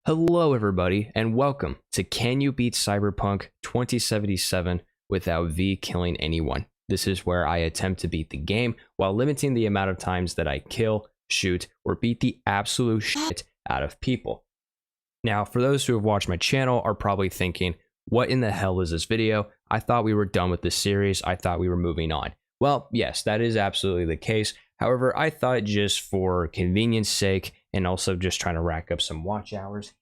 Hello everybody, and welcome to Can You Beat Cyberpunk 2077 Without V Killing Anyone? This is where I attempt to beat the game while limiting the amount of times that I kill, shoot, or beat the absolute shit out of people. Now, for those who have watched my channel are probably thinking, what in the hell is this video? I thought we were done with this series. I thought we were moving on. Well, yes, that is absolutely the case. However, I thought just for convenience sake and also just trying to rack up some watch hours,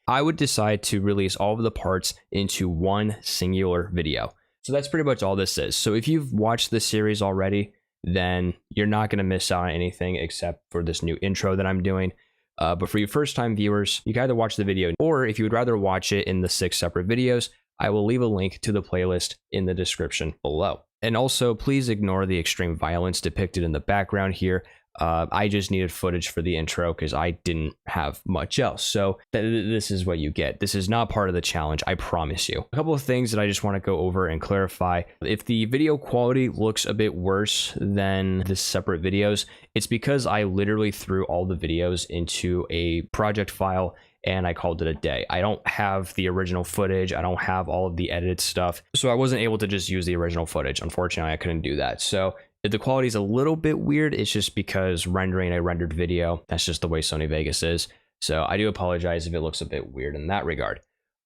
I would decide to release all of the parts into one singular video. So that's pretty much all this is. So if you've watched this series already, then you're not going to miss out on anything except for this new intro that I'm doing. But for you first time viewers, you can either watch the video, or if you would rather watch it in the 6 separate videos, I will leave a link to the playlist in the description below. And also, please ignore the extreme violence depicted in the background here. I just needed footage for the intro because I didn't have much else. So this is what you get. This is not part of the challenge, I promise you. A couple of things that I just want to go over and clarify. If the video quality looks a bit worse than the separate videos, it's because I literally threw all the videos into a project file and I called it a day. I don't have the original footage. I don't have all of the edited stuff. So I wasn't able to just use the original footage. Unfortunately, I couldn't do that. So if the quality is a little bit weird, it's just because rendering a rendered video. That's just the way Sony Vegas is. So I do apologize if it looks a bit weird in that regard.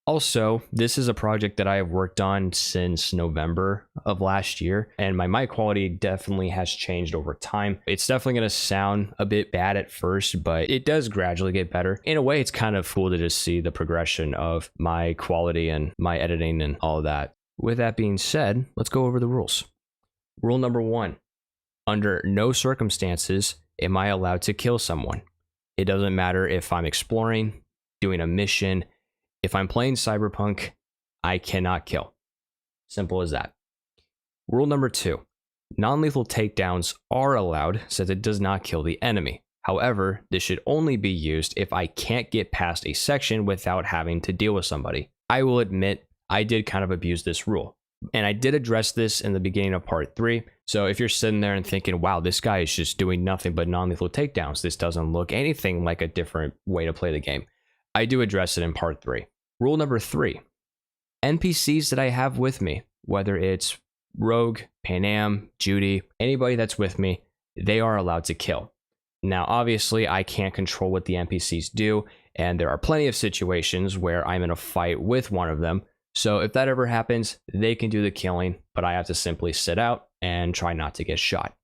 Also, this is a project that I have worked on since November of last year, and my mic quality definitely has changed over time. It's definitely going to sound a bit bad at first, but it does gradually get better. In a way, it's kind of cool to just see the progression of my quality and my editing and all of that. With that being said, let's go over the rules. Rule number 1. Under no circumstances am I allowed to kill someone. It doesn't matter if I'm exploring, doing a mission. If I'm playing Cyberpunk, I cannot kill. Simple as that. Rule number 2. Non-lethal takedowns are allowed since it does not kill the enemy. However, this should only be used if I can't get past a section without having to deal with somebody. I will admit, I did kind of abuse this rule. And I did address this in the beginning of part 3. So if you're sitting there and thinking, wow, this guy is just doing nothing but non-lethal takedowns, this doesn't look anything like a different way to play the game, I do address it in part 3. Rule number 3. NPCs that I have with me, whether it's Rogue, Panam, Judy, anybody that's with me, they are allowed to kill. Now, obviously, I can't control what the NPCs do, and there are plenty of situations where I'm in a fight with one of them. So if that ever happens, they can do the killing, but I have to simply sit out and try not to get shot.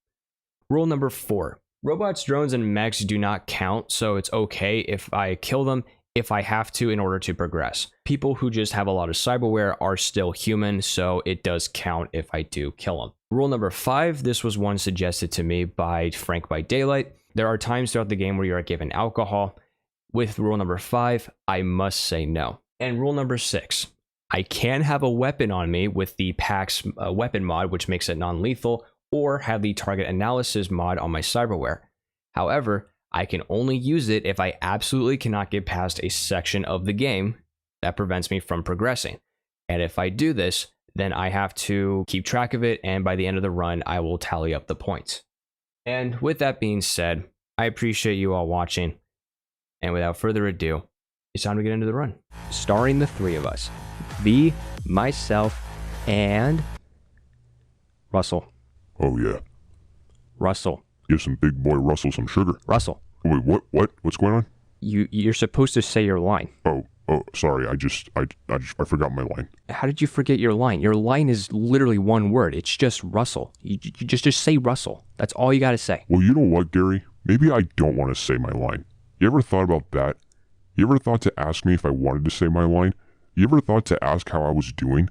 Rule number 4. Robots, drones, and mechs do not count, so it's okay if I kill them if I have to in order to progress. People who just have a lot of cyberware are still human, so it does count if I do kill them. Rule number 5. This was one suggested to me by Frank by Daylight. There are times throughout the game where you are given alcohol. With rule number 5, I must say no. And rule number 6. I can have a weapon on me with the PAX weapon mod, which makes it non-lethal, or have the target analysis mod on my cyberware. However, I can only use it if I absolutely cannot get past a section of the game that prevents me from progressing. And if I do this, then I have to keep track of it, and by the end of the run, I will tally up the points. And with that being said, I appreciate you all watching, and without further ado, it's time to get into the run. Starring the 3 of us. V, myself, and Russell. Oh, yeah. Russell. Give some big boy Russell some sugar. Russell. Wait, what? What's going on? You're supposed to say your line. Oh, sorry. I forgot my line. How did you forget your line? Your line is literally one word. It's just Russell. You just say Russell. That's all you got to say. Well, you know what, Gary? Maybe I don't want to say my line. You ever thought about that? You ever thought to ask me if I wanted to say my line? You ever thought to ask how I was doing?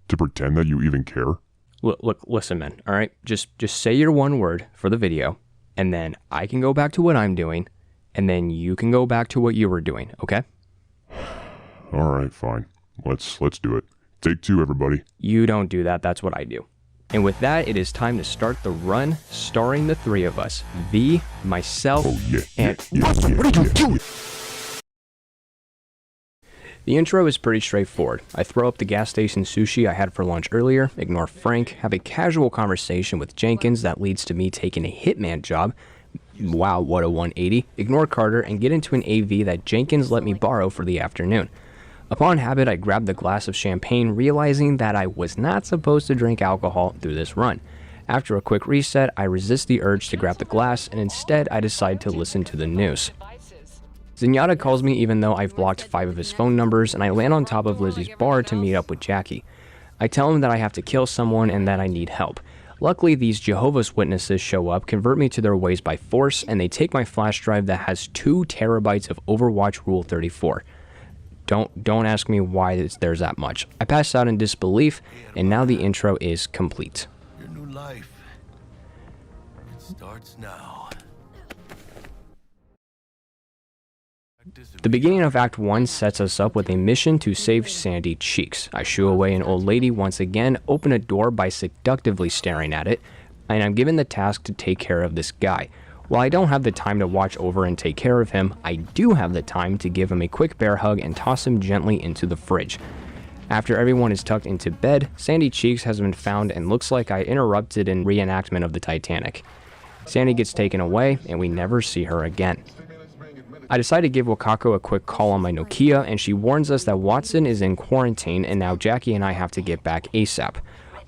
To pretend that you even care? Look, listen, man, all right? Just say your one word for the video, and then I can go back to what I'm doing, and then you can go back to what you were doing, okay? All right, fine. Let's do it. Take 2, everybody. You don't do that. That's what I do. And with that, it is time to start the run, starring the 3 of us. V, myself, and Russell, what are you doing? The intro is pretty straightforward. I throw up the gas station sushi I had for lunch earlier, ignore Frank, have a casual conversation with Jenkins that leads to me taking a hitman job, wow, what a 180, ignore Carter, and get into an AV that Jenkins let me borrow for the afternoon. Upon habit, I grabbed the glass of champagne, realizing that I was not supposed to drink alcohol through this run. After a quick reset, I resist the urge to grab the glass, and instead I decide to listen to the news. Zenyatta calls me even though I've blocked 5 of his phone numbers, and I land on top of Lizzie's bar to meet up with Jackie. I tell him that I have to kill someone and that I need help. Luckily, these Jehovah's Witnesses show up, convert me to their ways by force, and they take my flash drive that has 2 terabytes of Overwatch Rule 34. Don't ask me why there's that much. I pass out in disbelief, and now the intro is complete. Your new life, it starts now. The beginning of Act 1 sets us up with a mission to save Sandy Cheeks. I shoo away an old lady once again, open a door by seductively staring at it, and I'm given the task to take care of this guy. While I don't have the time to watch over and take care of him, I do have the time to give him a quick bear hug and toss him gently into the fridge. After everyone is tucked into bed, Sandy Cheeks has been found and looks like I interrupted a reenactment of the Titanic. Sandy gets taken away, and we never see her again. I decide to give Wakako a quick call on my Nokia, and she warns us that Watson is in quarantine, and now Jackie and I have to get back ASAP.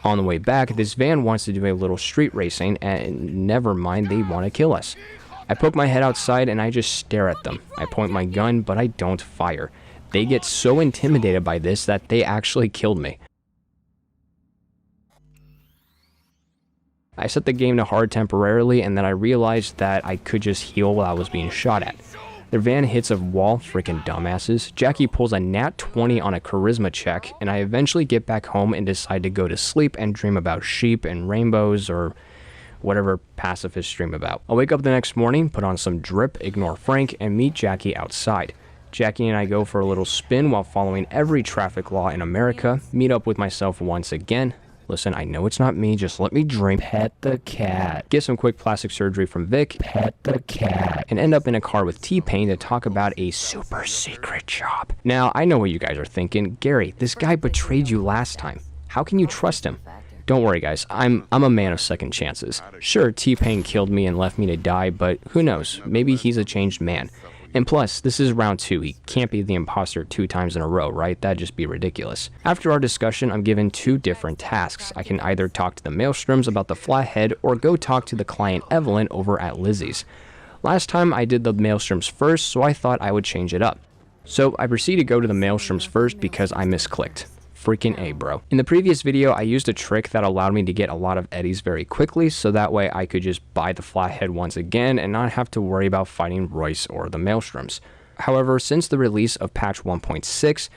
On the way back, this van wants to do a little street racing, and never mind, they want to kill us. I poke my head outside and I just stare at them. I point my gun, but I don't fire. They get so intimidated by this that they actually killed me. I set the game to hard temporarily, and then I realized that I could just heal while I was being shot at. Their van hits a wall, freaking dumbasses. Jackie pulls a nat 20 on a charisma check, and I eventually get back home and decide to go to sleep and dream about sheep and rainbows or whatever pacifists dream about. I'll wake up the next morning, put on some drip, ignore Frank, and meet Jackie outside. Jackie and I go for a little spin while following every traffic law in America, meet up with myself once again. Listen, I know it's not me, just let me dream. Pet the cat. Get some quick plastic surgery from Vic. Pet the cat. And end up in a car with T-Pain to talk about a super secret job. Now, I know what you guys are thinking. Gary, this guy betrayed you last time. How can you trust him? Don't worry, guys. I'm a man of second chances. Sure, T-Pain killed me and left me to die, but who knows? Maybe he's a changed man. And plus, this is round 2. He can't be the imposter 2 times in a row, right? That'd just be ridiculous. After our discussion, I'm given 2 different tasks. I can either talk to the Maelstroms about the flathead or go talk to the client Evelyn over at Lizzie's. Last time I did the Maelstroms first, so I thought I would change it up. So I proceed to go to the Maelstroms first because I misclicked. Freaking A, bro. In the previous video, I used a trick that allowed me to get a lot of eddies very quickly, so that way I could just buy the flathead once again and not have to worry about fighting Royce or the Maelstroms. However, since the release of patch 1.6,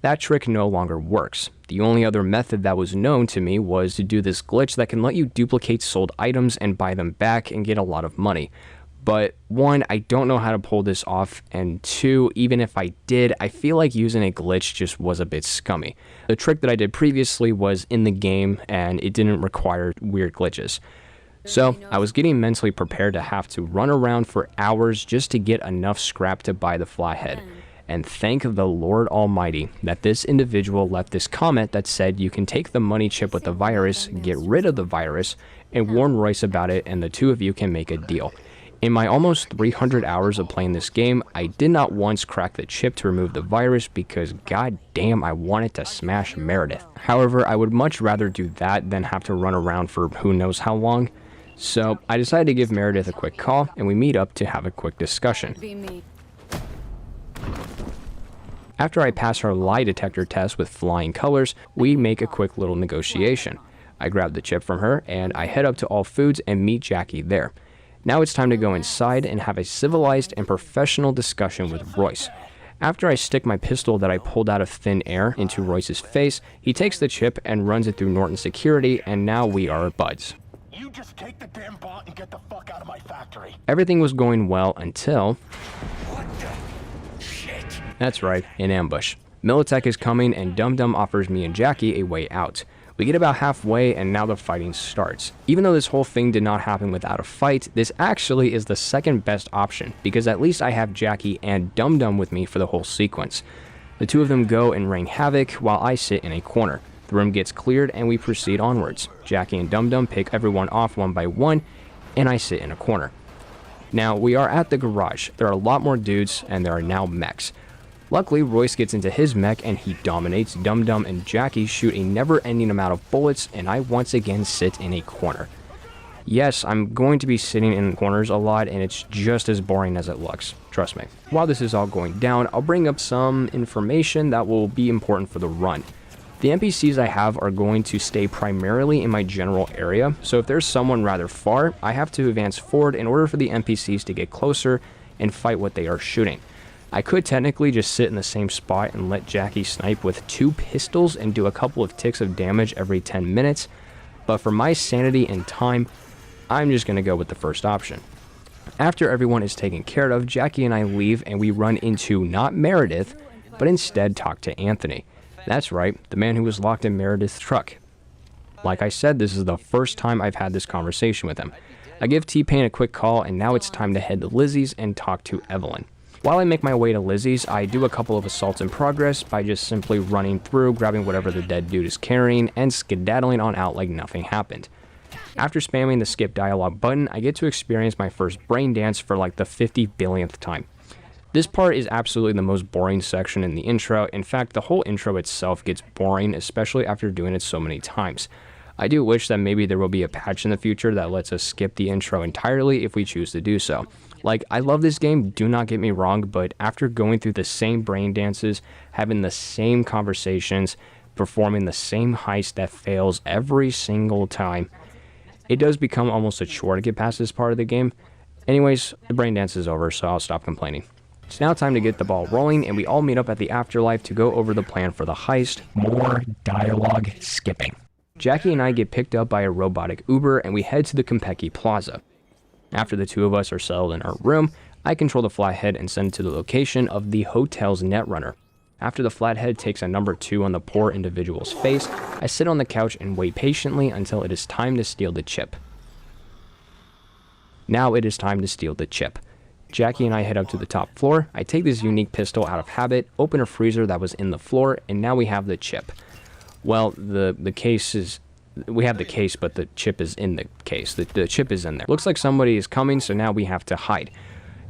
that trick no longer works. The only other method that was known to me was to do this glitch that can let you duplicate sold items and buy them back and get a lot of money. But 1, I don't know how to pull this off, and 2, even if I did, I feel like using a glitch just was a bit scummy. The trick that I did previously was in the game, and it didn't require weird glitches. So, I was getting mentally prepared to have to run around for hours just to get enough scrap to buy the flathead. And thank the Lord Almighty that this individual left this comment that said you can take the money chip with the virus, get rid of the virus, and warn Royce about it, and the 2 of you can make a deal. In my almost 300 hours of playing this game, I did not once crack the chip to remove the virus because goddamn I wanted to smash Meredith. However, I would much rather do that than have to run around for who knows how long. So I decided to give Meredith a quick call and we meet up to have a quick discussion. After I pass her lie detector test with flying colors, we make a quick little negotiation. I grab the chip from her and I head up to All Foods and meet Jackie there. Now it's time to go inside and have a civilized and professional discussion with Royce. After I stick my pistol that I pulled out of thin air into Royce's face, he takes the chip and runs it through Norton security, and now we are buds. You just take the damn bot and get the fuck out of my factory. Everything was going well until... What the shit? That's right, an ambush. Militech is coming and Dum Dum offers me and Jackie a way out. We get about halfway and now the fighting starts. Even though this whole thing did not happen without a fight, this actually is the second best option because at least I have Jackie and Dum Dum with me for the whole sequence. The 2 of them go and rain havoc while I sit in a corner. The room gets cleared and we proceed onwards. Jackie and Dum Dum pick everyone off one by one and I sit in a corner. Now, we are at the garage. There are a lot more dudes, and there are now mechs. Luckily, Royce gets into his mech and he dominates. Dum Dum and Jackie shoot a never-ending amount of bullets, and I once again sit in a corner. Yes, I'm going to be sitting in corners a lot, and it's just as boring as it looks. Trust me. While this is all going down, I'll bring up some information that will be important for the run. The NPCs I have are going to stay primarily in my general area, so if there's someone rather far, I have to advance forward in order for the NPCs to get closer and fight what they are shooting. I could technically just sit in the same spot and let Jackie snipe with 2 pistols and do a couple of ticks of damage every 10 minutes, but for my sanity and time, I'm just going to go with the first option. After everyone is taken care of, Jackie and I leave and we run into not Meredith, but instead talk to Anthony. That's right, the man who was locked in Meredith's truck. Like I said, this is the first time I've had this conversation with him. I give T-Pain a quick call, and now it's time to head to Lizzie's and talk to Evelyn. While I make my way to Lizzie's, I do a couple of assaults in progress by just simply running through, grabbing whatever the dead dude is carrying, and skedaddling on out like nothing happened. After spamming the skip dialogue button, I get to experience my first brain dance for like the 50 billionth time. This part is absolutely the most boring section in the intro. In fact, the whole intro itself gets boring, especially after doing it so many times. I do wish that maybe there will be a patch in the future that lets us skip the intro entirely if we choose to do so. Like, I love this game, do not get me wrong, but after going through the same brain dances, having the same conversations, performing the same heist that fails every single time, it does become almost a chore to get past this part of the game. Anyways, the brain dance is over, so I'll stop complaining. It's now time to get the ball rolling, and we all meet up at the afterlife to go over the plan for the heist. More dialogue skipping. Jackie and I get picked up by a robotic Uber, and we head to the Konpeki Plaza. After the two of us are settled in our room, I control the flathead and send it to the location of the hotel's netrunner. After the flathead takes a number 2 on the poor individual's face, I sit on the couch and wait patiently until it is time to steal the chip. Now it is time to steal the chip. Jackie and I head up to the top floor. I take this unique pistol out of habit, open a freezer that was in the floor, and now we have the chip. Well, the case is... We have the case, but the chip is in the case. The chip is in there. Looks like somebody is coming, so now we have to hide.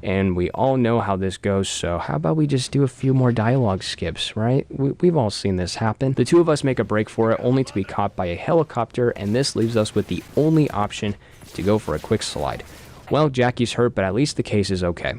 And we all know how this goes, so how about we just do a few more dialogue skips, right? We've all seen this happen. The two of us make a break for it, only to be caught by a helicopter, and this leaves us with the only option to go for a quick slide. Well, Jackie's hurt, but at least the case is okay.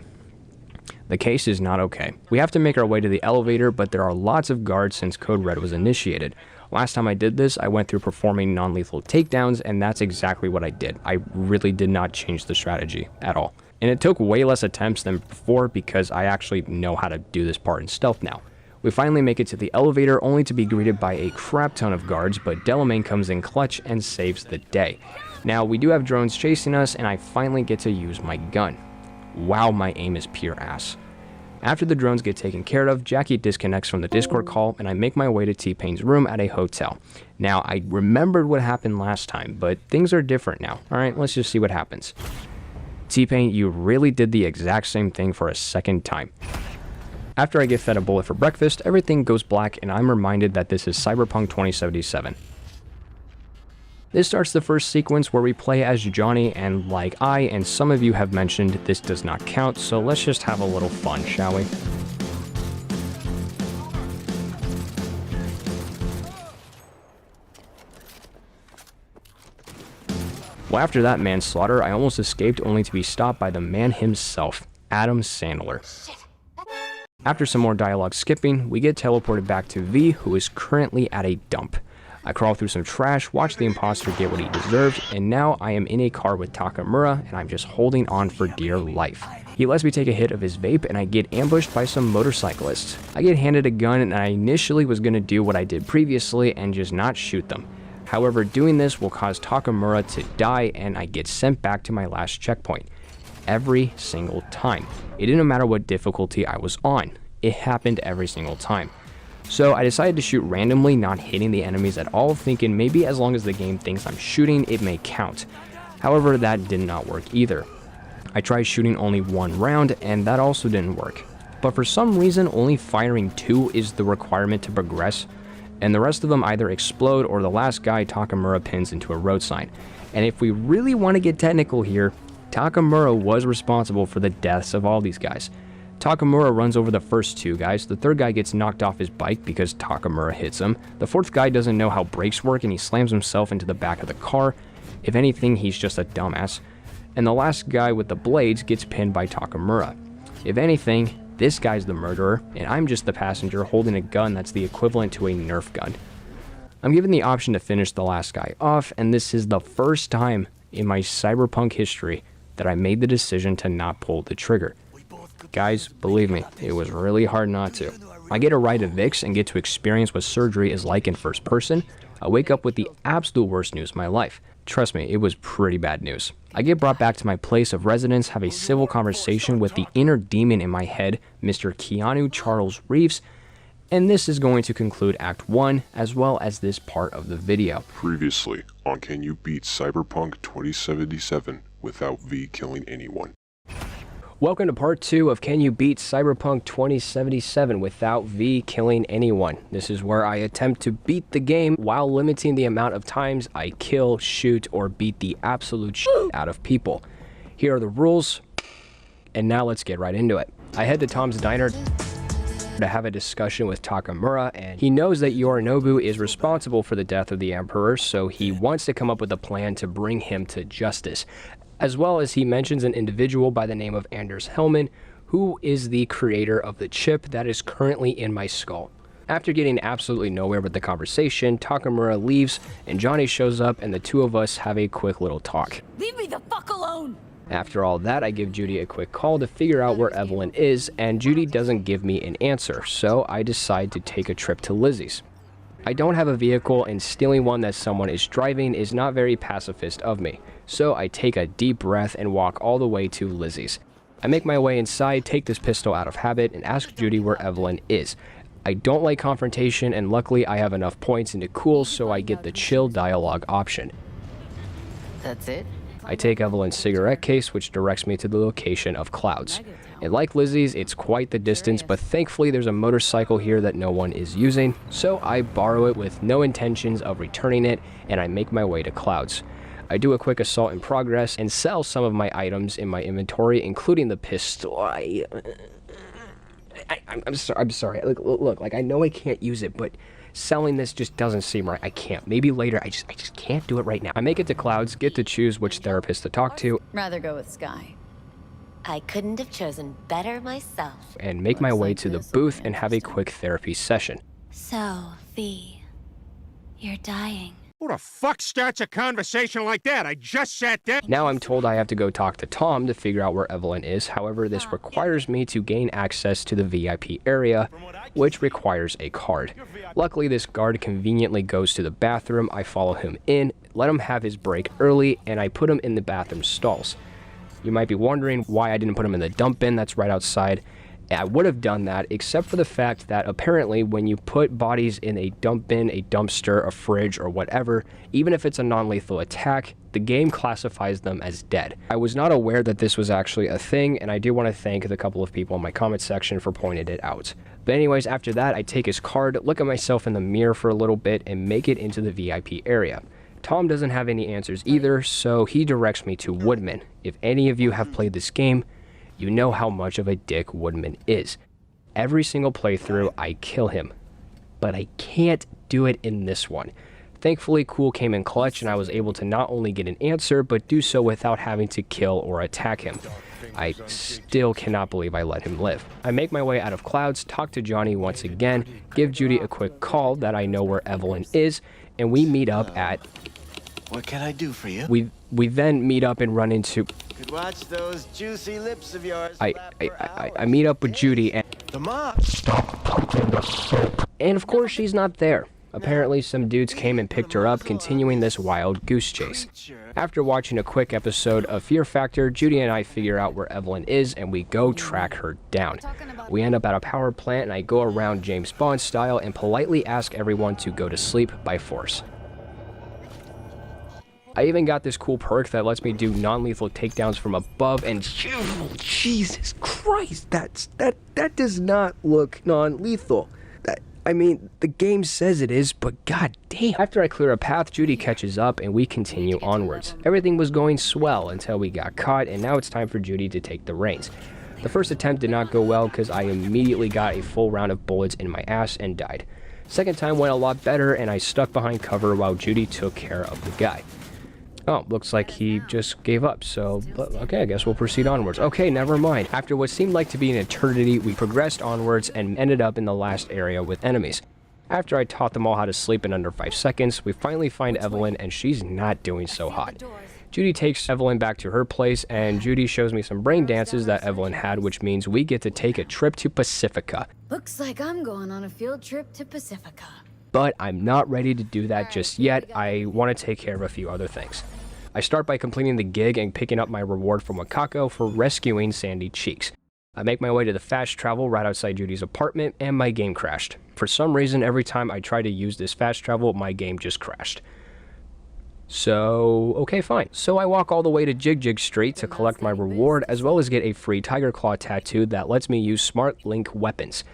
The case is not okay. We have to make our way to the elevator, but there are lots of guards since Code Red was initiated. Last time I did this, I went through performing non-lethal takedowns, and that's exactly what I did. I really did not change the strategy at all. And it took way less attempts than before because I actually know how to do this part in stealth now. We finally make it to the elevator only to be greeted by a crap ton of guards, but Delamain comes in clutch and saves the day. Now, we do have drones chasing us, and I finally get to use my gun. Wow, my aim is pure ass. After the drones get taken care of, Jackie disconnects from the Discord call, and I make my way to T-Pain's room at a hotel. Now, I remembered what happened last time, but things are different now. Alright, let's just see what happens. T-Pain, you really did the exact same thing for a second time. After I get fed a bullet for breakfast, everything goes black, and I'm reminded that this is Cyberpunk 2077. This starts the first sequence where we play as Johnny, and like I and some of you have mentioned, this does not count, so let's just have a little fun, shall we? Well, after that manslaughter, I almost escaped only to be stopped by the man himself, Adam Sandler. After some more dialogue skipping, we get teleported back to V, who is currently at a dump. I crawl through some trash, watch the imposter get what he deserved, and now I am in a car with Takamura, and I'm just holding on for dear life. He lets me take a hit of his vape, and I get ambushed by some motorcyclists. I get handed a gun, and I initially was going to do what I did previously and just not shoot them. However, doing this will cause Takamura to die, and I get sent back to my last checkpoint. Every single time. It didn't matter what difficulty I was on. It happened every single time. So I decided to shoot randomly, not hitting the enemies at all, thinking maybe as long as the game thinks I'm shooting, it may count. However, that did not work either. I tried shooting only one round, and that also didn't work. But for some reason, only firing 2 is the requirement to progress, and the rest of them either explode or the last guy Takamura pins into a road sign. And if we really want to get technical here, Takamura was responsible for the deaths of all these guys. Takamura runs over the first 2 guys, the 3rd guy gets knocked off his bike because Takamura hits him, the 4th guy doesn't know how brakes work and he slams himself into the back of the car. If anything, he's just a dumbass. And the last guy with the blades gets pinned by Takamura. If anything, this guy's the murderer, and I'm just the passenger holding a gun that's the equivalent to a Nerf gun. I'm given the option to finish the last guy off, and this is the first time in my Cyberpunk history that I made the decision to not pull the trigger. Guys, believe me, it was really hard not to. I get a ride to Vix and get to experience what surgery is like in first person. I wake up with the absolute worst news of my life. Trust me, it was pretty bad news. I get brought back to my place of residence, have a civil conversation with the inner demon in my head, Mr. Keanu Charles Reeves, and this is going to conclude Act 1, as well as this part of the video. Previously on Can You Beat Cyberpunk 2077 Without V Killing Anyone? Welcome to part 2 of Can You Beat Cyberpunk 2077 Without V Killing Anyone. This is where I attempt to beat the game while limiting the amount of times I kill, shoot, or beat the absolute shit out of people. Here are the rules, and now let's get right into it. I head to Tom's Diner to have a discussion with Takamura, and he knows that Yorinobu is responsible for the death of the Emperor, so he wants to come up with a plan to bring him to justice. As well as he mentions an individual by the name of Anders Hellman, who is the creator of the chip that is currently in my skull. After getting absolutely nowhere with the conversation, Takamura leaves and Johnny shows up and the 2 of us have a quick little talk. Leave me the fuck alone! After all that, I give Judy a quick call to figure out where Evelyn is, and Judy doesn't give me an answer, so I decide to take a trip to Lizzie's. I don't have a vehicle, and stealing one that someone is driving is not very pacifist of me, so I take a deep breath and walk all the way to Lizzie's. I make my way inside, take this pistol out of habit, and ask Judy where Evelyn is. I don't like confrontation, and luckily I have enough points into cool, so I get the chill dialogue option. That's it? I take Evelyn's cigarette case, which directs me to the location of Clouds. And like Lizzie's, it's quite the distance, but thankfully there's a motorcycle here that no one is using, so I borrow it with no intentions of returning it, and I make my way to Clouds. I do a quick assault in progress and sell some of my items in my inventory, including the pistol. I'm sorry. Look, like I know I can't use it, but selling this just doesn't seem right. I can't. Maybe later. I just can't do it right now. I make it to Clouds, get to choose which therapist to talk to. Rather go with Sky. I couldn't have chosen better myself. And make my way to the booth and have a quick therapy session. So, V, you're dying. Who the fuck starts a conversation like that? I just sat down. Now I'm told I have to go talk to Tom to figure out where Evelyn is. However, this requires me to gain access to the VIP area, which requires a card. Luckily, this guard conveniently goes to the bathroom. I follow him in, let him have his break early, and I put him in the bathroom stalls. You might be wondering why I didn't put him in the dump bin that's right outside. I would have done that, except for the fact that apparently when you put bodies in a dump bin, a dumpster, a fridge, or whatever, even if it's a non-lethal attack, the game classifies them as dead. I was not aware that this was actually a thing, and I do want to thank the couple of people in my comment section for pointing it out. But anyways, after that, I take his card, look at myself in the mirror for a little bit, and make it into the VIP area. Tom doesn't have any answers either, so he directs me to Woodman. If any of you have played this game, you know how much of a dick Woodman is. Every single playthrough, I kill him. But I can't do it in this one. Thankfully, Cool came in clutch and I was able to not only get an answer, but do so without having to kill or attack him. I still cannot believe I let him live. I make my way out of Clouds, talk to Johnny once again, give Judy a quick call that I know where Evelyn is, and we meet up at... What can I do for you? We then meet up and run into... Could watch those juicy lips of yours. I meet up with Judy and... The mom. And of course she's not there. Apparently some dudes came and picked her up, continuing this wild goose chase. After watching a quick episode of Fear Factor, Judy and I figure out where Evelyn is and we go track her down. We end up at a power plant and I go around James Bond style and politely ask everyone to go to sleep by force. I even got this cool perk that lets me do non-lethal takedowns from above and... Jesus Christ, that does not look non-lethal. I mean, the game says it is, but god damn. After I clear a path, Judy catches up and we continue onwards. Everything was going swell until we got caught, and now it's time for Judy to take the reins. The first attempt did not go well because I immediately got a full round of bullets in my ass and died. Second time went a lot better, and I stuck behind cover while Judy took care of the guy. Oh, looks like he just gave up, so, okay, I guess we'll proceed onwards. Okay, never mind. After what seemed like to be an eternity, we progressed onwards and ended up in the last area with enemies. After I taught them all how to sleep in under 5 seconds, we finally find Evelyn, and she's not doing so hot. Judy takes Evelyn back to her place, and Judy shows me some brain dances that Evelyn had, which means we get to take a trip to Pacifica. Looks like I'm going on a field trip to Pacifica. But I'm not ready to do that just yet. I want to take care of a few other things. I start by completing the gig and picking up my reward from Wakako for rescuing Sandy Cheeks. I make my way to the fast travel right outside Judy's apartment, and my game crashed. For some reason, every time I try to use this fast travel, my game just crashed. So, okay, fine. So I walk all the way to Jig Street to collect my reward, as well as get a free Tiger Claw tattoo that lets me use Smart Link weapons,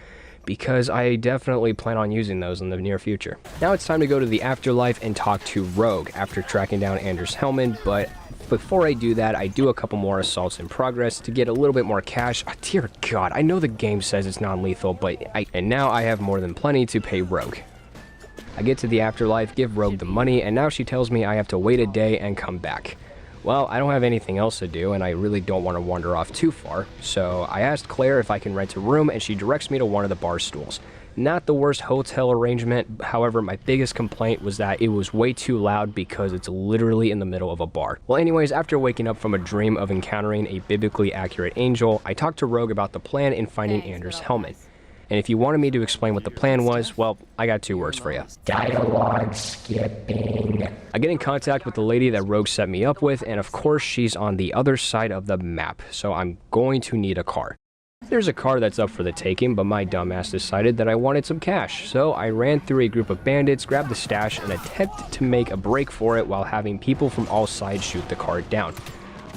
because I definitely plan on using those in the near future. Now it's time to go to the afterlife and talk to Rogue after tracking down Anders Hellman, but before I do that, I do a couple more assaults in progress to get a little bit more cash. Oh, dear God, I know the game says it's non-lethal, but and now I have more than plenty to pay Rogue. I get to the afterlife, give Rogue the money, and now she tells me I have to wait a day and come back. Well, I don't have anything else to do, and I really don't want to wander off too far, so I asked Claire if I can rent a room, and she directs me to one of the bar stools. Not the worst hotel arrangement, however, my biggest complaint was that it was way too loud because it's literally in the middle of a bar. Well, anyways, after waking up from a dream of encountering a biblically accurate angel, I talked to Rogue about the plan in finding Anders Hellman. And if you wanted me to explain what the plan was, well, I got 2 words for you. Dialogue skipping. I get in contact with the lady that Rogue set me up with, and of course she's on the other side of the map, so I'm going to need a car. There's a car that's up for the taking, but my dumbass decided that I wanted some cash, so I ran through a group of bandits, grabbed the stash, and attempted to make a break for it while having people from all sides shoot the car down.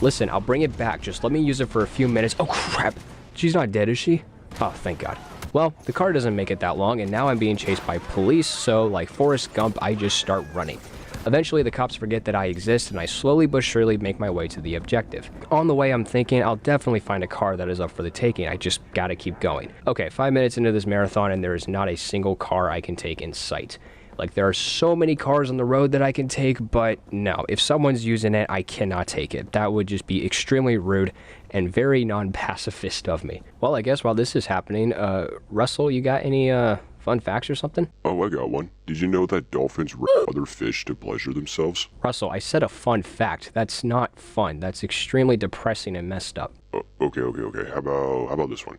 Listen, I'll bring it back, just let me use it for a few minutes. Oh crap, she's not dead, is she? Oh, thank God. Well, the car doesn't make it that long, and now I'm being chased by police, so like Forrest Gump, I just start running. Eventually, the cops forget that I exist, and I slowly but surely make my way to the objective. On the way, I'm thinking I'll definitely find a car that is up for the taking. I just gotta keep going. Okay, 5 minutes into this marathon, and there is not a single car I can take in sight. Like, there are so many cars on the road that I can take, but no, if someone's using it, I cannot take it. That would just be extremely rude and very non-pacifist of me. Well, I guess while this is happening, Russell, you got any, fun facts or something? Oh, I got one. Did you know that dolphins rape other fish to pleasure themselves? Russell, I said a fun fact. That's not fun. That's extremely depressing and messed up. Okay. How about this one?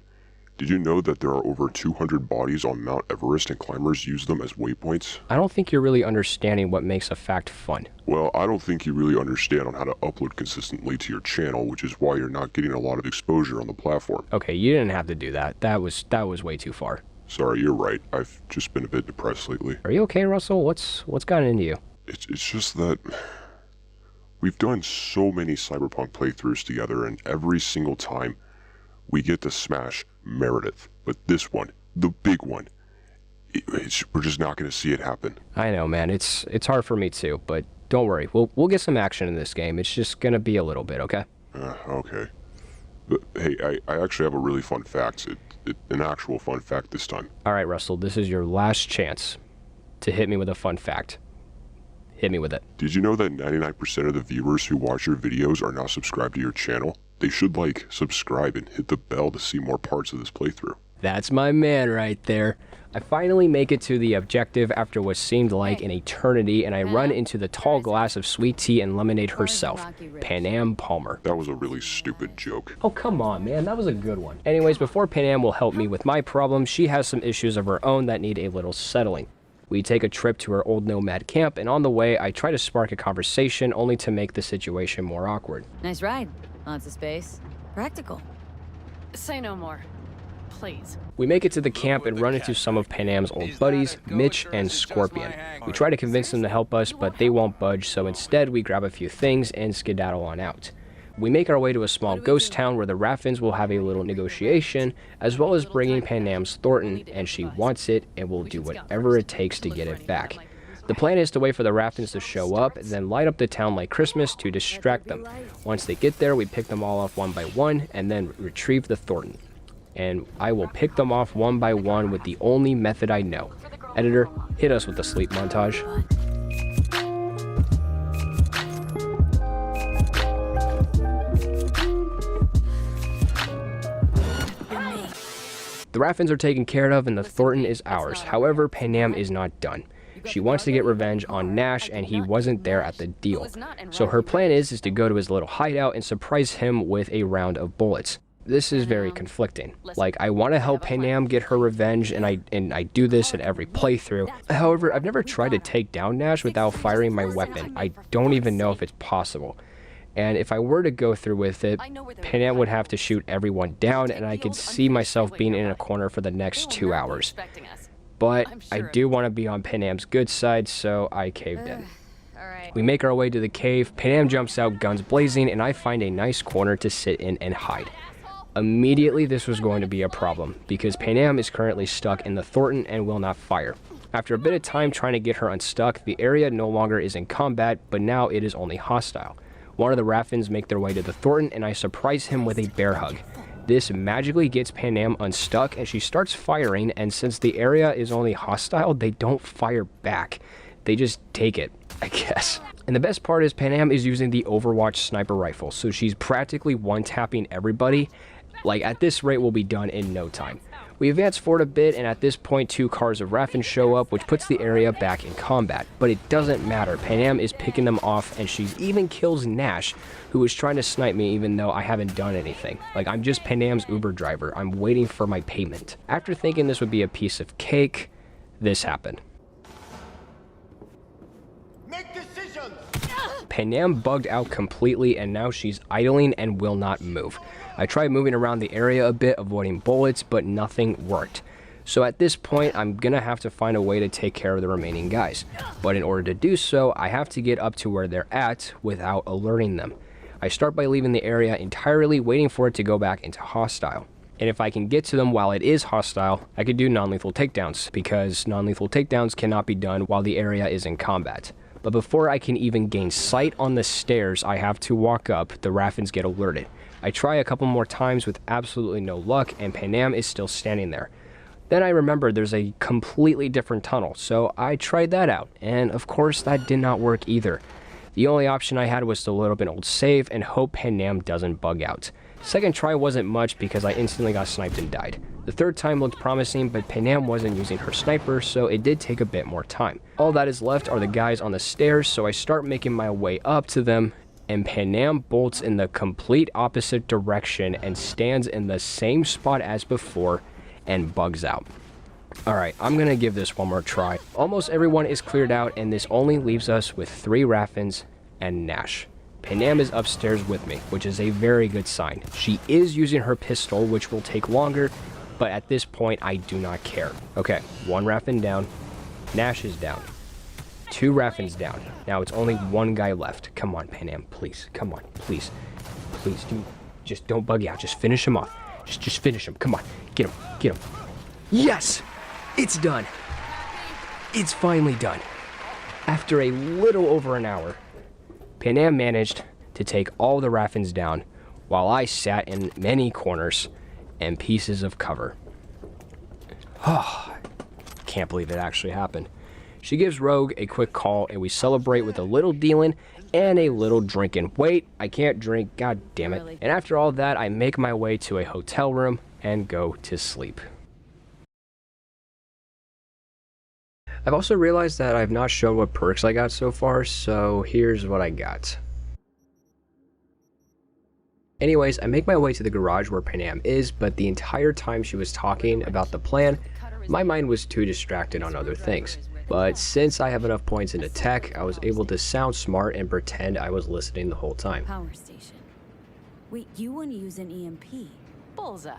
Did you know that there are over 200 bodies on Mount Everest and climbers use them as waypoints? I don't think you're really understanding what makes a fact fun. Well, I don't think you really understand on how to upload consistently to your channel, which is why you're not getting a lot of exposure on the platform. Okay, you didn't have to do that. That was way too far. Sorry, you're right. I've just been a bit depressed lately. Are you okay, Russell? What's gotten into you? It's just that we've done so many Cyberpunk playthroughs together, and every single time we get to smash Meredith. But this one, the big one, we're just not going to see it happen. I know, man. It's hard for me too, but don't worry. We'll get some action in this game. It's just going to be a little bit, okay? Okay. But hey, I actually have a really fun fact. An actual fun fact this time. All right, Russell, this is your last chance to hit me with a fun fact. Hit me with it. Did you know that 99% of the viewers who watch your videos are now subscribed to your channel? They should subscribe and hit the bell to see more parts of this playthrough. That's my man right there. I finally make it to the objective after what seemed like an eternity, and I run into the tall glass of sweet tea and lemonade herself, Panam Palmer. That was a really stupid joke. Oh, come on, man. That was a good one. Anyways, before Panam will help me with my problem, she has some issues of her own that need a little settling. We take a trip to her old nomad camp, and on the way, I try to spark a conversation only to make the situation more awkward. Nice ride. Lots of space. Practical. Say no more. Please. We make it to the camp and run into some of Panam's old buddies, Mitch and Scorpion. We try to convince them to help us, but they won't budge, so instead we grab a few things and skedaddle on out. We make our way to a small ghost town where the Raffins will have a little negotiation, as well as bringing Panam's Thornton, and she wants it and will do whatever it takes to get it back. The plan is to wait for the Raffins to show up, then light up the town like Christmas to distract them. Once they get there, we pick them all off one by one, and then retrieve the Thornton. And I will pick them off one by one with the only method I know. Editor, hit us with the sleep montage. The Raffins are taken care of and the Thornton is ours. However, Panam is not done. She wants to get revenge on Nash, and he wasn't there at the deal. So her plan is to go to his little hideout and surprise him with a round of bullets. This is very conflicting. Like, I want to help Panam get her revenge, and I do this at every playthrough. However, I've never tried to take down Nash without firing my weapon. I don't even know if it's possible. And if I were to go through with it, Panam would have to shoot everyone down, and I could see myself being in a corner for the next 2 hours. But I do want to be on Panam's good side, so I caved in. We make our way to the cave, Panam jumps out, guns blazing, and I find a nice corner to sit in and hide. Immediately, this was going to be a problem, because Panam is currently stuck in the Thornton and will not fire. After a bit of time trying to get her unstuck, the area no longer is in combat, but now it is only hostile. One of the Raffins make their way to the Thornton, and I surprise him with a bear hug. This magically gets Panam unstuck, and she starts firing, and since the area is only hostile, they don't fire back. They just take it, I guess. And the best part is Panam is using the Overwatch sniper rifle, so she's practically one-tapping everybody. Like, at this rate, we'll be done in no time. We advance forward a bit, and at this point, 2 cars of Raffin show up, which puts the area back in combat. But it doesn't matter. Panam is picking them off, and she even kills Nash, who was trying to snipe me even though I haven't done anything. Like, I'm just Panam's Uber driver. I'm waiting for my payment. After thinking this would be a piece of cake, this happened. Make decisions! Panam bugged out completely, and now she's idling and will not move. I tried moving around the area a bit, avoiding bullets, but nothing worked. So at this point, I'm gonna have to find a way to take care of the remaining guys. But in order to do so, I have to get up to where they're at without alerting them. I start by leaving the area entirely, waiting for it to go back into hostile. And if I can get to them while it is hostile, I could do non-lethal takedowns, because non-lethal takedowns cannot be done while the area is in combat. But before I can even gain sight on the stairs I have to walk up, the Raffins get alerted. I try a couple more times with absolutely no luck, and Panam is still standing there. Then I remember there's a completely different tunnel, so I tried that out, and of course that did not work either. The only option I had was to load up an old save and hope Panam doesn't bug out. Second try wasn't much because I instantly got sniped and died. The third time looked promising, but Panam wasn't using her sniper, so it did take a bit more time. All that is left are the guys on the stairs, so I start making my way up to them, and Panam bolts in the complete opposite direction and stands in the same spot as before and bugs out. Alright, I'm gonna give this one more try. Almost everyone is cleared out, and this only leaves us with 3 Raffins and Nash. Panam is upstairs with me, which is a very good sign. She is using her pistol, which will take longer, but at this point, I do not care. Okay, 1 Raffin down. Nash is down. 2 Raffins down. Now it's only 1 guy left. Come on, Panam, please. Come on, please. Please, do. Just don't bug out. Just finish him off. Just finish him. Come on. Get him. Get him. Yes! It's done. It's finally done. After a little over an hour, Panam managed to take all the Raffins down while I sat in many corners and pieces of cover. Oh, can't believe it actually happened. She gives Rogue a quick call, and we celebrate with a little dealing and a little drinking. Wait, I can't drink, god damn it. And after all that, I make my way to a hotel room and go to sleep. I've also realized that I've not shown what perks I got so far, so here's what I got. Anyways, I make my way to the garage where Panam is, but the entire time she was talking about the plan, my mind was too distracted on other things. But since I have enough points into tech, I was able to sound smart and pretend I was listening the whole time. Power station. Wait, you want to use an EMP? Bullseye.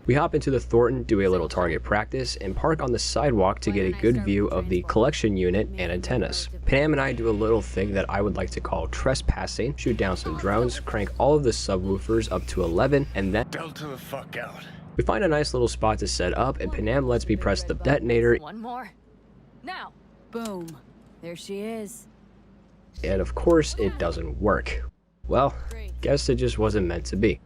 We hop into the Thornton, do a little target practice, and park on the sidewalk to get a good view of the collection unit and antennas. Panam and I do a little thing that I would like to call trespassing, shoot down some drones, crank all of the subwoofers up to 11, and then Delta the fuck out. we find a nice little spot to set up, and Panam lets me press the detonator, One more. Now. Boom. There she is. and of course it doesn't work. Well, guess it just wasn't meant to be.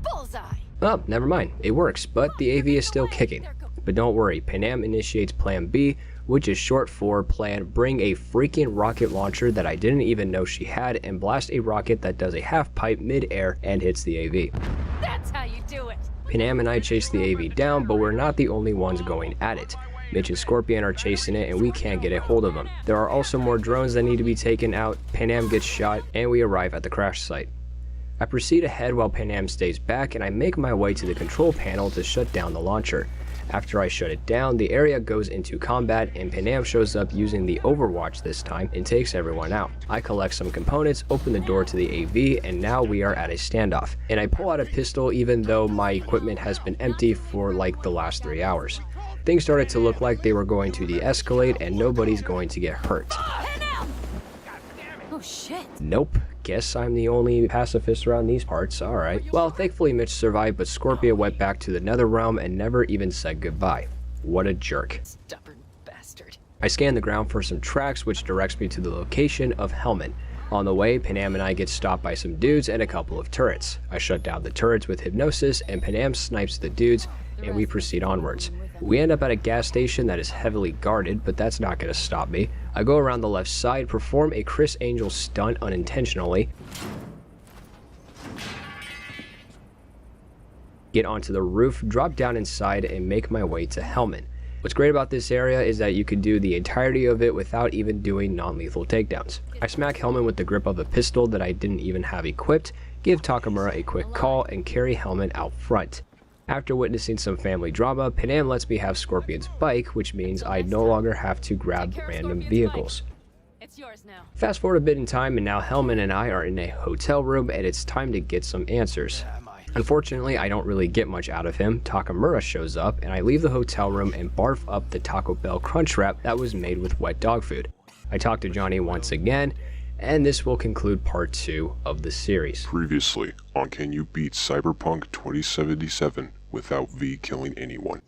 Bullseye. Oh, never mind, it works, but the AV is still kicking. But don't worry, Panam initiates Plan B, which is short for Plan Bring a Freaking Rocket Launcher that I didn't even know she had, and blast a rocket that does a half pipe mid-air and hits the AV. That's how you do it. Panam and I chase the AV down, but we're not the only ones going at it. Mitch and Scorpion are chasing it and we can't get a hold of them. There are also more drones that need to be taken out, Panam gets shot, and we arrive at the crash site. I proceed ahead while Panam stays back, and I make my way to the control panel to shut down the launcher. After I shut it down, the area goes into combat and Panam shows up using the Overwatch this time and takes everyone out. I collect some components, open the door to the AV, and now we are at a standoff. And I pull out a pistol even though my equipment has been empty for like the last 3 hours. Things started to look like they were going to de-escalate and nobody's going to get hurt. Oh shit. Nope. Guess I'm the only pacifist around these parts, alright. Well, thankfully Mitch survived, but Scorpio went back to the nether realm and never even said goodbye. What a jerk. Stubborn bastard. I scan the ground for some tracks, which directs me to the location of Hellman. On the way, Panam and I get stopped by some dudes and a couple of turrets. I shut down the turrets with hypnosis, and Panam snipes the dudes, and we proceed onwards. We end up at a gas station that is heavily guarded, but that's not going to stop me. I go around the left side, perform a Chris Angel stunt unintentionally, get onto the roof, drop down inside, and make my way to Hellman. What's great about this area is that you can do the entirety of it without even doing non-lethal takedowns. I smack Hellman with the grip of a pistol that I didn't even have equipped, give Takamura a quick call, and carry Hellman out front. After witnessing some family drama, Panam lets me have Scorpion's bike, which means I no longer have to grab random vehicles. It's yours now. Fast forward a bit in time, and now Hellman and I are in a hotel room, and it's time to get some answers. Unfortunately, I don't really get much out of him. Takamura shows up, and I leave the hotel room and barf up the Taco Bell crunch wrap that was made with wet dog food. I talk to Johnny once again, and this will conclude part 2 of the series. Previously on Can You Beat Cyberpunk 2077 without V killing anyone?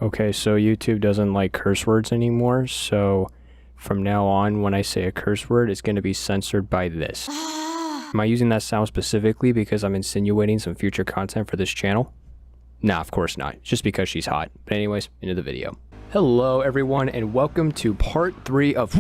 Okay, so YouTube doesn't like curse words anymore, so from now on, when I say a curse word, it's going to be censored by this. Am I using that sound specifically because I'm insinuating some future content for this channel? Nah, of course not. It's just because she's hot. But anyways, into the video. Hello, everyone, and welcome to part 3 of...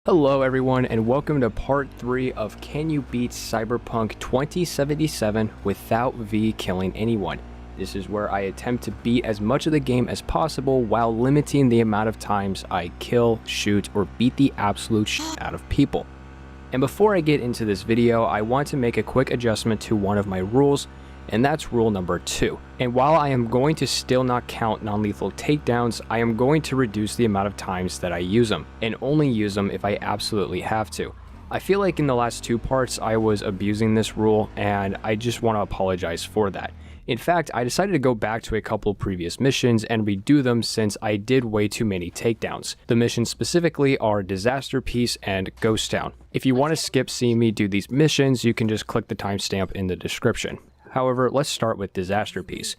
Hello, everyone, and welcome to part 3 of Can You Beat Cyberpunk 2077 without V killing anyone? This is where I attempt to beat as much of the game as possible while limiting the amount of times I kill, shoot, or beat the absolute shit out of people. And before I get into this video, I want to make a quick adjustment to one of my rules, and that's rule number 2. And while I am going to still not count non-lethal takedowns, I am going to reduce the amount of times that I use them, and only use them if I absolutely have to. I feel like in the last 2 parts I was abusing this rule, and I just want to apologize for that. In fact, I decided to go back to a couple previous missions and redo them since I did way too many takedowns. The missions specifically are Disaster Piece and Ghost Town. If you want to skip seeing me do these missions, you can just click the timestamp in the description. However, let's start with Disaster Piece.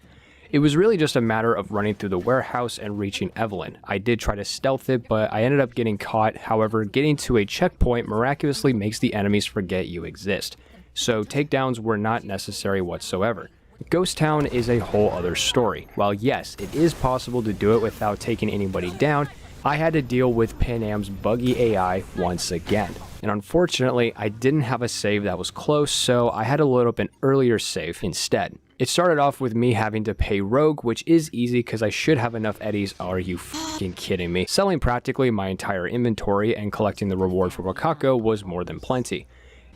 It was really just a matter of running through the warehouse and reaching Evelyn. I did try to stealth it, but I ended up getting caught. However, getting to a checkpoint miraculously makes the enemies forget you exist. So takedowns were not necessary whatsoever. Ghost Town is a whole other story. While yes, it is possible to do it without taking anybody down, I had to deal with Panam's buggy AI once again. And unfortunately, I didn't have a save that was close, so I had to load up an earlier save instead. It started off with me having to pay Rogue, which is easy because I should have enough eddies. Are you f***ing kidding me? Selling practically my entire inventory and collecting the reward for Wakako was more than plenty.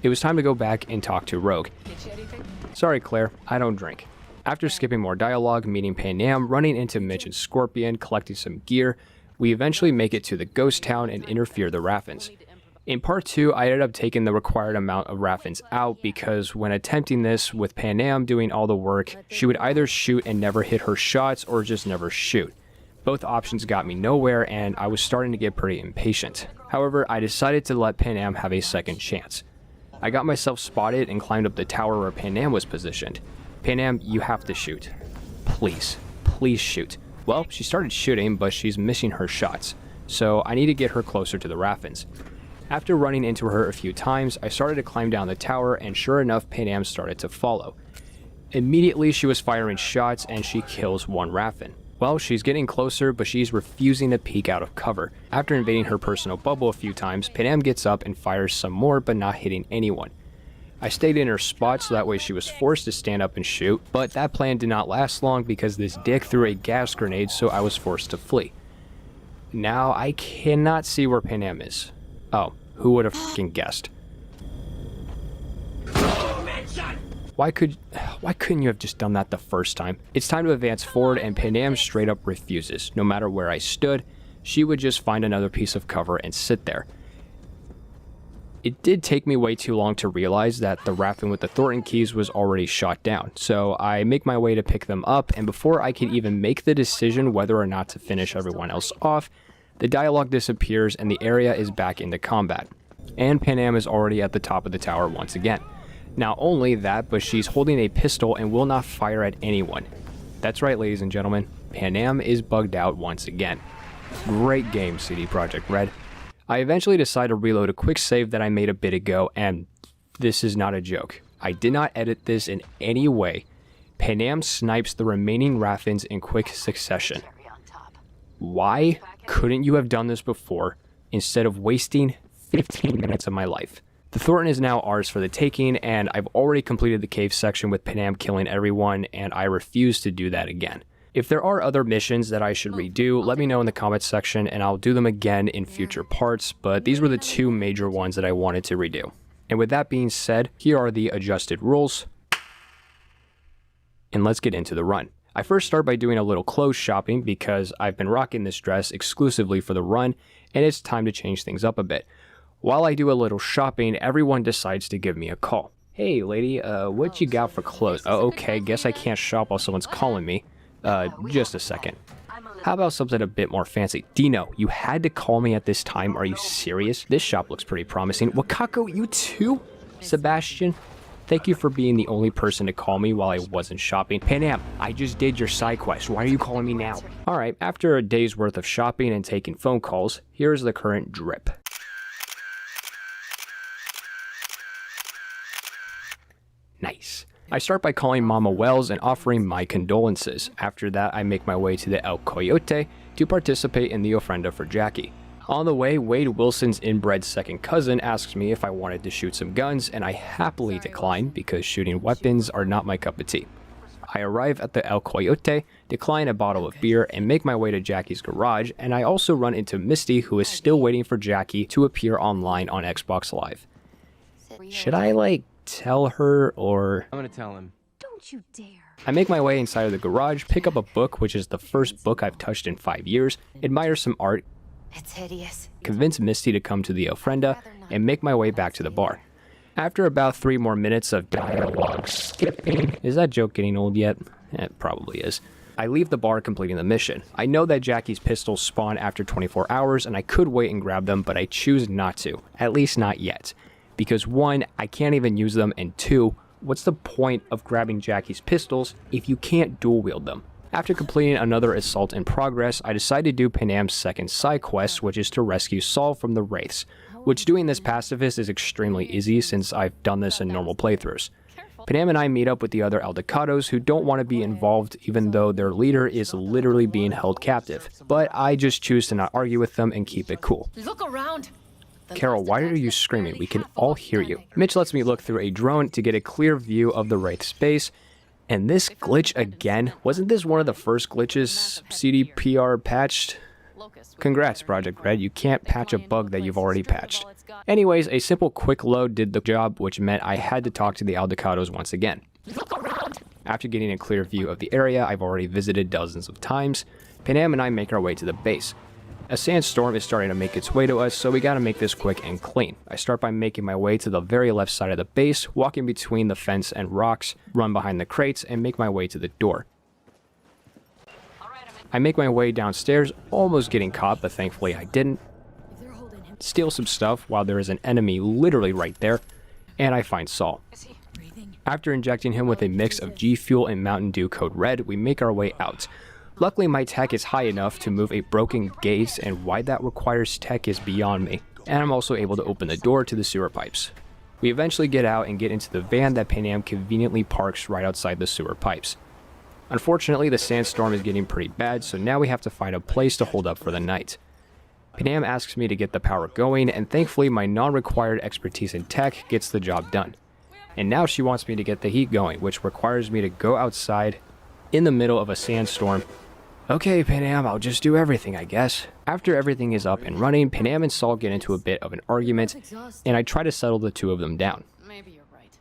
It was time to go back and talk to Rogue. Sorry, Claire, I don't drink. After skipping more dialogue, meeting Panam, running into Mitch and Scorpion, collecting some gear, we eventually make it to the Ghost Town and interfere the Raffens. In part 2, I ended up taking the required amount of Raffins out because when attempting this with Panam doing all the work, she would either shoot and never hit her shots or just never shoot. Both options got me nowhere and I was starting to get pretty impatient. However, I decided to let Panam have a second chance. I got myself spotted and climbed up the tower where Panam was positioned. Panam, you have to shoot. Please, please shoot. Well, she started shooting, but she's missing her shots, so I need to get her closer to the Raffins. After running into her a few times, I started to climb down the tower, and sure enough, Panam started to follow. Immediately, she was firing shots, and she kills one Raffin. Well, she's getting closer, but she's refusing to peek out of cover. After invading her personal bubble a few times, Panam gets up and fires some more, but not hitting anyone. I stayed in her spot so that way she was forced to stand up and shoot, but that plan did not last long because this dick threw a gas grenade, so I was forced to flee. Now, I cannot see where Panam is. Oh, who would have fucking guessed? Why couldn't you have just done that the first time? It's time to advance forward, and Panam straight up refuses. No matter where I stood, she would just find another piece of cover and sit there. It did take me way too long to realize that the Raffin with the Thornton keys was already shot down, so I make my way to pick them up, and before I could even make the decision whether or not to finish everyone else off, the dialogue disappears and the area is back into combat. And Panam is already at the top of the tower once again. Not only that, but she's holding a pistol and will not fire at anyone. That's right, ladies and gentlemen, Panam is bugged out once again. Great game, CD Projekt Red. I eventually decided to reload a quick save that I made a bit ago, and this is not a joke. I did not edit this in any way. Panam snipes the remaining Raffins in quick succession. Why couldn't you have done this before instead of wasting 15 minutes of my life? The Thornton is now ours for the taking, and I've already completed the cave section with Panam killing everyone, and I refuse to do that again. If there are other missions that I should redo, let me know in the comments section, and I'll do them again in future parts, but these were the two major ones that I wanted to redo. And with that being said, here are the adjusted rules, and let's get into the run. I first start by doing a little clothes shopping because I've been rocking this dress exclusively for the run, and it's time to change things up a bit. While I do a little shopping, everyone decides to give me a call. Hey lady, what you got for clothes? Oh, okay, guess I can't shop while someone's calling me. Just a second. How about something a bit more fancy? Dino, you had to call me at this time, are you serious? This shop looks pretty promising. Wakako, you too? Sebastian? Thank you for being the only person to call me while I wasn't shopping. Panam, I just did your side quest. Why are you calling me now? Alright, after a day's worth of shopping and taking phone calls, here's the current drip. Nice. I start by calling Mama Wells and offering my condolences. After that, I make my way to the El Coyote to participate in the ofrenda for Jackie. On the way, Wade Wilson's inbred second cousin asks me if I wanted to shoot some guns, and I happily decline because shooting weapons are not my cup of tea. I arrive at the El Coyote, decline a bottle of beer, and make my way to Jackie's garage, and I also run into Misty, who is still waiting for Jackie to appear online on Xbox Live. Should I, tell her, or... I'm gonna tell him. Don't you dare. I make my way inside of the garage, pick up a book, which is the first book I've touched in 5 years, admire some art, It's hideous. convince Misty to come to the ofrenda, and make my way back to the bar. After about 3 more minutes of dialogue skipping... Is that joke getting old yet? It probably is. I leave the bar completing the mission. I know that Jackie's pistols spawn after 24 hours, and I could wait and grab them, but I choose not to. At least not yet. Because 1, I can't even use them, and 2, what's the point of grabbing Jackie's pistols if you can't dual wield them? After completing another assault in progress, I decide to do Panam's second side quest, which is to rescue Saul from the Wraiths, which doing this pacifist is extremely easy since I've done this in normal playthroughs. Panam and I meet up with the other Aldecados who don't want to be involved even though their leader is literally being held captive, but I just choose to not argue with them and keep it cool. Look around. Carol, why are you screaming? We can all hear you. Mitch lets me look through a drone to get a clear view of the Wraith space. And this glitch again? Wasn't this one of the first glitches CDPR patched? Congrats, Project Red. You can't patch a bug that you've already patched. Anyways, a simple quick load did the job, which meant I had to talk to the Aldecados once again. After getting a clear view of the area I've already visited dozens of times, Panam and I make our way to the base. A sandstorm is starting to make its way to us, so we gotta make this quick and clean. I start by making my way to the very left side of the base, walking between the fence and rocks, run behind the crates, and make my way to the door. I make my way downstairs, almost getting caught, but thankfully I didn't. Steal some stuff while there is an enemy literally right there, and I find Saul. After injecting him with a mix of G Fuel and Mountain Dew Code Red, we make our way out. Luckily, my tech is high enough to move a broken gate, and why that requires tech is beyond me, and I'm also able to open the door to the sewer pipes. We eventually get out and get into the van that Pan Am conveniently parks right outside the sewer pipes. Unfortunately, the sandstorm is getting pretty bad, so now we have to find a place to hold up for the night. Pan Am asks me to get the power going, and thankfully my non-required expertise in tech gets the job done. And now she wants me to get the heat going, which requires me to go outside in the middle of a sandstorm. Okay, Pan Am, I'll just do everything, I guess. After everything is up and running, Pan Am and Saul get into a bit of an argument, and I try to settle the two of them down. Maybe you're right.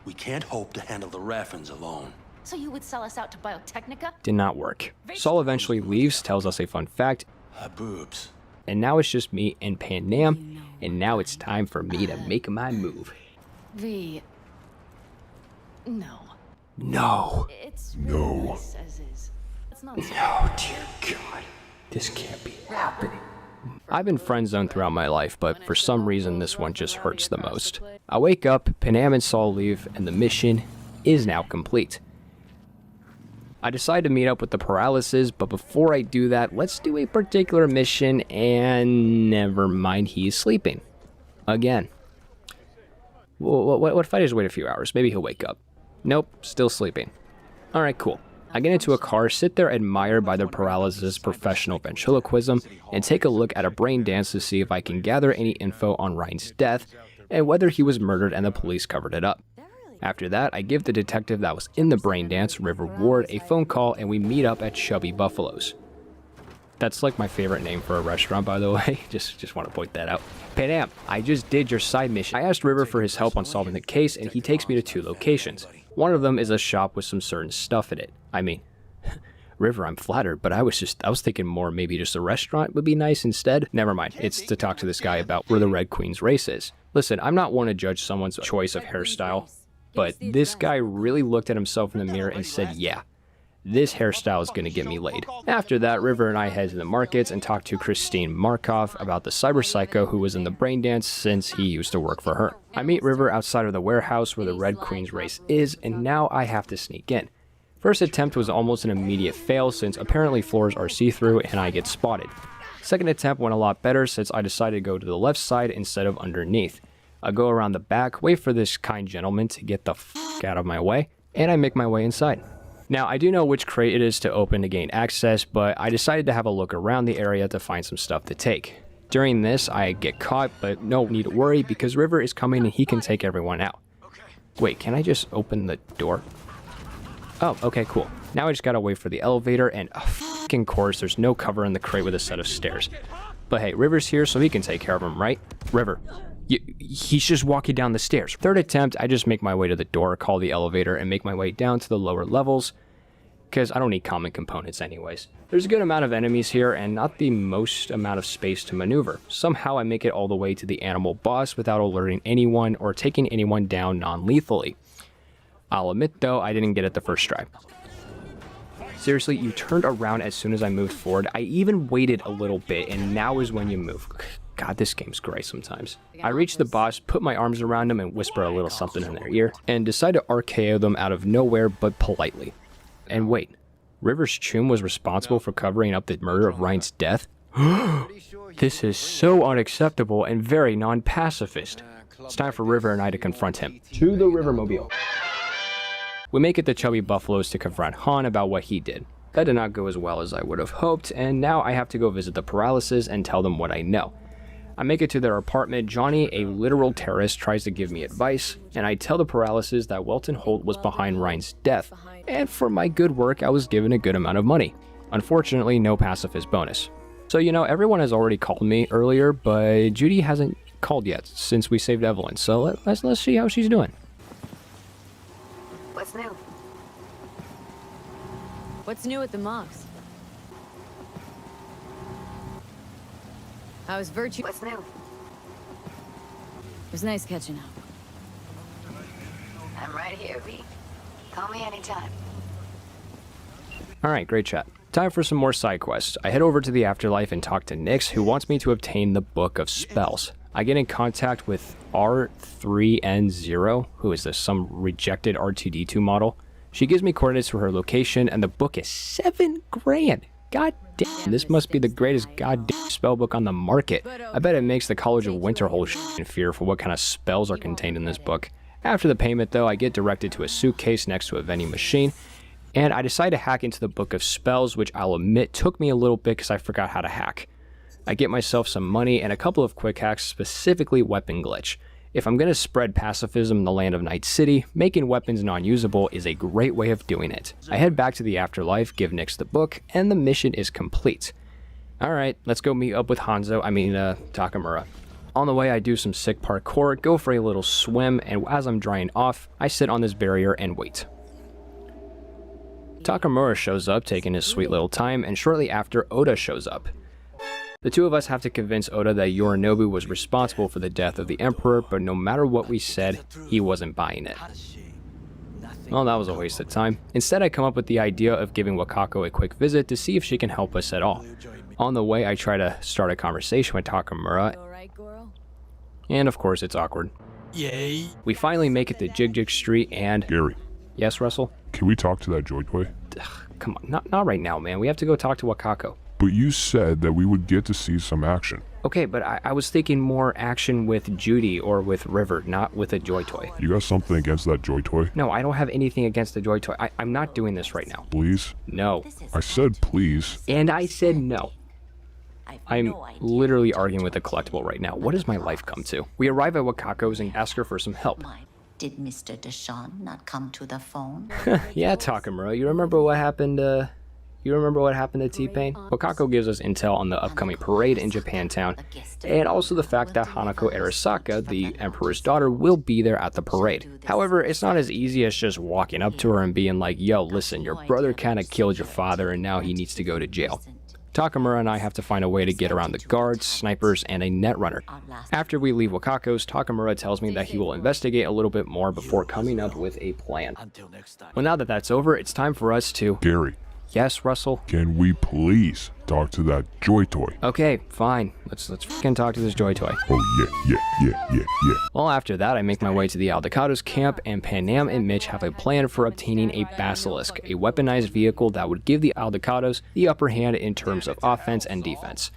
We can't hope to handle the Raffins alone. So you would sell us out to Biotechnica? Did not work. Saul eventually leaves, tells us a fun fact, Her boobs. and now it's just me and Pan Am, and now it's time for me to make my move. V. No. No. It's really nice as is. It's not. Oh, dear God. This can't be happening. I've been friend zoned throughout my life, but for some reason this one just hurts the most. I wake up, Pan Am and Saul leave, and the mission is now complete. I decide to meet up with the Paralysis, but before I do that, let's do a particular mission, and never mind, he's sleeping. Again. What if I just wait a few hours? Maybe he'll wake up. Nope, still sleeping. Alright, cool. I get into a car, sit there admired by the Paralysis' professional ventriloquism, and take a look at a brain dance to see if I can gather any info on Ryan's death, and whether he was murdered and the police covered it up. After that, I give the detective that was in the brain dance, River Ward, a phone call, and we meet up at Chubby Buffalo's. That's like my favorite name for a restaurant, by the way. Just want to point that out. Pan Am, I just did your side mission. I asked River for his help on solving the case, and he takes me to 2 locations. One of them is a shop with some certain stuff in it. I mean, River, I'm flattered, but I was thinking more maybe just a restaurant would be nice instead. Never mind, it's to talk to this guy about where the Red Queen's race is. Listen, I'm not one to judge someone's choice of hairstyle, but this guy really looked at himself in the mirror and said, yeah, this hairstyle is going to get me laid. After that, River and I head to the markets and talk to Christine Markov about the cyber psycho who was in the brain dance since he used to work for her. I meet River outside of the warehouse where the Red Queen's race is, and now I have to sneak in. First attempt was almost an immediate fail since apparently floors are see-through and I get spotted. Second attempt went a lot better since I decided to go to the left side instead of underneath. I go around the back, wait for this kind gentleman to get the f*** out of my way, and I make my way inside. Now, I do know which crate it is to open to gain access, but I decided to have a look around the area to find some stuff to take. During this, I get caught, but no need to worry because River is coming and he can take everyone out. Wait, can I just open the door? Oh, okay, cool. Now I just gotta wait for the elevator, and f***ing course, there's no cover in the crate with a set of stairs. But hey, River's here, so he can take care of him, right? River. He's just walking down the stairs. Third attempt, I just make my way to the door, call the elevator, and make my way down to the lower levels, because I don't need common components anyways. There's a good amount of enemies here, and not the most amount of space to maneuver. Somehow I make it all the way to the animal boss without alerting anyone or taking anyone down non-lethally. I'll admit though, I didn't get it the first try. Seriously, you turned around as soon as I moved forward. I even waited a little bit, and now is when you move. God, this game's great sometimes. I reach the boss, put my arms around them, and whisper a little something in their ear, and decide to RKO them out of nowhere, but politely. And wait, River's Chum was responsible for covering up the murder of Ryan's death? This is so unacceptable and very non-pacifist. It's time for River and I to confront him. To the Rivermobile. We make it to Chubby Buffalo's to confront Han about what he did. That did not go as well as I would have hoped, and now I have to go visit the Paralysis and tell them what I know. I make it to their apartment. Johnny, a literal terrorist, tries to give me advice, and I tell the Paralysis that Welton Holt was behind Ryan's death, and for my good work, I was given a good amount of money. Unfortunately, no pacifist bonus. So, you know, everyone has already called me earlier, but Judy hasn't called yet since we saved Evelyn, so let's see how she's doing. What's new? What's new at the Mox? How was Virtue? What's new? It was nice catching up. I'm right here, V. Call me anytime. Alright, great chat. Time for some more side quests. I head over to the afterlife and talk to Nyx, who wants me to obtain the Book of Spells. I get in contact with R3N0, who is some rejected R2D2 model. She gives me coordinates to her location, and the book is 7 grand. God damn, this must be the greatest goddamn spellbook on the market. I bet it makes the College of Winterhold in fear for what kind of spells are contained in this book. After the payment, though, I get directed to a suitcase next to a vending machine, and I decide to hack into the Book of Spells, which I'll admit took me a little bit because I forgot how to hack. I get myself some money and a couple of quick hacks, specifically weapon glitch. If I'm going to spread pacifism in the land of Night City, making weapons non-usable is a great way of doing it. I head back to the afterlife, give Nyx the book, and the mission is complete. Alright, let's go meet up with Takamura. On the way, I do some sick parkour, go for a little swim, and as I'm drying off, I sit on this barrier and wait. Takamura shows up, taking his sweet little time, and shortly after, Oda shows up. The two of us have to convince Oda that Yorinobu was responsible for the death of the Emperor, but no matter what we said, he wasn't buying it. Well, that was a waste of time. Instead, I come up with the idea of giving Wakako a quick visit to see if she can help us at all. On the way, I try to start a conversation with Takamura, Alright, Goro? and of course, it's awkward. Yay. We finally make it to Jig Street and... Gary, Yes, Russell? can we talk to that Joy Toy? Come on, not right now, man. We have to go talk to Wakako. But you said that we would get to see some action. Okay, but I was thinking more action with Judy or with River, not with a Joy Toy. You got something against that Joy Toy? No, I don't have anything against the Joy Toy. I'm not doing this right now. Please? No. I said please. And I said no. I've I'm no idea. literally arguing with a collectible right now. What does my life come to? We arrive at Wakako's and ask her for some help. Did Mr. Deshawn not come to the phone? Yeah, Takamura, you remember what happened to T-Pain? Wakako gives us intel on the upcoming parade in Japantown, and also the fact that Hanako Arasaka, the Emperor's daughter, will be there at the parade. However, it's not as easy as just walking up to her and being like, yo, listen, your brother kinda killed your father and now he needs to go to jail. Takamura and I have to find a way to get around the guards, snipers, and a netrunner. After we leave Wakako's, Takamura tells me that he will investigate a little bit more before coming up with a plan. Until next time. Well, now that that's over, it's time for us to... Gary, Yes, Russell? can we please talk to that Joy Toy? Okay, fine. Let's fucking talk to this Joy Toy. Oh yeah. Well, after that, I make my way to the Aldecado's camp, and Panam and Mitch have a plan for obtaining a Basilisk, a weaponized vehicle that would give the Aldecados the upper hand in terms of offense and defense.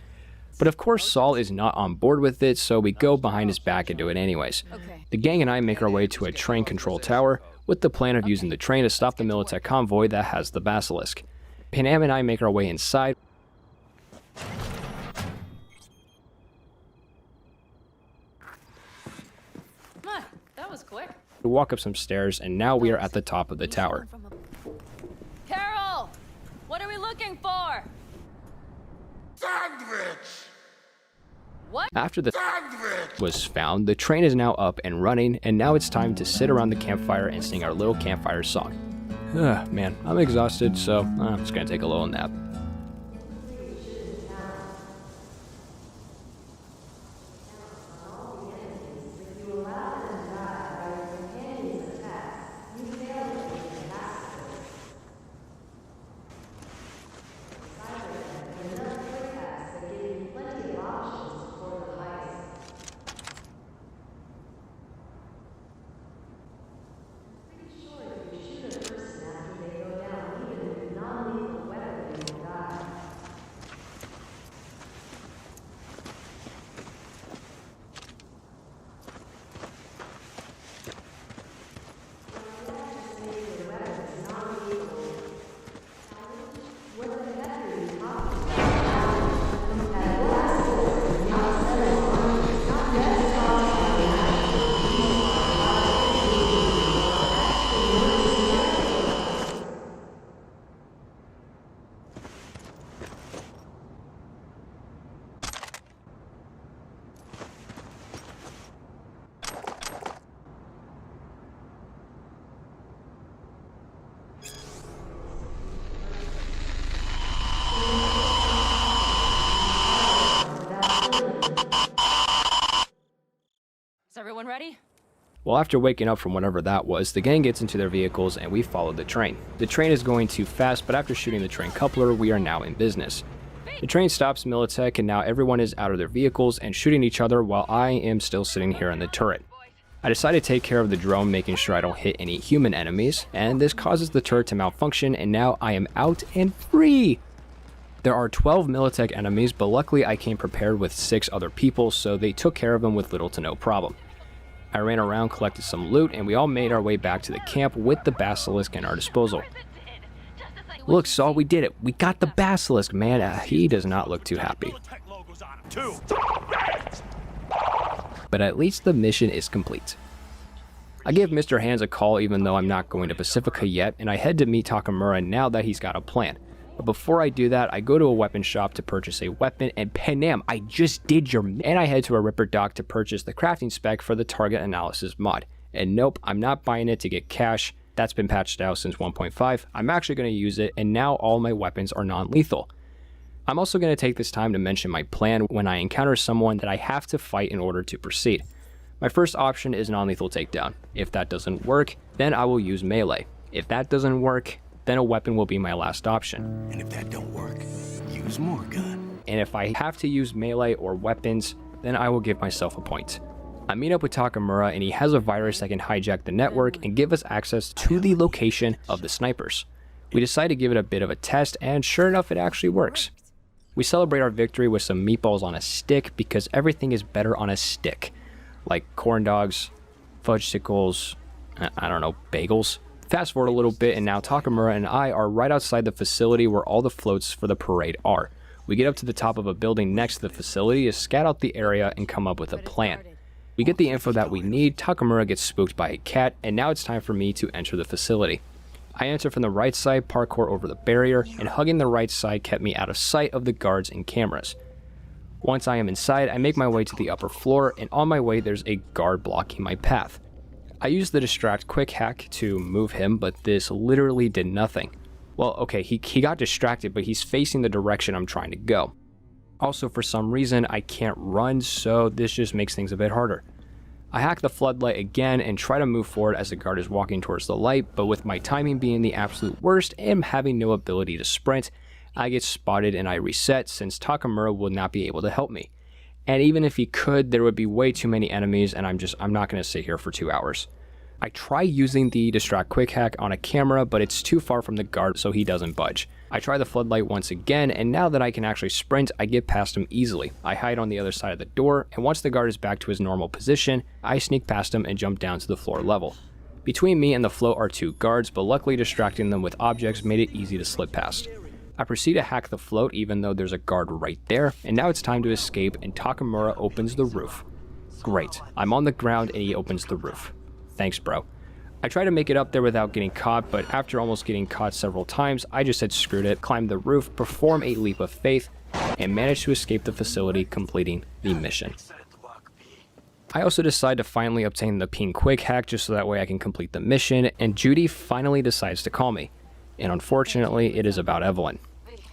But of course, Saul is not on board with it, so we go behind his back and do it anyways. The gang and I make our way to a train control tower, with the plan of using the train to stop the Militech convoy that has the Basilisk. Panam and I make our way inside. That was quick. We walk up some stairs, and now we are at the top of the tower. Carol! What are we looking for? After the was found, the train is now up and running, and now it's time to sit around the campfire and sing our little campfire song. Man, I'm exhausted, so I'm just gonna take a little nap. Well, after waking up from whatever that was, the gang gets into their vehicles and we follow the train. The train is going too fast, but after shooting the train coupler, we are now in business. The train stops Militech and now everyone is out of their vehicles and shooting each other while I am still sitting here in the turret. I decide to take care of the drone, making sure I don't hit any human enemies, and this causes the turret to malfunction and now I am out and free! There are 12 Militech enemies, but luckily I came prepared with 6 other people, so they took care of them with little to no problem. I ran around, collected some loot, and we all made our way back to the camp with the Basilisk at our disposal. Look, Saul, we did it. We got the Basilisk, man. He does not look too happy. But at least the mission is complete. I give Mr. Hands a call even though I'm not going to Pacifica yet, and I head to meet Takamura now that he's got a plan. But before I do that, I go to a weapon shop to purchase a weapon, and Panam, I just did your... And I head to a Ripper dock to purchase the crafting spec for the target analysis mod. And nope, I'm not buying it to get cash. That's been patched out since 1.5. I'm actually going to use it, and now all my weapons are non-lethal. I'm also going to take this time to mention my plan when I encounter someone that I have to fight in order to proceed. My first option is non-lethal takedown. If that doesn't work, then I will use melee. If that doesn't work, then a weapon will be my last option. And if that don't work, use more gun. And if I have to use melee or weapons, then I will give myself a point. I meet up with Takamura and he has a virus that can hijack the network and give us access to the location of the snipers. We decide to give it a bit of a test and sure enough it actually works. We celebrate our victory with some meatballs on a stick because everything is better on a stick. Like corn dogs, fudgesicles, I don't know, bagels. Fast forward a little bit and now Takamura and I are right outside the facility where all the floats for the parade are. We get up to the top of a building next to the facility to scout out the area and come up with a plan. We get the info that we need, Takamura gets spooked by a cat, and now it's time for me to enter the facility. I enter from the right side, parkour over the barrier, and hugging the right side kept me out of sight of the guards and cameras. Once I am inside, I make my way to the upper floor, and on my way there's a guard blocking my path. I use the distract quick hack to move him, but this literally did nothing. Well, okay, he got distracted, but he's facing the direction I'm trying to go. Also, for some reason, I can't run, so this just makes things a bit harder. I hack the floodlight again and try to move forward as the guard is walking towards the light, but with my timing being the absolute worst and having no ability to sprint, I get spotted and I reset since Takamura will not be able to help me. And even if he could, there would be way too many enemies and I'm not going to sit here for 2 hours. I try using the distract quick hack on a camera, but it's too far from the guard so he doesn't budge. I try the floodlight once again, and now that I can actually sprint, I get past him easily. I hide on the other side of the door, and once the guard is back to his normal position, I sneak past him and jump down to the floor level. Between me and the float are 2 guards, but luckily distracting them with objects made it easy to slip past. I proceed to hack the float even though there's a guard right there, and now it's time to escape and Takamura opens the roof. Great, I'm on the ground and he opens the roof. Thanks, bro. I try to make it up there without getting caught, but after almost getting caught several times, I just said screwed it, climbed the roof, perform a leap of faith, and managed to escape the facility, completing the mission. I also decide to finally obtain the ping quick hack just so that way I can complete the mission, and Judy finally decides to call me. And unfortunately, it is about Evelyn.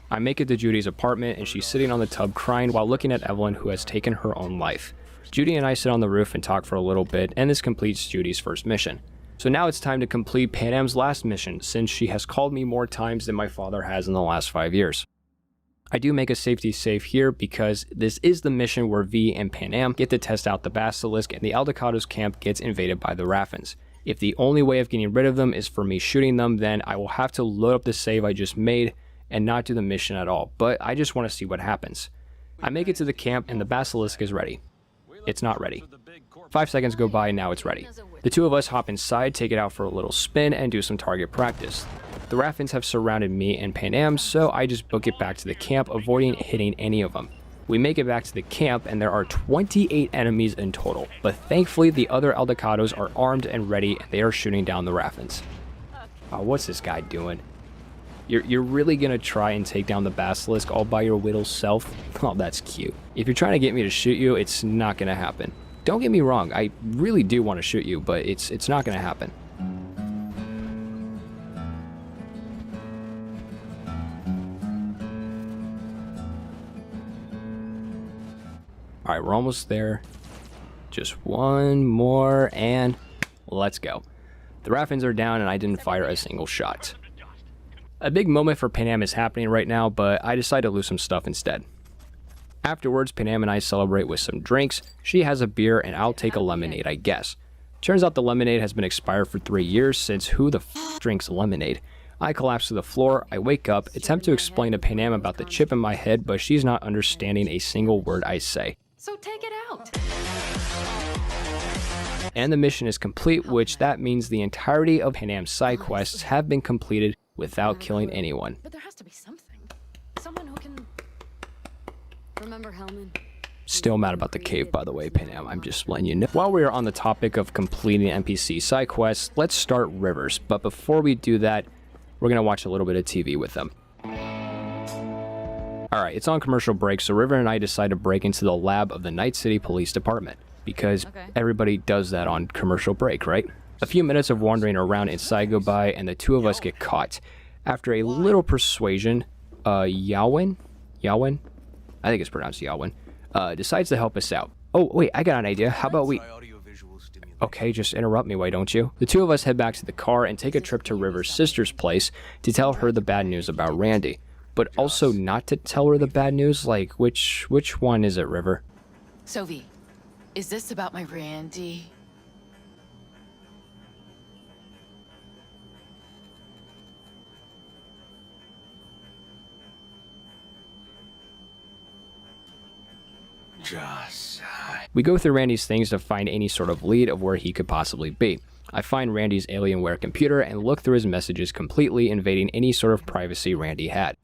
I make it to Judy's apartment and she's sitting on the tub crying while looking at Evelyn who has taken her own life. Judy and I sit on the roof and talk for a little bit, and this completes Judy's first mission. So now it's time to complete Panam's last mission, since she has called me more times than my father has in the last 5 years. I do make a safety save here because this is the mission where V and Panam get to test out the Basilisk and the Aldecado's camp gets invaded by the Raffens. If the only way of getting rid of them is for me shooting them, then I will have to load up the save I just made and not do the mission at all, but I just want to see what happens. I make it to the camp and the Basilisk is ready. It's not ready. 5 seconds go by and now it's ready. The 2 of us hop inside, take it out for a little spin, and do some target practice. The Raffens have surrounded me and Panam, so I just book it back to the camp, avoiding hitting any of them. We make it back to the camp and there are 28 enemies in total, but thankfully the other Aldecados are armed and ready and they are shooting down the Raffens. Oh, what's this guy doing? You're really gonna try and take down the Basilisk all by your little self? Oh, that's cute. If you're trying to get me to shoot you, it's not gonna happen. Don't get me wrong, I really do want to shoot you, but it's not gonna happen. Alright, we're almost there. Just one more, and let's go. The Raffins are down and I didn't fire a single shot. A big moment for Panam is happening right now, but I decide to lose some stuff instead. Afterwards, Panam and I celebrate with some drinks. She has a beer and I'll take a lemonade, I guess. Turns out the lemonade has been expired for 3 years, since who the f drinks lemonade? I collapse to the floor, I wake up, attempt to explain to Panam about the chip in my head, but she's not understanding a single word I say. So take it out. And the mission is complete, which that means the entirety of Panam's side quests have been completed without killing anyone. But there has to be something. Someone who can... Remember Hellman? Still mad about the cave, by the way, Panam. I'm just letting you know. While we are on the topic of completing NPC side quests, let's start Rivers. But before we do that, we're going to watch a little bit of TV with them. Alright, it's on commercial break, so River and I decide to break into the lab of the Night City Police Department. Because everybody does that on commercial break, right? A few minutes of wandering around inside go by, and the two of us get caught. After a little persuasion, Yawin? I think it's pronounced Yawin. Decides to help us out. Oh, wait, I got an idea. How about we... Okay, just interrupt me, why don't you? The two of us head back to the car and take a trip to River's sister's place to tell her the bad news about Randy. But also not to tell her the bad news, like, which one is it, River? Sophie, is this about my Randy? We go through Randy's things to find any sort of lead of where he could possibly be. I find Randy's Alienware computer and look through his messages, completely invading any sort of privacy Randy had.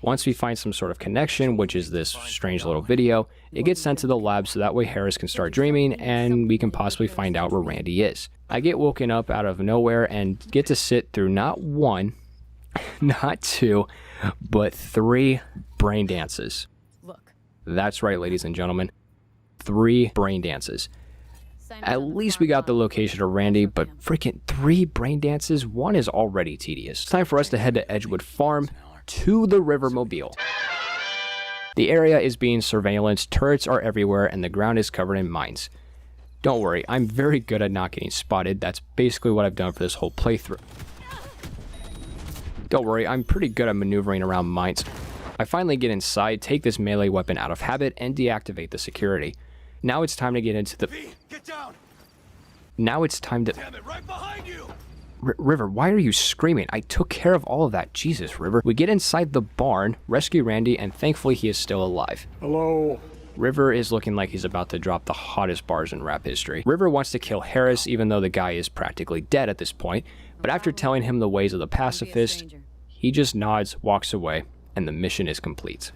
Once we find some sort of connection, which is this strange little video, it gets sent to the lab so that way Harris can start dreaming and we can possibly find out where Randy is. I get woken up out of nowhere and get to sit through not one, not two, but 3 brain dances. That's right, ladies and gentlemen. 3 brain dances. At least we got the location of Randy, but freaking 3 brain dances? 1 is already tedious. It's time for us to head to Edgewood Farm to the Rivermobile. The area is being surveillanced, turrets are everywhere, and the ground is covered in mines. Don't worry, I'm very good at not getting spotted. That's basically what I've done for this whole playthrough. Don't worry, I'm pretty good at maneuvering around mines. I finally get inside, take this melee weapon out of habit, and deactivate the security. Now it's time to get into the... Get down! Now it's time to... Damn it, right behind you! River, why are you screaming? I took care of all of that. Jesus, River. We get inside the barn, rescue Randy, and thankfully he is still alive. Hello? River is looking like he's about to drop the hottest bars in rap history. River wants to kill Harris, even though the guy is practically dead at this point, but after telling him the ways of the pacifist, he just nods, walks away, and the mission is complete.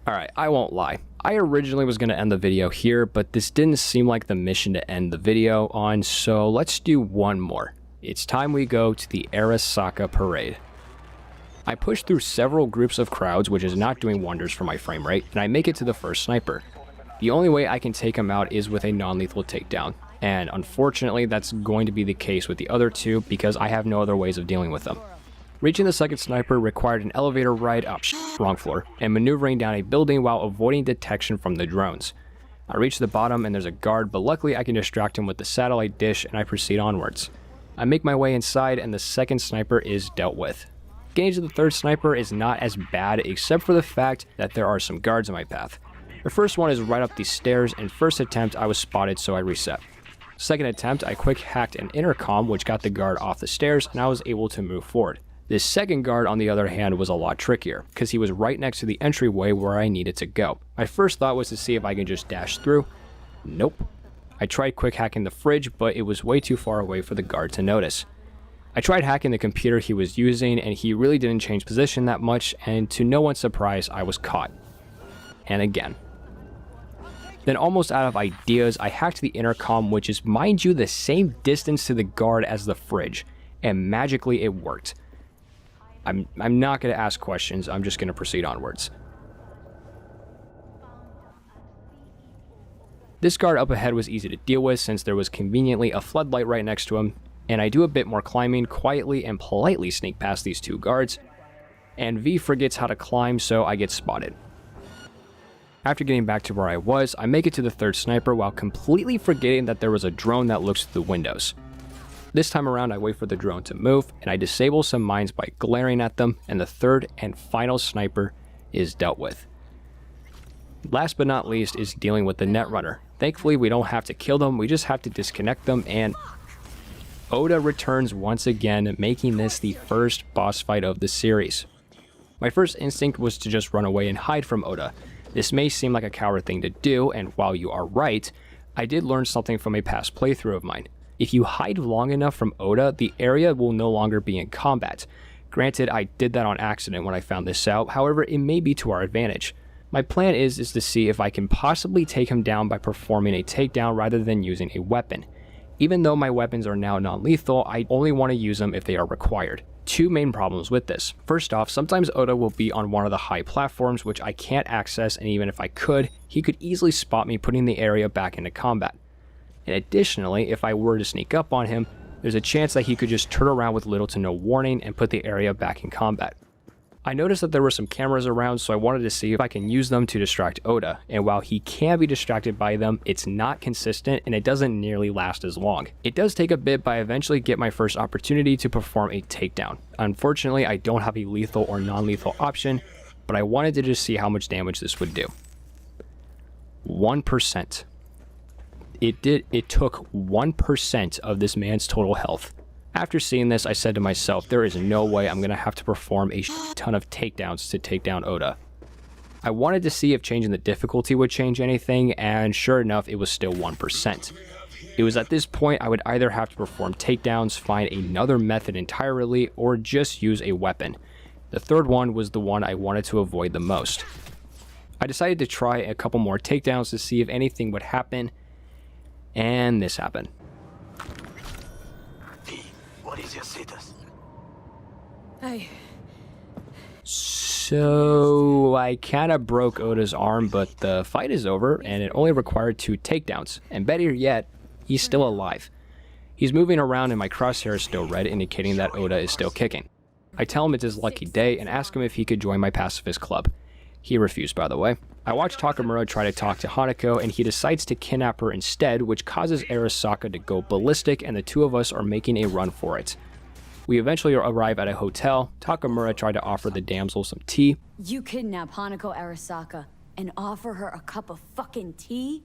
Alright, I won't lie. I originally was going to end the video here, but this didn't seem like the mission to end the video on, so let's do one more. It's time we go to the Arasaka Parade. I push through several groups of crowds, which is not doing wonders for my frame rate, and I make it to the first sniper. The only way I can take him out is with a non-lethal takedown, and unfortunately that's going to be the case with the other 2 because I have no other ways of dealing with them. Reaching the second sniper required an elevator ride up, wrong floor, and maneuvering down a building while avoiding detection from the drones. I reach the bottom and there's a guard, but luckily I can distract him with the satellite dish and I proceed onwards. I make my way inside and the second sniper is dealt with. Getting to the third sniper is not as bad except for the fact that there are some guards in my path. The first one is right up these stairs, and first attempt I was spotted, so I reset. Second attempt I quick hacked an intercom which got the guard off the stairs and I was able to move forward. This second guard, on the other hand, was a lot trickier, because he was right next to the entryway where I needed to go. My first thought was to see if I could just dash through. Nope. I tried quick hacking the fridge, but it was way too far away for the guard to notice. I tried hacking the computer he was using, and he really didn't change position that much, and to no one's surprise, I was caught. And again. Then, almost out of ideas, I hacked the intercom, which is, mind you, the same distance to the guard as the fridge, and magically it worked. I'm not going to ask questions, I'm just going to proceed onwards. This guard up ahead was easy to deal with since there was conveniently a floodlight right next to him, and I do a bit more climbing, quietly and politely sneak past these 2 guards, and V forgets how to climb, so I get spotted. After getting back to where I was, I make it to the third sniper while completely forgetting that there was a drone that looks through the windows. This time around, I wait for the drone to move, and I disable some mines by glaring at them, and the third and final sniper is dealt with. Last but not least is dealing with the Netrunner. Thankfully, we don't have to kill them, we just have to disconnect them, and Oda returns once again, making this the first boss fight of the series. My first instinct was to just run away and hide from Oda. This may seem like a coward thing to do, and while you are right, I did learn something from a past playthrough of mine. If you hide long enough from Oda, the area will no longer be in combat. Granted, I did that on accident when I found this out, however, it may be to our advantage. My plan is to see if I can possibly take him down by performing a takedown rather than using a weapon. Even though my weapons are now non-lethal, I only want to use them if they are required. Two main problems with this. First off, sometimes Oda will be on one of the high platforms which I can't access, and even if I could, he could easily spot me putting the area back into combat. And additionally, if I were to sneak up on him, there's a chance that he could just turn around with little to no warning and put the area back in combat. I noticed that there were some cameras around, so I wanted to see if I can use them to distract Oda, and while he can be distracted by them, it's not consistent and it doesn't nearly last as long. It does take a bit, but I eventually get my first opportunity to perform a takedown. Unfortunately, I don't have a lethal or non-lethal option, but I wanted to just see how much damage this would do. 1%. It took 1% of this man's total health. After seeing this, I said to myself, there is no way I'm going to have to perform a ton of takedowns to take down Oda. I wanted to see if changing the difficulty would change anything, and sure enough, it was still 1%. It was at this point I would either have to perform takedowns, find another method entirely, or just use a weapon. The third one was the one I wanted to avoid the most. I decided to try a couple more takedowns to see if anything would happen, and this happened. What is your status? So I kind of broke Oda's arm, but the fight is over and it only required 2 takedowns. And better yet, he's still alive. He's moving around and my crosshair is still red, indicating that Oda is still kicking. I tell him it's his lucky day and ask him if he could join my pacifist club. He refused, by the way. I watch Takamura try to talk to Hanako, and he decides to kidnap her instead, which causes Arasaka to go ballistic, and the two of us are making a run for it. We eventually arrive at a hotel. Takamura tried to offer the damsel some tea. You kidnap Hanako Arasaka and offer her a cup of fucking tea?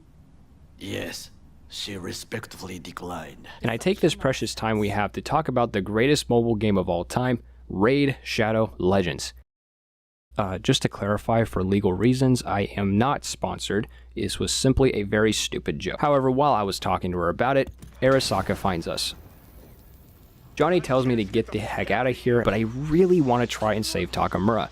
Yes, she respectfully declined. And I take this precious time we have to talk about the greatest mobile game of all time, Raid Shadow Legends. Just to clarify, for legal reasons, I am not sponsored. This was simply a very stupid joke. However, while I was talking to her about it, Arasaka finds us. Johnny tells me to get the heck out of here, but I really want to try and save Takamura.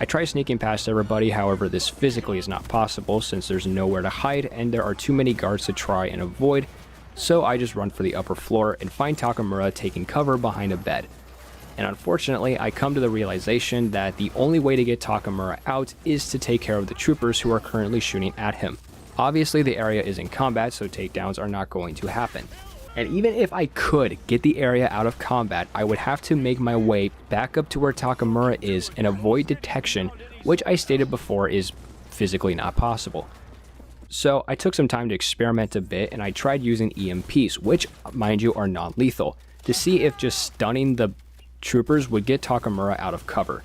I try sneaking past everybody, however this physically is not possible since there's nowhere to hide and there are too many guards to try and avoid, so I just run for the upper floor and find Takamura taking cover behind a bed. And unfortunately, I come to the realization that the only way to get Takamura out is to take care of the troopers who are currently shooting at him. Obviously, the area is in combat, so takedowns are not going to happen. And even if I could get the area out of combat, I would have to make my way back up to where Takamura is and avoid detection, which I stated before is physically not possible. So I took some time to experiment a bit and I tried using EMPs, which, mind you, are non-lethal, to see if just stunning the troopers would get Takamura out of cover.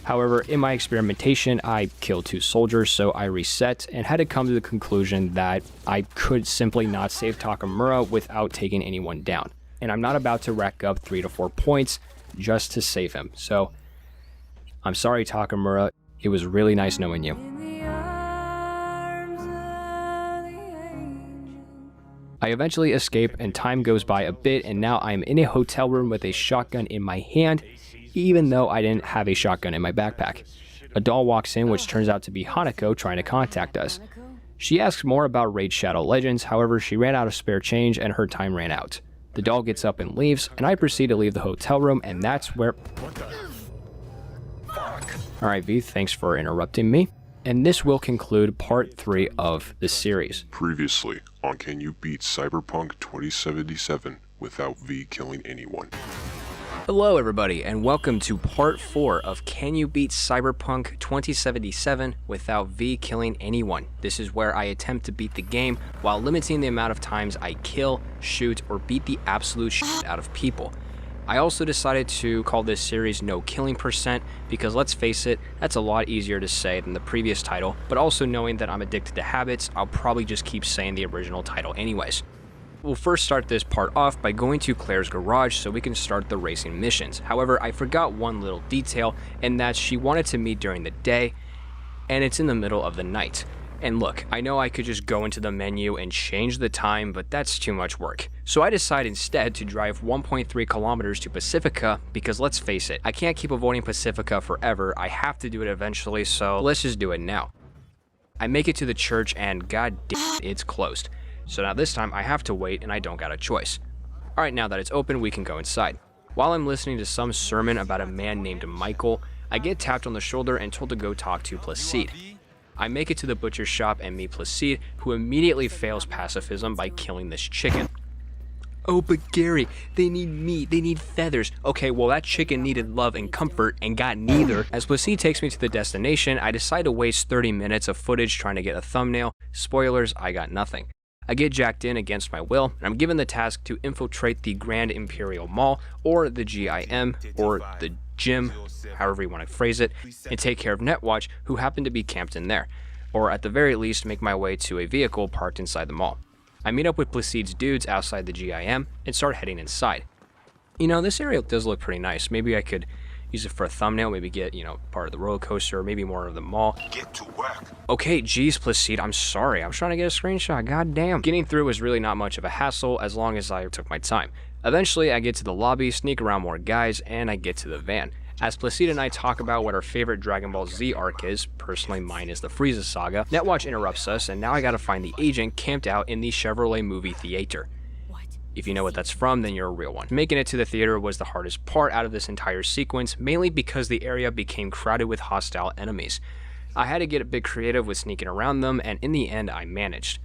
However, in my experimentation, I killed 2 soldiers, so I reset and had to come to the conclusion that I could simply not save Takamura without taking anyone down. And I'm not about to rack up 3 to 4 points just to save him. So, I'm sorry Takamura, it was really nice knowing you. I eventually escape and time goes by a bit and now I'm in a hotel room with a shotgun in my hand, even though I didn't have a shotgun in my backpack. A doll walks in, which turns out to be Hanako trying to contact us. She asks more about Raid Shadow Legends, however she ran out of spare change and her time ran out. The doll gets up and leaves, and I proceed to leave the hotel room, and that's where... Alright V, thanks for interrupting me. And this will conclude part 3 of the series. Previously on Can You Beat Cyberpunk 2077 without V killing anyone? Hello everybody, and welcome to part 4 of Can You Beat Cyberpunk 2077 without V killing anyone. This is where I attempt to beat the game while limiting the amount of times I kill, shoot, or beat the absolute shit out of people. I also decided to call this series No Killing Percent because let's face it, that's a lot easier to say than the previous title, but also knowing that I'm addicted to habits, I'll probably just keep saying the original title anyways. We'll first start this part off by going to Claire's garage so we can start the racing missions. However, I forgot one little detail, and that she wanted to meet during the day, and it's in the middle of the night. And look, I know I could just go into the menu and change the time, but that's too much work. So I decide instead to drive 1.3 kilometers to Pacifica because let's face it, I can't keep avoiding Pacifica forever, I have to do it eventually, so let's just do it now. I make it to the church and god damn, it's closed. So now this time I have to wait and I don't got a choice. Alright, now that it's open, we can go inside. While I'm listening to some sermon about a man named Michael, I get tapped on the shoulder and told to go talk to Placide. I make it to the butcher shop and meet Placide, who immediately fails pacifism by killing this chicken. Oh, but Gary, they need meat, they need feathers. Okay, well that chicken needed love and comfort and got neither. As Placide takes me to the destination, I decide to waste 30 minutes of footage trying to get a thumbnail. Spoilers, I got nothing. I get jacked in against my will, and I'm given the task to infiltrate the Grand Imperial Mall, or the GIM, or the gym, however you want to phrase it, and take care of Netwatch, who happen to be camped in there, or at the very least make my way to a vehicle parked inside the mall. I meet up with Placide's dudes outside the GIM, and start heading inside. You know, this area does look pretty nice. Maybe I could use it for a thumbnail, maybe get, part of the roller coaster, or maybe more of the mall. Get to work. Okay, geez, Placide, I'm sorry. I was trying to get a screenshot, goddamn. Getting through was really not much of a hassle as long as I took my time. Eventually, I get to the lobby, sneak around more guys, and I get to the van. As Placide and I talk about what our favorite Dragon Ball Z arc is, personally mine is the Frieza saga, Netwatch interrupts us, and now I gotta find the agent camped out in the Chevrolet movie theater. If you know what that's from, then you're a real one. Making it to the theater was the hardest part out of this entire sequence, mainly because the area became crowded with hostile enemies. I had to get a bit creative with sneaking around them, and in the end, I managed.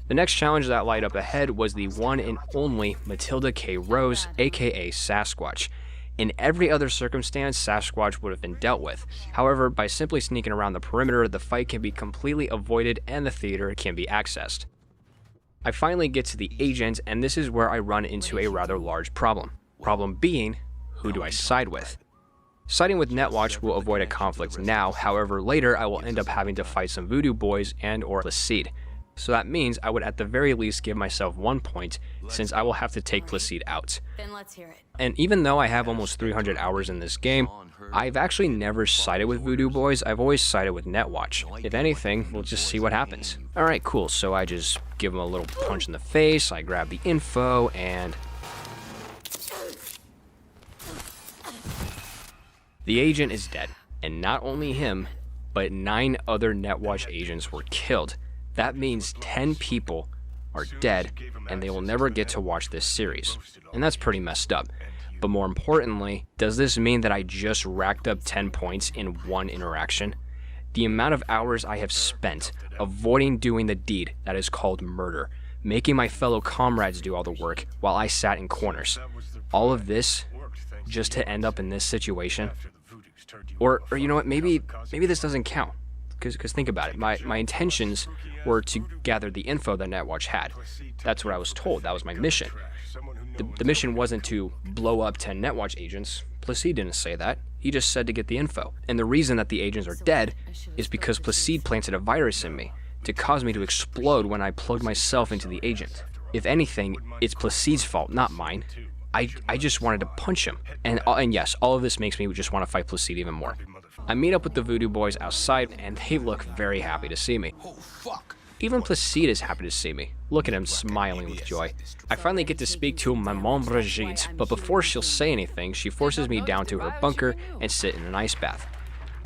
The next challenge that lied up ahead was the one and only Matilda K. Rose, aka Sasquatch. In every other circumstance, Sasquatch would have been dealt with. However, by simply sneaking around the perimeter, the fight can be completely avoided and the theater can be accessed. I finally get to the agent, and this is where I run into a rather large problem. Problem being, who do I side with? Siding with Netwatch will avoid a conflict now, however later I will end up having to fight some voodoo boys and or Placide. So that means I would at the very least give myself 1 point, since I will have to take Placide out. Then let's hear it. And even though I have almost 300 hours in this game, I've actually never sided with Voodoo Boys, I've always sided with Netwatch. If anything, we'll just see what happens. Alright, cool, so I just give him a little punch in the face, I grab the info, and... the agent is dead. And not only him, but 9 other Netwatch agents were killed. That means 10 people are dead, and they will never get to watch this series. And that's pretty messed up. But more importantly, does this mean that I just racked up 10 points in one interaction? The amount of hours I have spent avoiding doing the deed that is called murder, making my fellow comrades do all the work while I sat in corners. All of this just to end up in this situation? Or you know what, maybe this doesn't count. Because think about it, my intentions were to gather the info that Netwatch had. That's what I was told, that was my mission. The mission wasn't to blow up 10 Netwatch agents. Placide didn't say that. He just said to get the info. And the reason that the agents are dead is because Placide planted a virus in me to cause me to explode when I plugged myself into the agent. If anything, it's Placide's fault, not mine. I just wanted to punch him. And yes, all of this makes me just want to fight Placide even more. I meet up with the Voodoo Boys outside, and they look very happy to see me. Even Placide is happy to see me. Look at him smiling with joy. I finally get to speak to Maman Brigitte, but before she'll say anything, she forces me down to her bunker and sit in an ice bath.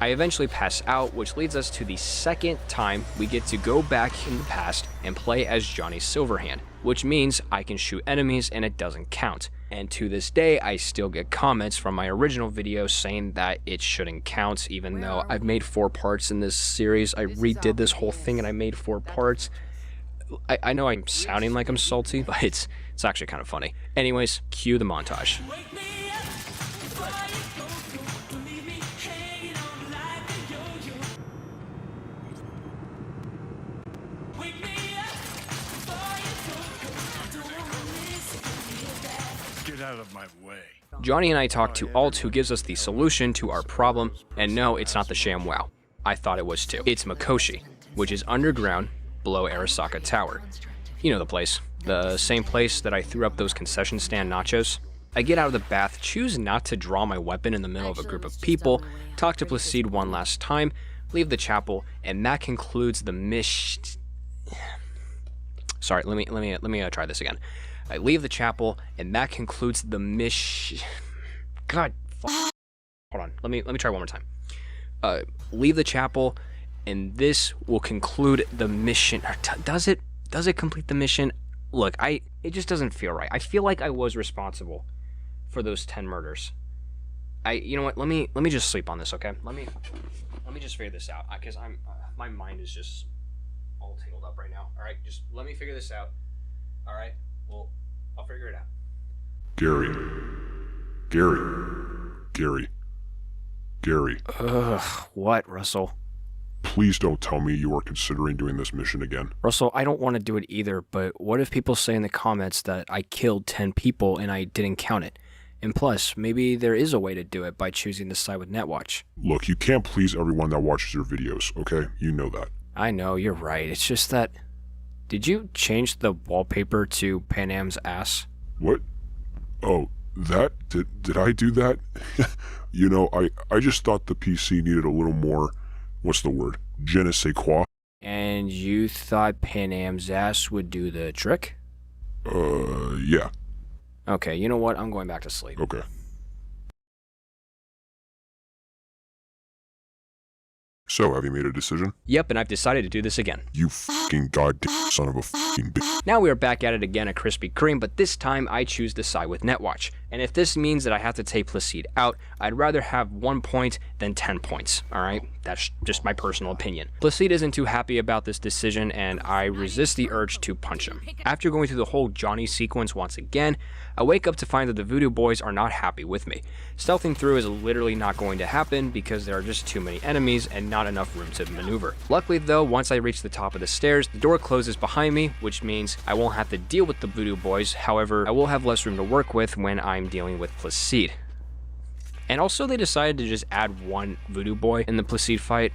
I eventually pass out, which leads us to the second time we get to go back in the past and play as Johnny Silverhand, which means I can shoot enemies and it doesn't count. And to this day, I still get comments from my original video saying that it shouldn't count, even though I've made 4 parts in this series. I redid this whole thing and I made 4 parts. I know I'm sounding like I'm salty, but it's actually kind of funny. Anyways, cue the montage. Get out of my way. Johnny and I talk to Alt, who gives us the solution to our problem, and no, it's not the ShamWow. I thought it was too. It's Mikoshi, which is underground below Arasaka Tower. You know the place. The same place that I threw up those concession stand nachos. I get out of the bath, choose not to draw my weapon in the middle of a group of people, talk to Placide one last time, leave the chapel, and that concludes the Sorry, let me try this again. I leave the chapel, and that concludes the God, hold on. Let me try one more time. Leave the chapel, and this will conclude the mission. Does it complete the mission? Look, it just doesn't feel right. I feel like I was responsible for those 10 murders. You know what? Let me just sleep on this, okay? Let me just figure this out, because my mind is just all tangled up right now. All right, just let me figure this out. All right, well, I'll figure it out. Gary. Ugh, what, Russell? Please don't tell me you are considering doing this mission again. Russell, I don't want to do it either, but what if people say in the comments that I killed 10 people and I didn't count it? And plus, maybe there is a way to do it by choosing to side with Netwatch. Look, you can't please everyone that watches your videos, okay? You know that. I know, you're right. It's just that... Did you change the wallpaper to Pan Am's ass? What? Oh, that? Did I do that? You know, I just thought the PC needed a little more, what's the word? Je ne sais quoi. And you thought Pan Am's ass would do the trick? Yeah. Okay, you know what? I'm going back to sleep. Okay. So, have you made a decision? Yep, and I've decided to do this again. You fucking goddamn son of a fucking bitch. Now we are back at it again at Krispy Kreme, but this time I choose to side with Netwatch. And if this means that I have to take Placide out, I'd rather have 1 point than 10 points, alright? That's just my personal opinion. Placide isn't too happy about this decision, and I resist the urge to punch him. After going through the whole Johnny sequence once again, I wake up to find that the Voodoo Boys are not happy with me. Stealthing through is literally not going to happen because there are just too many enemies and not enough room to maneuver. Luckily though, once I reach the top of the stairs, the door closes behind me, which means I won't have to deal with the Voodoo Boys. However, I will have less room to work with when I'm dealing with Placide. And also they decided to just add one Voodoo Boy in the Placide fight,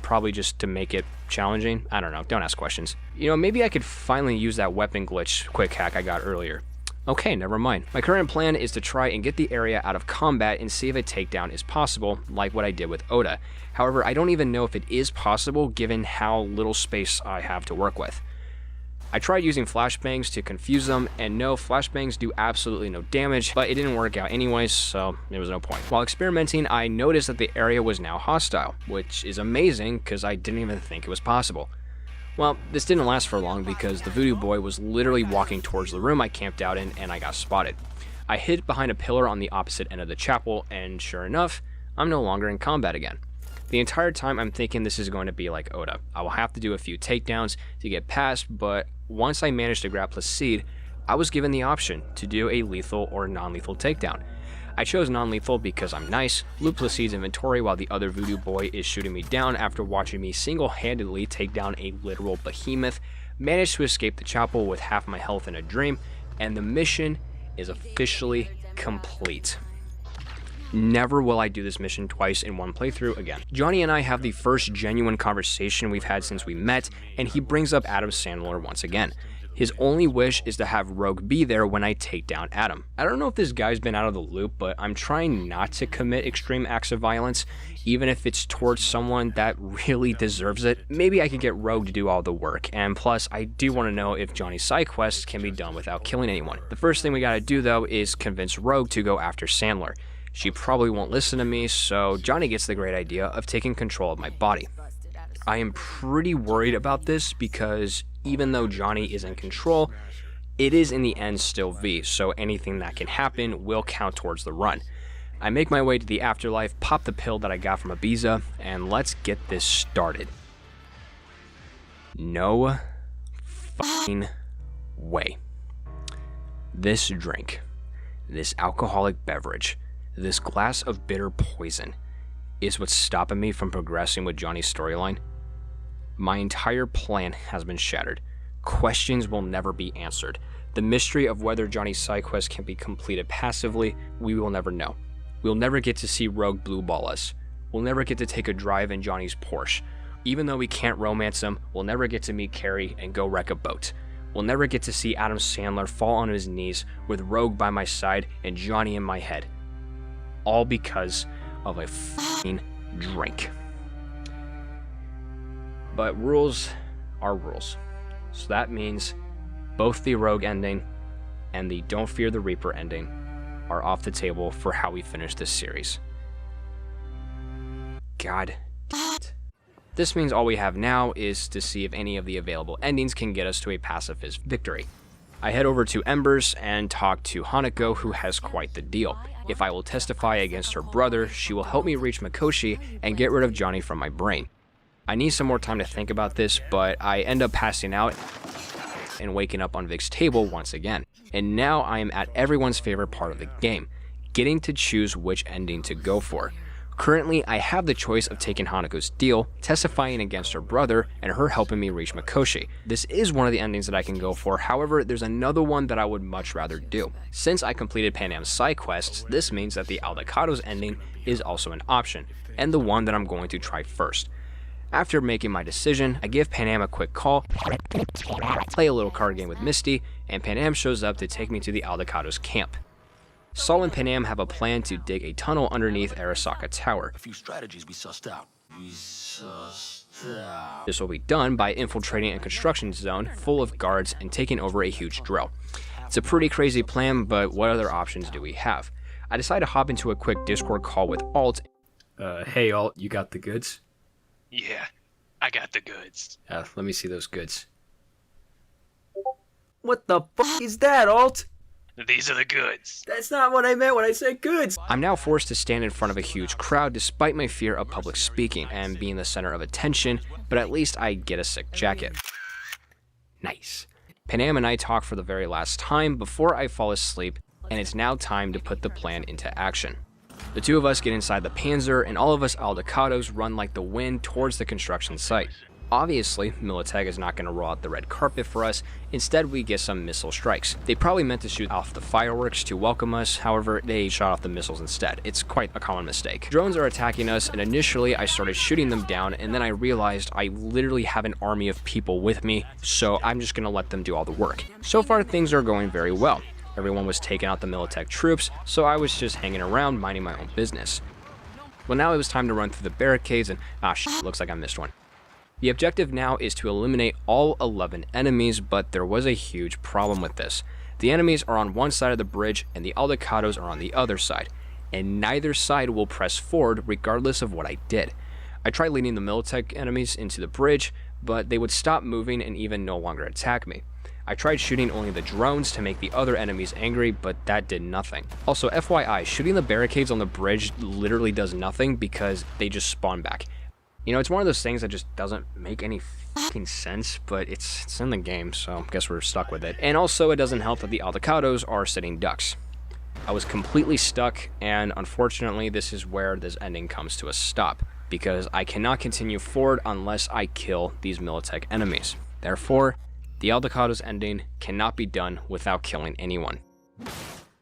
probably just to make it challenging. I don't know, don't ask questions. You know, maybe I could finally use that weapon glitch quick hack I got earlier. Okay, never mind. My current plan is to try and get the area out of combat and see if a takedown is possible, like what I did with Oda. However, I don't even know if it is possible given how little space I have to work with. I tried using flashbangs to confuse them, and no, flashbangs do absolutely no damage, but it didn't work out anyways, so there was no point. While experimenting, I noticed that the area was now hostile, which is amazing because I didn't even think it was possible. Well, this didn't last for long because the Voodoo Boy was literally walking towards the room I camped out in and I got spotted. I hid behind a pillar on the opposite end of the chapel, and sure enough, I'm no longer in combat again. The entire time I'm thinking this is going to be like Oda. I will have to do a few takedowns to get past, but once I managed to grab Placide, I was given the option to do a lethal or non-lethal takedown. I chose non-lethal because I'm nice, loot Placide's inventory while the other Voodoo Boy is shooting me down after watching me single-handedly take down a literal behemoth, managed to escape the chapel with half my health in a dream, and the mission is officially complete. Never will I do this mission twice in one playthrough again. Johnny and I have the first genuine conversation we've had since we met, and he brings up Adam Sandler once again. His only wish is to have Rogue be there when I take down Adam. I don't know if this guy's been out of the loop, but I'm trying not to commit extreme acts of violence, even if it's towards someone that really deserves it. Maybe I could get Rogue to do all the work, and plus, I do want to know if Johnny's side quests can be done without killing anyone. The first thing we gotta do though is convince Rogue to go after Sandler. She probably won't listen to me, so Johnny gets the great idea of taking control of my body. I am pretty worried about this because even though Johnny is in control, it is in the end still V, so anything that can happen will count towards the run. I make my way to the afterlife, pop the pill that I got from Ibiza, and let's get this started. No fucking way. This drink, this alcoholic beverage, this glass of bitter poison is what's stopping me from progressing with Johnny's storyline. My entire plan has been shattered. Questions will never be answered. The mystery of whether Johnny's side quest can be completed passively, we will never know. We'll never get to see Rogue blue ball us. We'll never get to take a drive in Johnny's Porsche. Even though we can't romance him, we'll never get to meet Carrie and go wreck a boat. We'll never get to see Adam Sandler fall on his knees with Rogue by my side and Johnny in my head. All because of a f***ing drink. But rules are rules. So that means both the Rogue ending and the Don't Fear the Reaper ending are off the table for how we finish this series. God damn it. This means all we have now is to see if any of the available endings can get us to a pacifist victory. I head over to Embers and talk to Hanako, who has quite the deal. If I will testify against her brother, she will help me reach Mikoshi and get rid of Johnny from my brain. I need some more time to think about this, but I end up passing out and waking up on Vic's table once again. And now I am at everyone's favorite part of the game, getting to choose which ending to go for. Currently, I have the choice of taking Hanako's deal, testifying against her brother, and her helping me reach Mikoshi. This is one of the endings that I can go for, however, there's another one that I would much rather do. Since I completed Panam's side quests, this means that the Aldecados ending is also an option, and the one that I'm going to try first. After making my decision, I give Panam a quick call, play a little card game with Misty, and Panam shows up to take me to the Aldecados camp. Saul and Panam have a plan to dig a tunnel underneath Arasaka Tower. A few strategies we sussed out. This will be done by infiltrating a construction zone full of guards and taking over a huge drill. It's a pretty crazy plan, but what other options do we have? I decide to hop into a quick Discord call with Alt. Hey Alt, you got the goods? Yeah, I got the goods. Let me see those goods. What the fuck is that, Alt? These are the goods. That's not what I meant when I said goods. I'm now forced to stand in front of a huge crowd despite my fear of public speaking and being the center of attention, but at least I get a sick jacket. Nice. Panam and I talk for the very last time before I fall asleep, and it's now time to put the plan into action. The two of us get inside the Panzer, and all of us Aldecados run like the wind towards the construction site. Obviously, Militech is not going to roll out the red carpet for us. Instead, we get some missile strikes. They probably meant to shoot off the fireworks to welcome us, however, they shot off the missiles instead. It's quite a common mistake. Drones are attacking us, and initially I started shooting them down, and then I realized I literally have an army of people with me, so I'm just going to let them do all the work. So far, things are going very well. Everyone was taking out the Militech troops, so I was just hanging around minding my own business. Well, now it was time to run through the barricades, and looks like I missed one. The objective now is to eliminate all 11 enemies, but there was a huge problem with this. The enemies are on one side of the bridge and the Aldecados are on the other side, and neither side will press forward regardless of what I did. I tried leading the Militech enemies into the bridge, but they would stop moving and even no longer attack me. I tried shooting only the drones to make the other enemies angry, but that did nothing. Also, FYI, shooting the barricades on the bridge literally does nothing because they just spawn back. You know, it's one of those things that just doesn't make any fucking sense, but it's in the game, so I guess we're stuck with it. And also, it doesn't help that the Aldecados are sitting ducks. I was completely stuck, and unfortunately, this is where this ending comes to a stop, because I cannot continue forward unless I kill these Militech enemies. Therefore, the Aldecados ending cannot be done without killing anyone.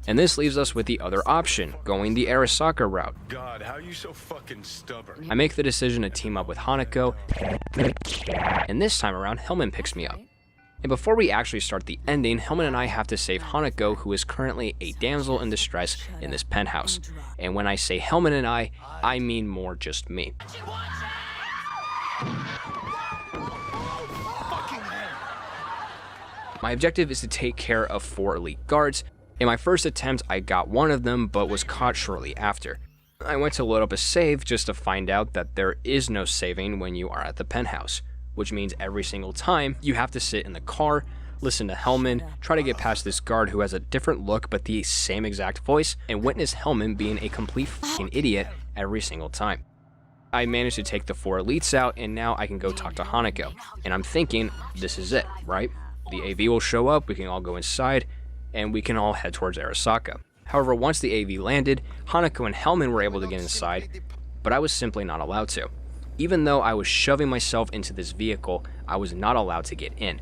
And this leaves us with the other option, going the Arasaka route. God, how are you so fucking stubborn? I make the decision to team up with Hanako, and this time around, Hellman picks me up. And before we actually start the ending, Hellman and I have to save Hanako, who is currently a damsel in distress in this penthouse. And when I say Hellman and I mean more just me. My objective is to take care of 4 elite guards. In my first attempt, I got one of them, but was caught shortly after. I went to load up a save just to find out that there is no saving when you are at the penthouse, which means every single time you have to sit in the car, listen to Hellman, try to get past this guard who has a different look but the same exact voice, and witness Hellman being a complete fucking idiot every single time. I managed to take the 4 elites out, and now I can go talk to Hanako. And I'm thinking, this is it, right? The AV will show up, we can all go inside, and we can all head towards Arasaka. However, once the AV landed, Hanako and Hellman were able to get inside, but I was simply not allowed to. Even though I was shoving myself into this vehicle, I was not allowed to get in.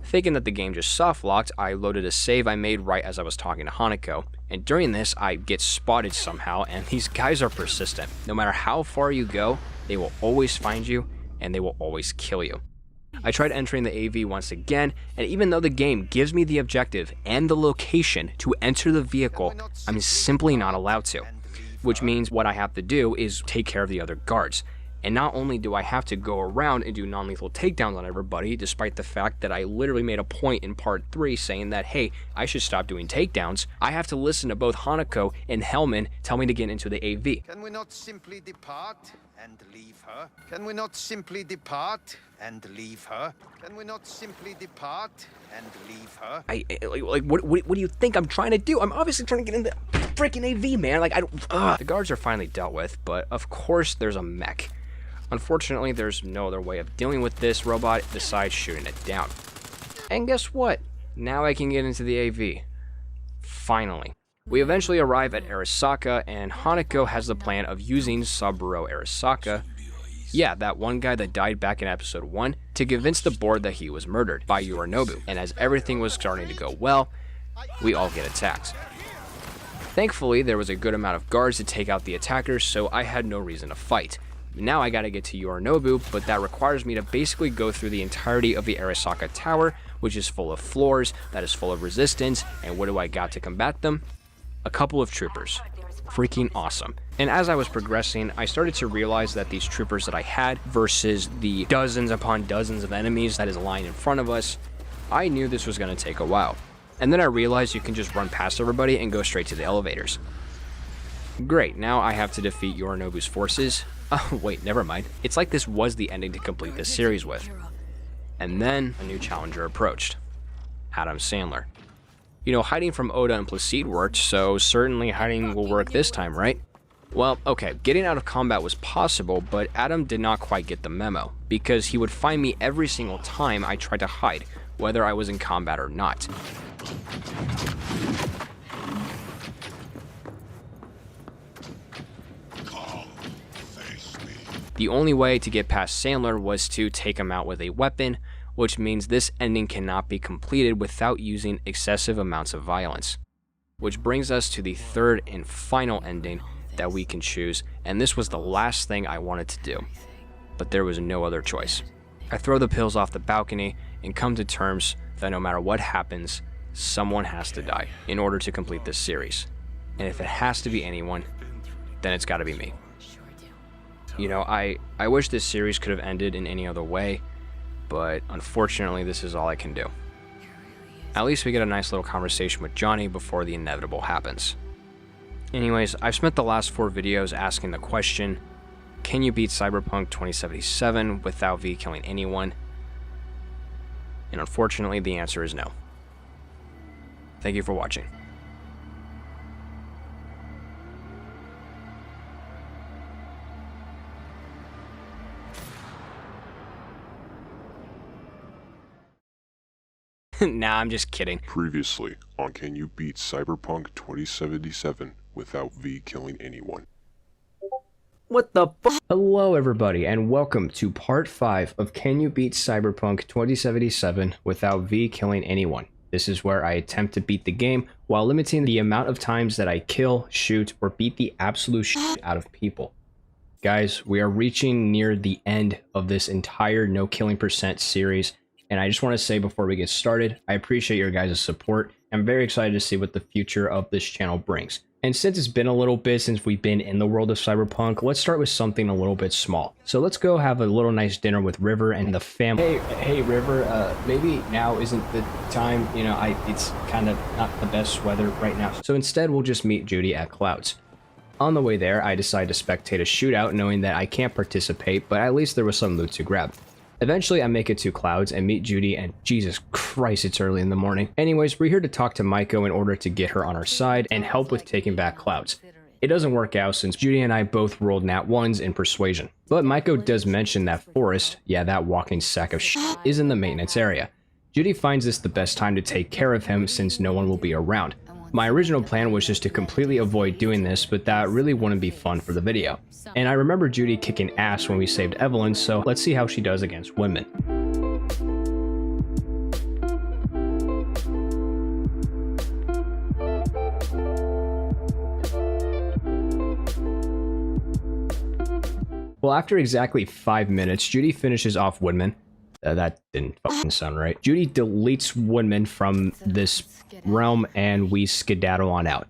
Thinking that the game just soft-locked, I loaded a save I made right as I was talking to Hanako, and during this, I get spotted somehow, and these guys are persistent. No matter how far you go, they will always find you, and they will always kill you. I tried entering the AV once again, and even though the game gives me the objective and the location to enter the vehicle, I'm simply not allowed to. Which means what I have to do is take care of the other guards. And not only do I have to go around and do non-lethal takedowns on everybody, despite the fact that I literally made a point in part 3 saying that, hey, I should stop doing takedowns, I have to listen to both Hanako and Hellman tell me to get into the AV. Can we not simply depart and leave her? Can we not simply depart and leave her? Can we not simply depart and leave her? What do you think I'm trying to do? I'm obviously trying to get in the freaking AV, man. Like, I don't. The guards are finally dealt with, but of course there's a mech. Unfortunately, there's no other way of dealing with this robot besides shooting it down. And guess what? Now I can get into the AV. Finally. We eventually arrive at Arasaka, and Hanako has the plan of using Saburo Arasaka, yeah, that one guy that died back in episode 1, to convince the board that he was murdered by Yorinobu. And as everything was starting to go well, we all get attacked. Thankfully, there was a good amount of guards to take out the attackers, so I had no reason to fight. Now I gotta get to Yorinobu, but that requires me to basically go through the entirety of the Arasaka Tower, which is full of floors, that is full of resistance, and what do I got to combat them? A couple of troopers. Freaking awesome. And as I was progressing, I started to realize that these troopers that I had versus the dozens upon dozens of enemies that is lying in front of us, I knew this was gonna take a while. And then I realized you can just run past everybody and go straight to the elevators. Great, now I have to defeat Yorinobu's forces. Oh, wait, never mind. It's like this was the ending to complete this series with. And then a new challenger approached. Adam Sandler. You know, hiding from Oda and Placide worked, so certainly hiding will work this time, right? Well, okay, getting out of combat was possible, but Adam did not quite get the memo, because he would find me every single time I tried to hide, whether I was in combat or not. The only way to get past Sandler was to take him out with a weapon, which means this ending cannot be completed without using excessive amounts of violence. Which brings us to the third and final ending that we can choose, and this was the last thing I wanted to do. But there was no other choice. I throw the pills off the balcony and come to terms that no matter what happens, someone has to die in order to complete this series. And if it has to be anyone, then it's gotta be me. You know, I wish this series could have ended in any other way, but unfortunately this is all I can do. At least we get a nice little conversation with Johnny before the inevitable happens. Anyways, I've spent the last 4 videos asking the question, can you beat Cyberpunk 2077 without V killing anyone? And unfortunately the answer is no. Thank you for watching. Nah, I'm just kidding. Previously on Can You Beat Cyberpunk 2077 without V killing anyone? What the fuck? Hello everybody, and welcome to part 5 of Can You Beat Cyberpunk 2077 without V killing anyone? This is where I attempt to beat the game while limiting the amount of times that I kill, shoot, or beat the absolute shit out of people. Guys, we are reaching near the end of this entire No Killing Percent series, and I just want to say before we get started, I appreciate your guys' support. I'm very excited to see what the future of this channel brings. And since it's been a little bit since we've been in the world of Cyberpunk, let's start with something a little bit small. So let's go have a little nice dinner with River and the family. Hey River, maybe now isn't the time, you know, it's kind of not the best weather right now. So instead we'll just meet Judy at Clouds. On the way there, I decide to spectate a shootout knowing that I can't participate, but at least there was some loot to grab. Eventually, I make it to Clouds and meet Judy, and Jesus Christ, it's early in the morning. Anyways, we're here to talk to Maiko in order to get her on our side and help with taking back Clouds. It doesn't work out since Judy and I both rolled nat 1s in Persuasion. But Maiko does mention that Forrest, yeah, that walking sack of shit, is in the maintenance area. Judy finds this the best time to take care of him since no one will be around. My original plan was just to completely avoid doing this, but that really wouldn't be fun for the video. And I remember Judy kicking ass when we saved Evelyn, so let's see how she does against women. Well, after exactly 5 minutes, Judy finishes off Woodman. That didn't fucking sound right. Judy deletes Woodman from this realm and we skedaddle on out.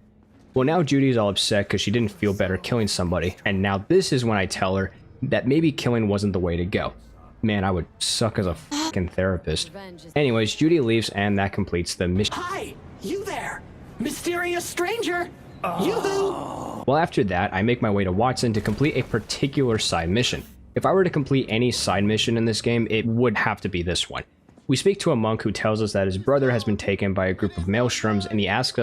Well, now Judy's all upset because she didn't feel better killing somebody. And now this is when I tell her that maybe killing wasn't the way to go. Man, I would suck as a fucking therapist. Anyways, Judy leaves and that completes the mission. Hi, you there, mysterious stranger. Yoo-hoo! Well, after that, I make my way to Watson to complete a particular side mission. If I were to complete any side mission in this game, it would have to be this one. We speak to a monk who tells us that his brother has been taken by a group of maelstroms, and he asks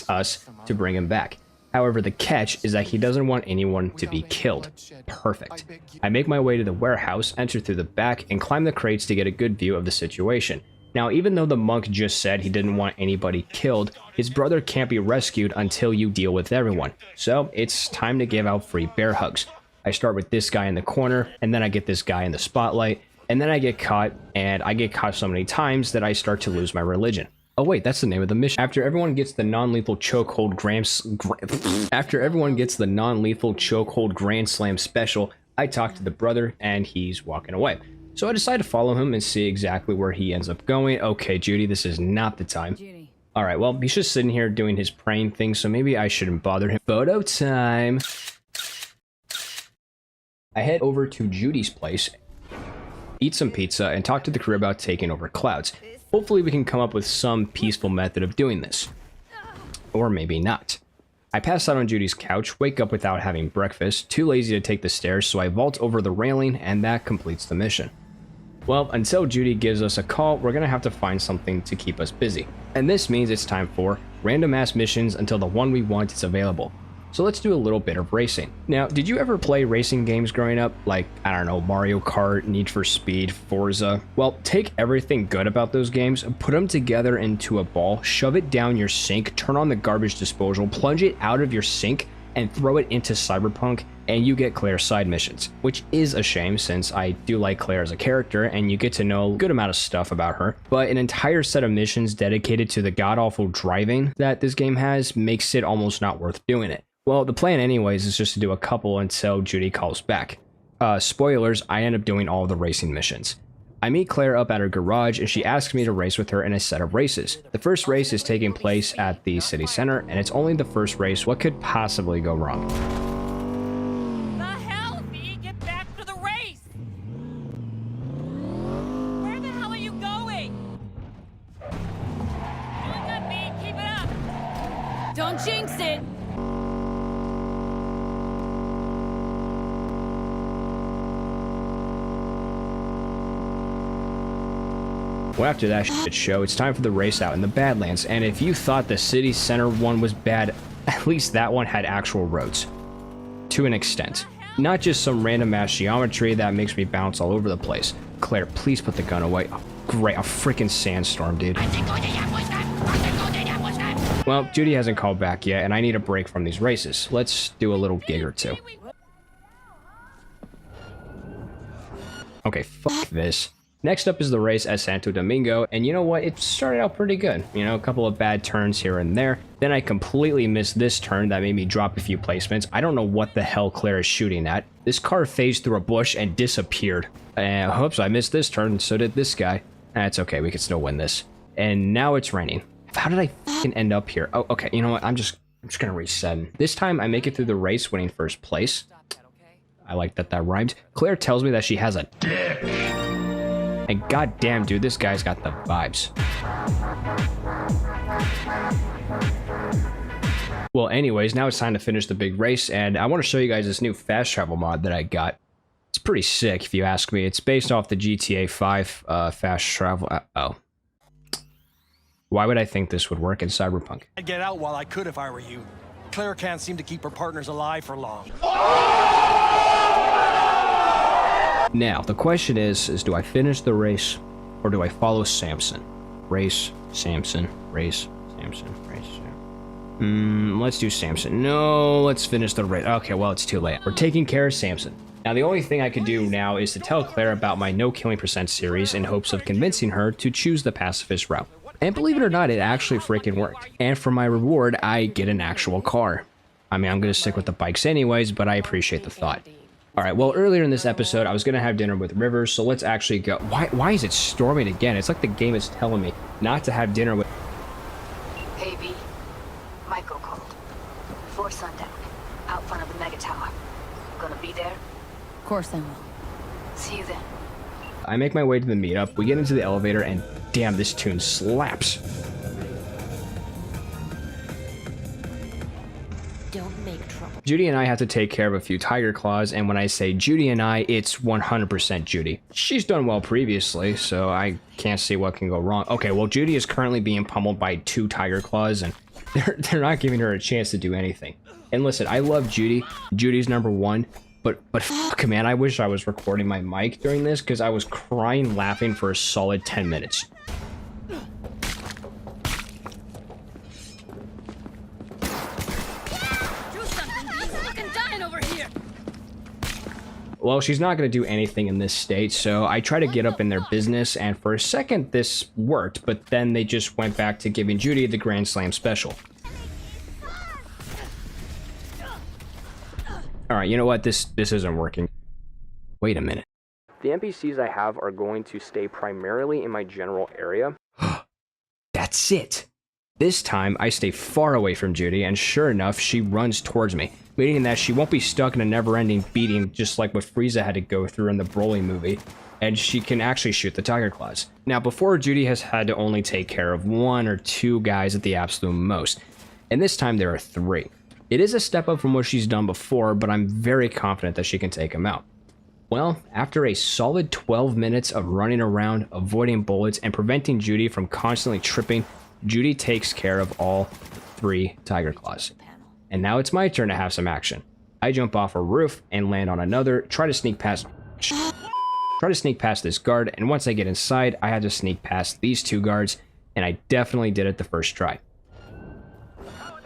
us to bring him back. However, the catch is that he doesn't want anyone to be killed. Perfect. I make my way to the warehouse, enter through the back, and climb the crates to get a good view of the situation. Now, even though the monk just said he didn't want anybody killed, his brother can't be rescued until you deal with everyone. So, it's time to give out free bear hugs. I start with this guy in the corner, and then I get this guy in the spotlight, and then I get caught, and I get caught so many times that I start to lose my religion. Oh wait, that's the name of the mission. After everyone gets the non-lethal chokehold grand slam special, I talk to the brother, and he's walking away. So I decide to follow him and see exactly where he ends up going. Okay, Judy, this is not the time. Alright, well, he's just sitting here doing his praying thing, so maybe I shouldn't bother him. Photo time! I head over to Judy's place, eat some pizza, and talk to the crew about taking over Clouds. Hopefully we can come up with some peaceful method of doing this. Or maybe not. I pass out on Judy's couch, wake up without having breakfast, too lazy to take the stairs, so I vault over the railing, and that completes the mission. Well, until Judy gives us a call, we're gonna have to find something to keep us busy. And this means it's time for random ass missions until the one we want is available. So let's do a little bit of racing. Now, did you ever play racing games growing up? Like, I don't know, Mario Kart, Need for Speed, Forza? Well, take everything good about those games, put them together into a ball, shove it down your sink, turn on the garbage disposal, plunge it out of your sink, and throw it into Cyberpunk, and you get Claire's side missions. Which is a shame, since I do like Claire as a character, and you get to know a good amount of stuff about her. But an entire set of missions dedicated to the god-awful driving that this game has makes it almost not worth doing it. Well, the plan anyways is just to do a couple until Judy calls back. Spoilers, I end up doing all the racing missions. I meet Claire up at her garage and she asks me to race with her in a set of races. The first race is taking place at the city center and it's only the first race. What could possibly go wrong? The hell, V? Get back to the race! Where the hell are you going? Doing good, V. Keep it up. Don't jinx it. Well, after that shit show, it's time for the race out in the Badlands, and if you thought the city center one was bad, at least that one had actual roads. To an extent. Not just some random ass geometry that makes me bounce all over the place. Claire, please put the gun away. Oh, great, a freaking sandstorm, dude. Well, Judy hasn't called back yet, and I need a break from these races. Let's do a little gig or two. Okay, fuck this. Next up is the race at Santo Domingo, and you know what? It started out pretty good. You know, a couple of bad turns here and there. Then I completely missed this turn that made me drop a few placements. I don't know what the hell Claire is shooting at. This car phased through a bush and disappeared. And oops, I missed this turn, and so did this guy. That's okay, we can still win this. And now it's raining. How did I fucking end up here? Oh, okay, you know what? I'm just gonna reset. This time I make it through the race winning first place. I like that rhymed. Claire tells me that she has a dick. And goddamn, dude, this guy's got the vibes. Well, anyways, now it's time to finish the big race, and I want to show you guys this new fast travel mod that I got. It's pretty sick, if you ask me. It's based off the GTA 5 fast travel. Oh. Why would I think this would work in Cyberpunk? I'd get out while I could if I were you. Claire can't seem to keep her partners alive for long. Now, the question is do I finish the race or do I follow Samson? Race, Samson, race, Samson, race, Samson. Let's do Samson. No, let's finish the race. Okay, well, it's too late. We're taking care of Samson. Now, the only thing I could do now is to tell Claire about my No Killing % series in hopes of convincing her to choose the pacifist route. And believe it or not, it actually freaking worked. And for my reward, I get an actual car. I mean, I'm going to stick with the bikes anyways, but I appreciate the thought. Alright, well, earlier in this episode, I was going to have dinner with River, so let's actually go. Why is it storming again? It's like the game is telling me not to have dinner with... Hey, V. Michael called. Before sundown, out front of the mega tower. Gonna be there? Of course I will. See you then. I make my way to the meetup, we get into the elevator, and damn, this tune slaps. Don't make trouble. Judy and I have to take care of a few tiger claws, and when I say Judy and I, it's 100% Judy. She's done well previously, so I can't see what can go wrong. Okay, well, Judy is currently being pummeled by 2 tiger claws, and they're not giving her a chance to do anything. And listen, I love Judy. Judy's #1, but fuck, man, I wish I was recording my mic during this, because I was crying laughing for a solid 10 minutes. Well, she's not going to do anything in this state, so I try to get up in their business, and for a second this worked, but then they just went back to giving Judy the Grand Slam special. Alright, you know what? This isn't working. Wait a minute. The NPCs I have are going to stay primarily in my general area. That's it! This time, I stay far away from Judy, and sure enough, she runs towards me, meaning that she won't be stuck in a never-ending beating just like what Frieza had to go through in the Broly movie, and she can actually shoot the tiger claws. Now, before, Judy has had to only take care of 1 or 2 guys at the absolute most, and this time there are 3. It is a step up from what she's done before, but I'm very confident that she can take them out. Well, after a solid 12 minutes of running around, avoiding bullets, and preventing Judy from constantly tripping, Judy takes care of all 3 tiger claws. And now it's my turn to have some action. I jump off a roof and land on another, try to sneak past this guard, and once I get inside, I have to sneak past these 2 guards, and I definitely did it the first try.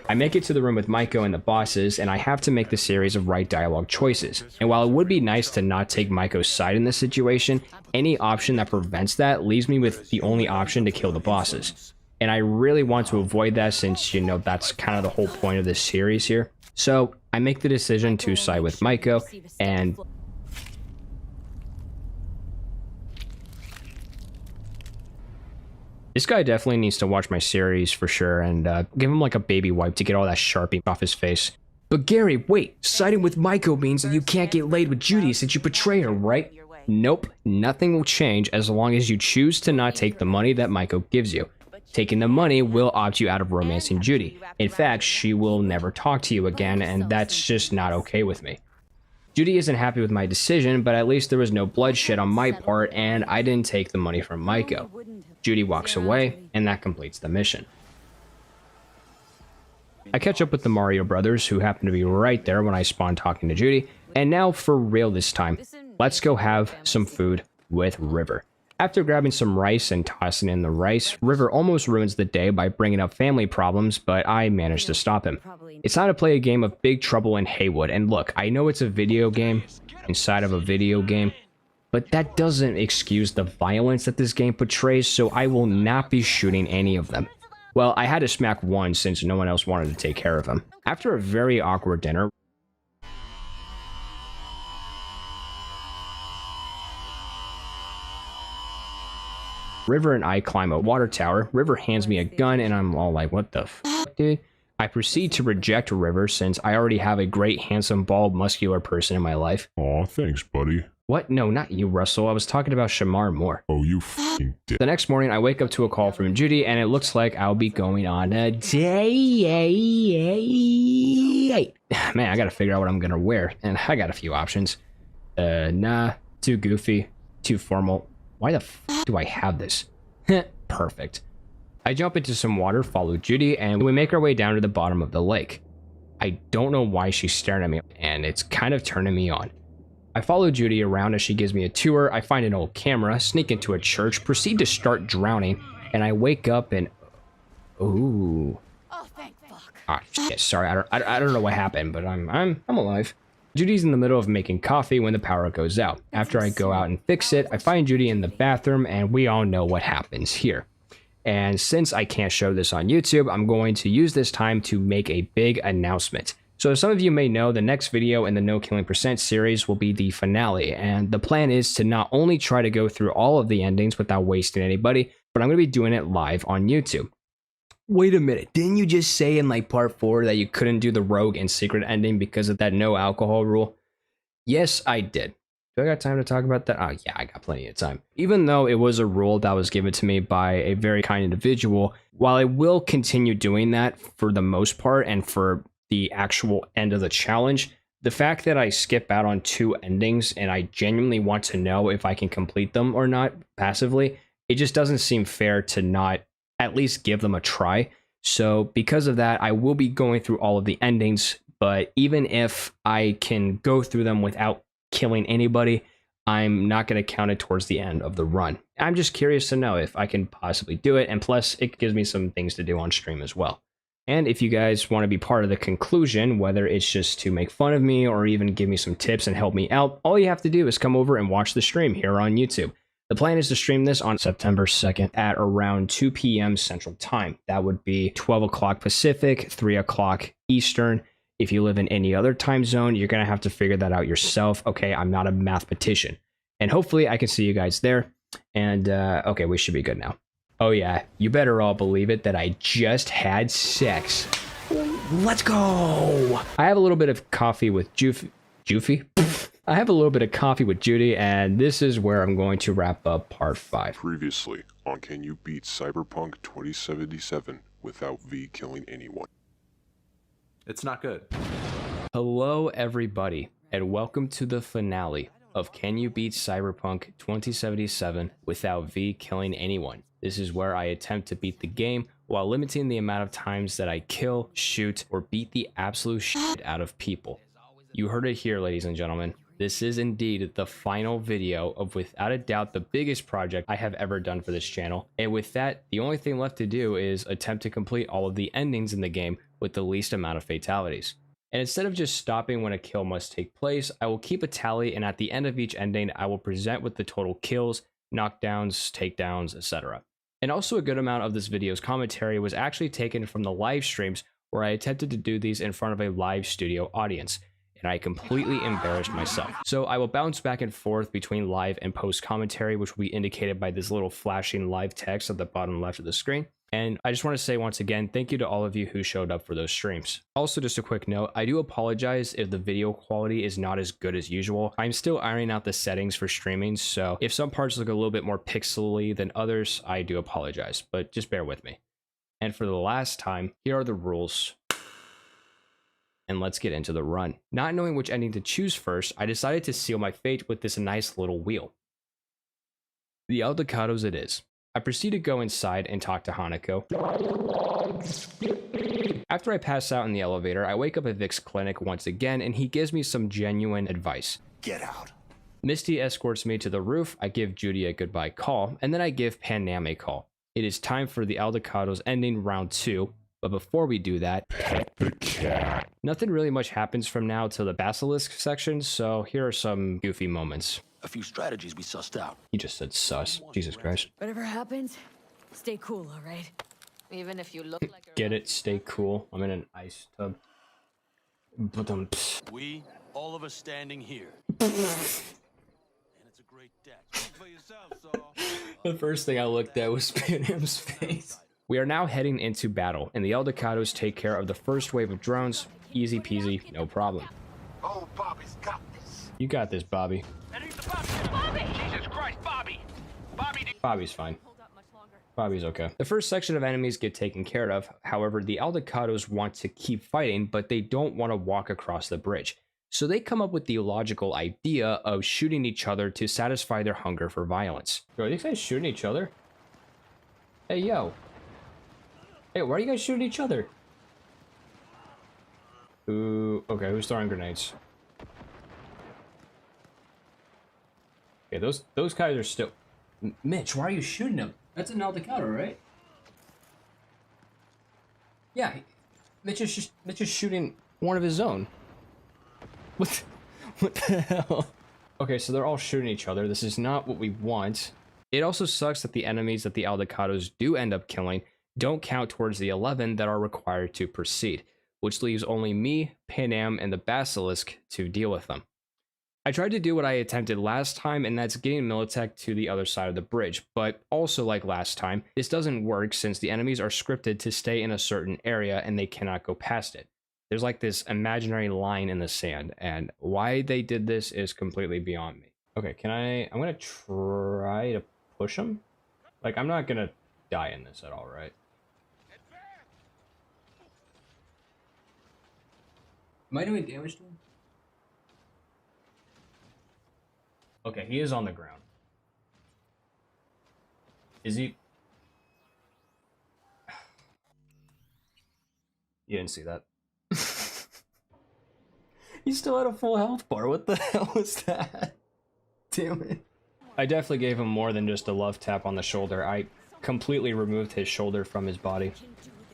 I make it to the room with Maiko and the bosses, and I have to make the series of right dialogue choices. And while it would be nice to not take Maiko's side in this situation, any option that prevents that leaves me with the only option to kill the bosses. And I really want to avoid that since, you know, that's kind of the whole point of this series here. So I make the decision to side with Maiko, and this guy definitely needs to watch my series for sure, and give him like a baby wipe to get all that Sharpie off his face. But Gary, wait, siding with Maiko means that you can't get laid with Judy since you betray her, right? Nope, nothing will change as long as you choose to not take the money that Maiko gives you. Taking the money will opt you out of romancing Judy. In fact, she will never talk to you again, and that's just not okay with me. Judy isn't happy with my decision, but at least there was no bloodshed on my part, and I didn't take the money from Maiko. Judy walks away, and that completes the mission. I catch up with the Mario brothers, who happen to be right there when I spawn talking to Judy, and now for real this time, let's go have some food with River. After grabbing some rice and tossing in the rice, River almost ruins the day by bringing up family problems, but I managed to stop him. It's time to play a game of Big Trouble in Haywood, and look, I know it's a video game inside of a video game, but that doesn't excuse the violence that this game portrays, so I will not be shooting any of them. Well, I had to smack one since no one else wanted to take care of him. After a very awkward dinner, River and I climb a water tower. River hands me a gun, and I'm all like, what the fuck, dude? I proceed to reject River since I already have a great, handsome, bald, muscular person in my life. Aw, thanks, buddy. What? No, not you, Russell. I was talking about Shamar more. Oh, you f***ing dick. The next morning, I wake up to a call from Judy, and it looks like I'll be going on a date. Man, I gotta figure out what I'm gonna wear, and I got a few options. Nah, too goofy, too formal. Why the f do I have this? Perfect. I jump into some water, follow Judy, and we make our way down to the bottom of the lake. I don't know why she's staring at me, and it's kind of turning me on. I follow Judy around as she gives me a tour. I find an old camera, sneak into a church, proceed to start drowning, and I wake up and ooh. Oh, thank fuck. Ah, shit, sorry, I don't know what happened, but I'm alive. Judy's in the middle of making coffee when the power goes out. After I go out and fix it, I find Judy in the bathroom, and we all know what happens here. And since I can't show this on YouTube, I'm going to use this time to make a big announcement. So as some of you may know, the next video in the No Killing Percent series will be the finale, and the plan is to not only try to go through all of the endings without wasting anybody, but I'm going to be doing it live on YouTube. Wait a minute, didn't you just say in like part 4 that you couldn't do the rogue and secret ending because of that no alcohol rule? Yes, I did. Do I got time to talk about that? Oh yeah, I got plenty of time. Even though it was a rule that was given to me by a very kind individual, while I will continue doing that for the most part and for the actual end of the challenge, the fact that I skip out on 2 endings and I genuinely want to know if I can complete them or not passively, it just doesn't seem fair to not at least give them a try. So because of that, I will be going through all of the endings, but even if I can go through them without killing anybody, I'm not going to count it towards the end of the run. I'm just curious to know if I can possibly do it, and plus it gives me some things to do on stream as well. And if you guys want to be part of the conclusion, whether it's just to make fun of me or even give me some tips and help me out, all you have to do is come over and watch the stream here on YouTube. The plan is to stream this on September 2nd at around 2 p.m. Central Time. That would be 12 o'clock Pacific, 3 o'clock Eastern. If you live in any other time zone, you're going to have to figure that out yourself. Okay, I'm not a mathematician. And hopefully I can see you guys there. And okay, we should be good now. Oh yeah, you better all believe it that I just had sex. Let's go! I have a little bit of coffee with Juffy? I have a little bit of coffee with Judy, and this is where I'm going to wrap up part 5. Previously on Can You Beat Cyberpunk 2077 without V killing anyone? It's not good. Hello everybody, and welcome to the finale of Can You Beat Cyberpunk 2077 without V killing anyone? This is where I attempt to beat the game while limiting the amount of times that I kill, shoot, or beat the absolute shit out of people. You heard it here, ladies and gentlemen. This is indeed the final video of, without a doubt, the biggest project I have ever done for this channel. And with that, the only thing left to do is attempt to complete all of the endings in the game with the least amount of fatalities. And instead of just stopping when a kill must take place, I will keep a tally, and at the end of each ending, I will present with the total kills, knockdowns, takedowns, etc. And also a good amount of this video's commentary was actually taken from the live streams where I attempted to do these in front of a live studio audience, and I completely embarrassed myself. So I will bounce back and forth between live and post commentary, which will be indicated by this little flashing live text at the bottom left of the screen. And I just want to say once again, thank you to all of you who showed up for those streams. Also, just a quick note, I do apologize if the video quality is not as good as usual. I'm still ironing out the settings for streaming, so if some parts look a little bit more pixely than others, I do apologize, but just bear with me. And for the last time, here are the rules. And let's get into the run. Not knowing which ending to choose first, I decided to seal my fate with this nice little wheel. The Aldecados it is. I proceed to go inside and talk to Hanako. After I pass out in the elevator, I wake up at Vic's clinic once again, and he gives me some genuine advice. Get out. Misty escorts me to the roof, I give Judy a goodbye call, and then I give Panam a call. It is time for the Aldecados ending round 2, but before we do that, pet the cat. Nothing really much happens from now till the Basilisk section, so here are some goofy moments. A few strategies we sussed out. He just said sus. Jesus Christ. Whatever happens, stay cool, all right? Even if you look like Get it? Stay cool. I'm in an ice tub. We, all of us standing here. And it's a great deck. For yourself, so. The first thing I looked at was Panam's face. We are now heading into battle, and the Aldecados take care of the first wave of drones. Easy peasy, no problem. Oh, Bobby's got this. You got this, Bobby. Bobby! Jesus Christ, Bobby! Bobby's fine. Bobby's okay. The first section of enemies get taken care of. However, the Aldecados want to keep fighting, but they don't want to walk across the bridge. So they come up with the logical idea of shooting each other to satisfy their hunger for violence. Bro, are these guys shooting each other? Hey, yo. Hey, why are you guys shooting each other? Ooh, okay, who's throwing grenades? Okay, those guys are still... Mitch, why are you shooting them? That's an Aldecado, right? Yeah, Mitch is shooting one of his own. What the hell? Okay, so they're all shooting each other. This is not what we want. It also sucks that the enemies that the Aldecados do end up killing don't count towards the 11 that are required to proceed, which leaves only me, Panam, and the Basilisk to deal with them. I tried to do what I attempted last time, and that's getting Militech to the other side of the bridge, but also like last time, this doesn't work since the enemies are scripted to stay in a certain area and they cannot go past it. There's like this imaginary line in the sand, and why they did this is completely beyond me. Okay, I'm gonna try to push him? Like, I'm not gonna die in this at all, right? Am I doing damage to him? Okay, he is on the ground. Is he? You didn't see that. He still had a full health bar. What the hell was that? Damn it. I definitely gave him more than just a love tap on the shoulder. I completely removed his shoulder from his body.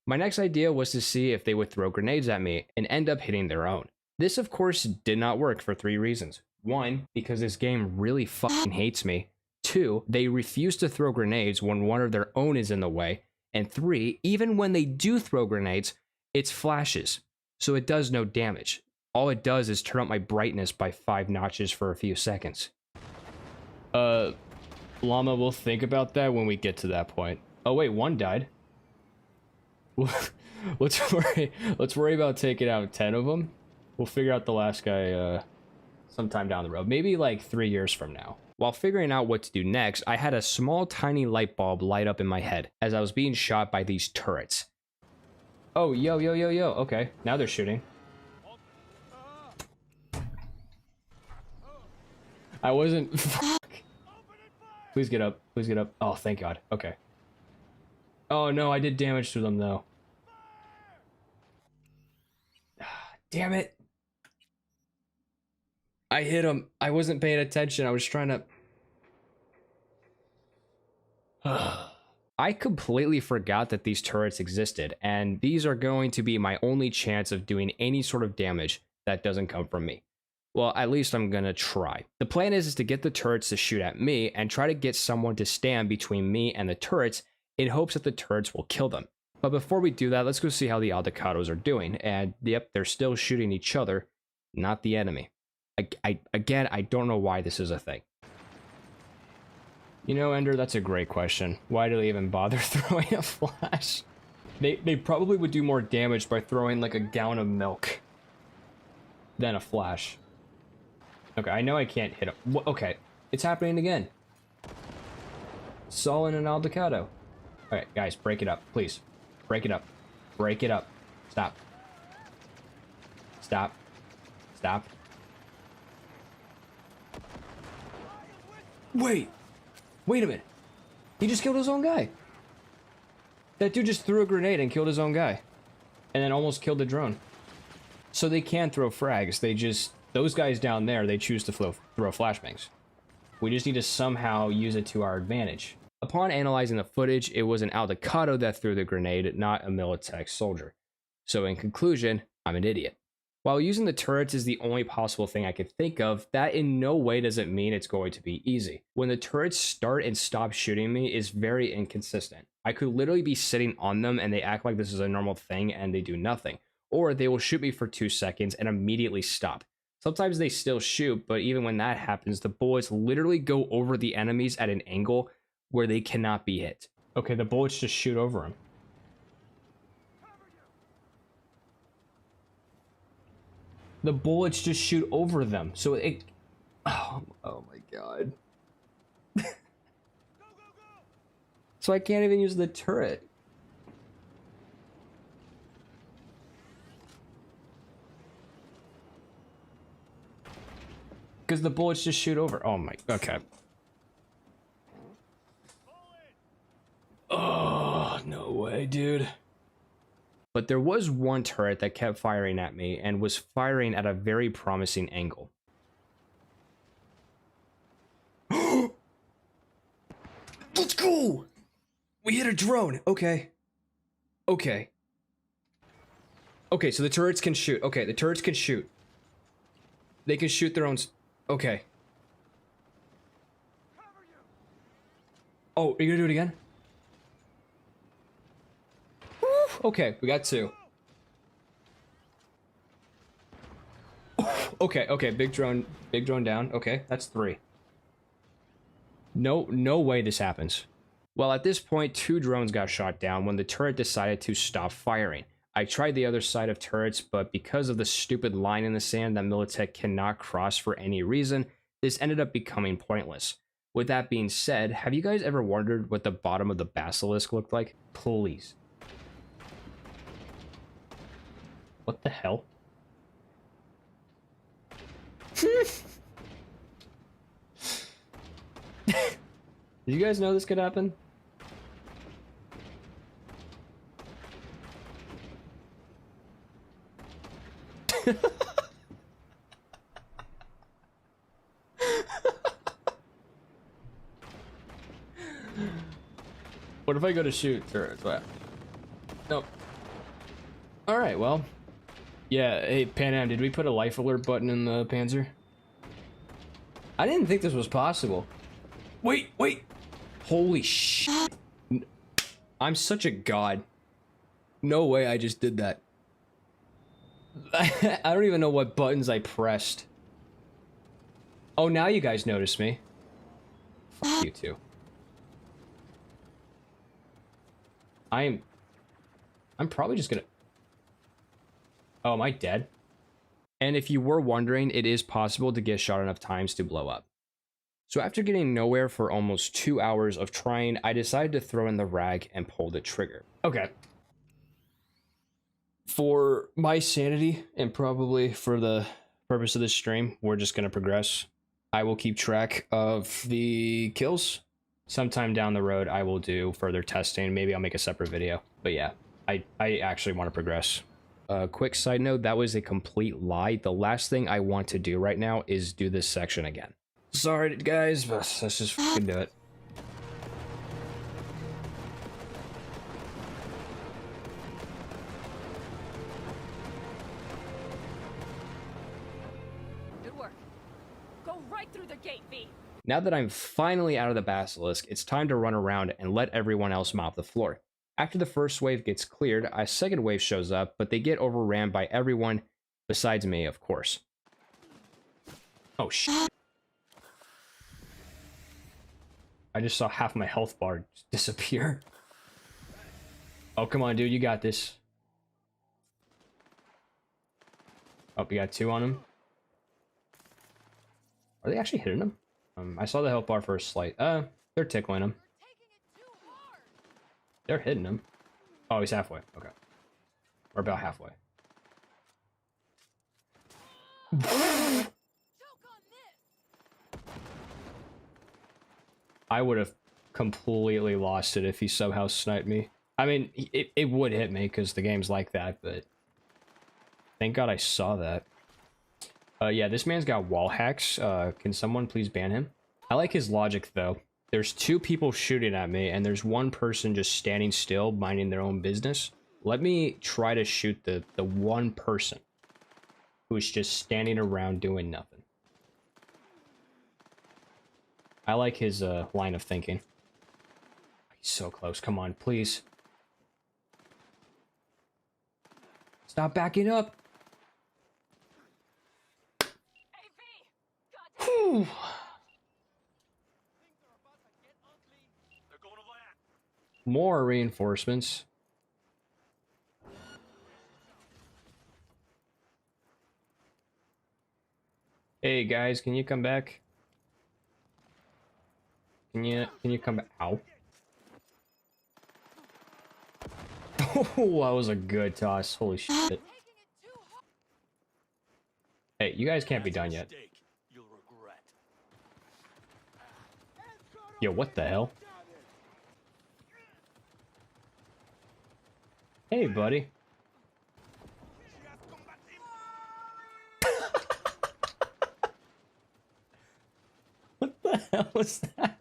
My next idea was to see if they would throw grenades at me and end up hitting their own. This, of course, did not work for 3 reasons. 1, because this game really fucking hates me. 2, they refuse to throw grenades when one of their own is in the way. And 3, even when they do throw grenades, it's flashes, so it does no damage. All it does is turn up my brightness by 5 notches for a few seconds. Llama, we'll think about that when we get to that point. Oh wait, 1 died. Let's worry about taking out 10 of them. We'll figure out the last guy sometime down the road, maybe like 3 years from now. While figuring out what to do next, I had a small tiny light bulb light up in my head as I was being shot by these turrets. Oh, yo, okay, now they're shooting. I wasn't. Fuck. Please get up, please get up. Oh, thank God, okay. Oh no, I did damage to them though. Damn it. I hit him. I wasn't paying attention. I was trying to... I completely forgot that these turrets existed, and these are going to be my only chance of doing any sort of damage that doesn't come from me. Well, at least I'm gonna try. The plan is to get the turrets to shoot at me and try to get someone to stand between me and the turrets in hopes that the turrets will kill them. But before we do that, let's go see how the Aldecados are doing. And yep, they're still shooting each other, not the enemy. Again, I don't know why this is a thing. You know, Ender, that's a great question. Why do they even bother throwing a flash? They probably would do more damage by throwing like a gallon of milk than a flash. Okay, I know I can't hit him. Okay, it's happening again. Solin and Aldecado. Alright, guys, break it up, please. Break it up. Break it up. Stop. Stop. Stop. Wait! Wait a minute. He just killed his own guy. That dude just threw a grenade and killed his own guy. And then almost killed the drone. So they can throw frags. They just... Those guys down there, they choose to throw flashbangs. We just need to somehow use it to our advantage. Upon analyzing the footage, it was an Aldecado that threw the grenade, not a Militech soldier. So in conclusion, I'm an idiot. While using the turrets is the only possible thing I could think of, that in no way doesn't mean it's going to be easy. When the turrets start and stop shooting me is very inconsistent. I could literally be sitting on them and they act like this is a normal thing and they do nothing. Or they will shoot me for 2 seconds and immediately stop. Sometimes they still shoot, but even when that happens, the bullets literally go over the enemies at an angle where they cannot be hit. Okay, the bullets just shoot over them. The bullets just shoot over them, so it... Oh my God. So I can't even use the turret. Because the bullets just shoot over. Oh my... Okay. Oh, no way, dude. But there was one turret that kept firing at me and was firing at a very promising angle. Let's go! We hit a drone. Okay. Okay. Okay, so the turrets can shoot. Okay, the turrets can shoot. They can shoot their own... Okay. Oh, are you gonna do it again? Woo! Okay, we got 2. Okay, okay, big drone down. Okay, that's 3. No way this happens. Well, at this point, 2 drones got shot down when the turret decided to stop firing. I tried the other side of turrets, but because of the stupid line in the sand that Militech cannot cross for any reason, this ended up becoming pointless. With that being said, have you guys ever wondered what the bottom of the basilisk looked like? Please. What the hell? Did you guys know this could happen? What if I go to shoot turrets? What? Nope. Alright, well. Yeah, hey, Pan Am, did we put a life alert button in the Panzer? I didn't think this was possible. Wait! Holy shit. I'm such a god. No way I just did that. I don't even know what buttons I pressed. Oh, now you guys notice me. Fuck you two. I'm probably just gonna... Oh, am I dead? And if you were wondering, it is possible to get shot enough times to blow up. So after getting nowhere for almost 2 hours of trying, I decided to throw in the rag and pull the trigger. Okay. For my sanity, and probably for the purpose of this stream, we're just gonna progress. I will keep track of the kills. Sometime down the road, I will do further testing. Maybe I'll make a separate video. But yeah, I actually want to progress. Quick side note, that was a complete lie. The last thing I want to do right now is do this section again. Sorry, guys, but let's just fucking do it. Good work. Go right through the gate, V. Now that I'm finally out of the basilisk, it's time to run around and let everyone else mop the floor. After the first wave gets cleared, a second wave shows up, but they get overran by everyone besides me, of course. Oh shit. I just saw half my health bar disappear. Oh, come on, dude, you got this. Oh, we got 2 on him. Are they actually hitting him? I saw the health bar for a slight. They're tickling him. They're hitting him. Oh, he's halfway. Okay. We're about halfway. I would have completely lost it if he somehow sniped me. I mean, it would hit me because the game's like that, but thank God I saw that. Yeah, this man's got wall hacks. Can someone please ban him? I like his logic, though. There's 2 people shooting at me, and there's 1 person just standing still, minding their own business. Let me try to shoot the 1 person who's just standing around doing nothing. I like his line of thinking. He's so close. Come on, please. Stop backing up. Whew. More reinforcements. Hey guys, can you come back? Can you come back? Ow. Oh, that was a good toss. Holy shit. Hey, you guys can't be done yet. Yo, what the hell? Hey, buddy. What the hell was that?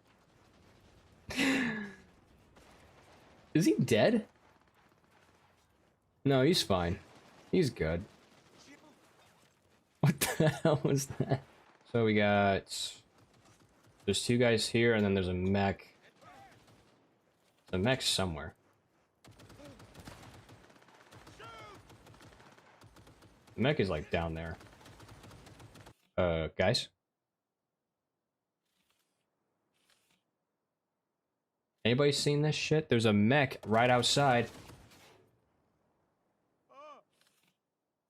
Is he dead? No, he's fine. He's good. What the hell was that? So we got... There's 2 guys here, and then there's a mech. The mech somewhere. The mech is like down there. Guys? Anybody seen this shit? There's a mech right outside.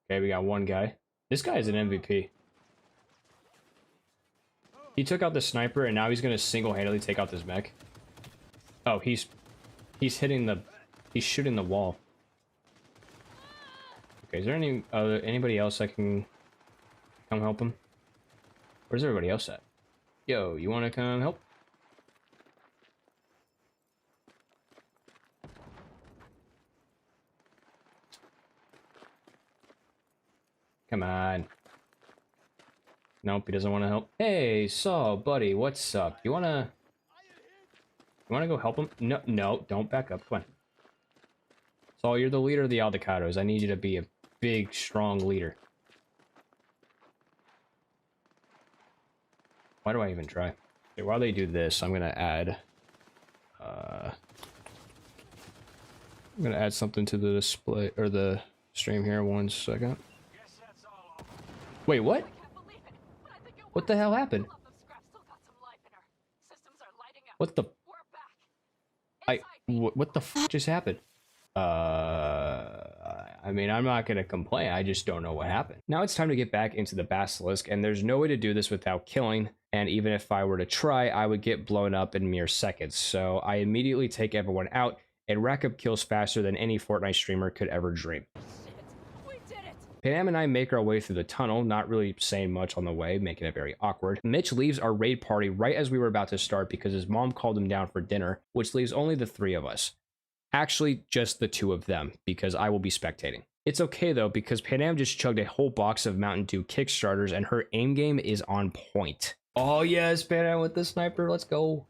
Okay, we got 1 guy. This guy is an MVP. He took out the sniper, and now he's gonna single-handedly take out this mech. Oh, he's hitting the... He's shooting the wall. Okay, is there anybody else I can come help him? Where's everybody else at? Yo, you wanna come help? Come on. Nope, he doesn't want to help. Hey, Saul, buddy, what's up? You wanna go help him? No, no, don't back up. Come on. Saul, you're the leader of the Aldecados. I need you to be a big, strong leader. Why do I even try? Okay, while they do this, I'm gonna add... I'm gonna add something to the display, or the stream here. 1 second. Wait, what? What the hell happened? What the... What the f just happened? I mean, I'm not gonna complain, I just don't know what happened. Now it's time to get back into the Basilisk, and there's no way to do this without killing, and even if I were to try, I would get blown up in mere seconds, so I immediately take everyone out and rack up kills faster than any Fortnite streamer could ever dream. Pam and I make our way through the tunnel, not really saying much on the way, making it very awkward. Mitch leaves our raid party right as we were about to start because his mom called him down for dinner, which leaves only the 3 of us. Actually, just the 2 of them, because I will be spectating. It's okay though, because Panam just chugged a whole box of Mountain Dew Kickstarters and her aim game is on point. Oh yes, Panam with the sniper, let's go.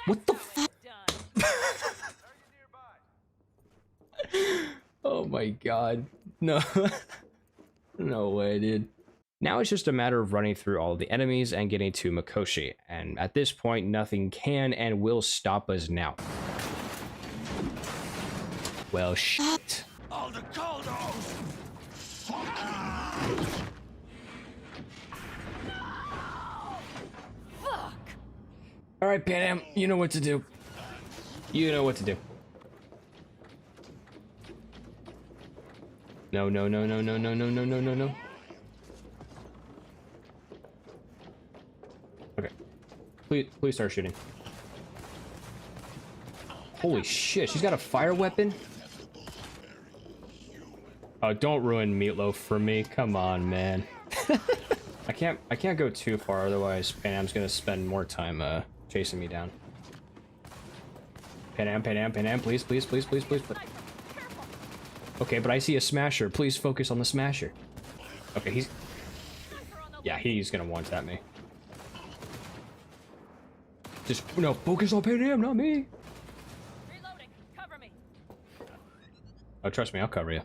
What the fuck? Oh my god. No. No way, dude. Now it's just a matter of running through all of the enemies and getting to Mikoshi, and at this point, nothing can and will stop us now. Well, shit. All the Caldos! Fuck! Alright, Panam, you know what to do. You know what to do. No, no, no, no, no, no, no, no, no, no, no. Okay. Please start shooting. Holy shit, she's got a fire weapon? Oh, don't ruin Meatloaf for me. Come on, man. I can't go too far, otherwise Panam's gonna spend more time chasing me down. Panam, please, please, please, please, please, please. Okay, but I see a smasher. Please focus on the smasher. Okay, he's... Yeah, he's gonna one-tap me. Just, no, focus on Panam, not me! Reloading. Cover me. Oh, trust me, I'll cover you.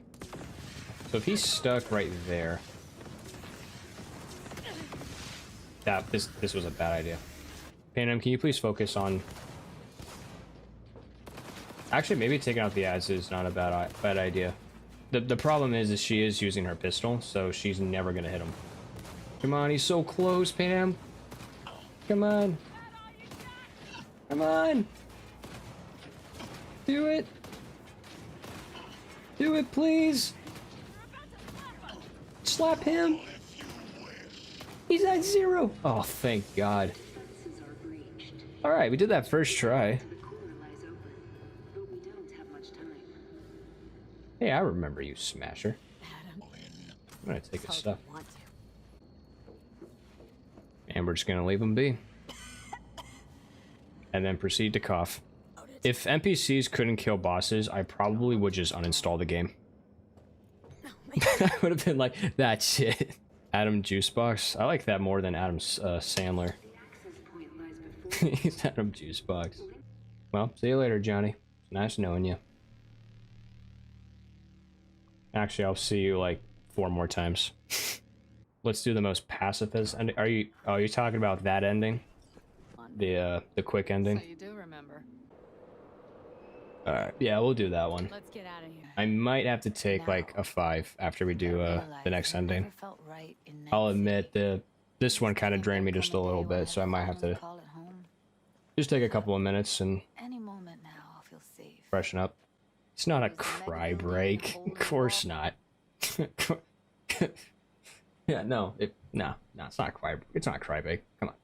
So if he's stuck right there... This was a bad idea. Panam, can you please focus on... Actually, maybe taking out the ads is not a bad idea. The problem is she is using her pistol, so she's never gonna hit him. Come on, he's so close, Panam. Come on. Come on. Do it. Do it, please. Slap him. He's at 0. Oh, thank God. Alright, we did that first try. Hey, I remember you, Smasher. I'm gonna take his stuff. And we're just gonna leave him be. And then proceed to cough. If NPCs couldn't kill bosses, I probably would just uninstall the game. I would have been like, that's it. Adam Juicebox. I like that more than Adam Sandler. He's Adam Juicebox. Well, see you later, Johnny. Nice knowing you. Actually, I'll see you like 4 more times. Let's do the most pacifist ending. Are you talking about that ending? The quick ending? So you do remember. Alright, yeah, we'll do that one. Let's get out of here. I might have to take like a 5 after we do the next ending. I'll admit this one kind of drained me just a little bit, so I might have to just take a couple of minutes and Any moment now, I'll feel safe. freshen up. It's not a cry break. Of course not. Yeah, no, it's not a cry. It's not a cry break. Come on,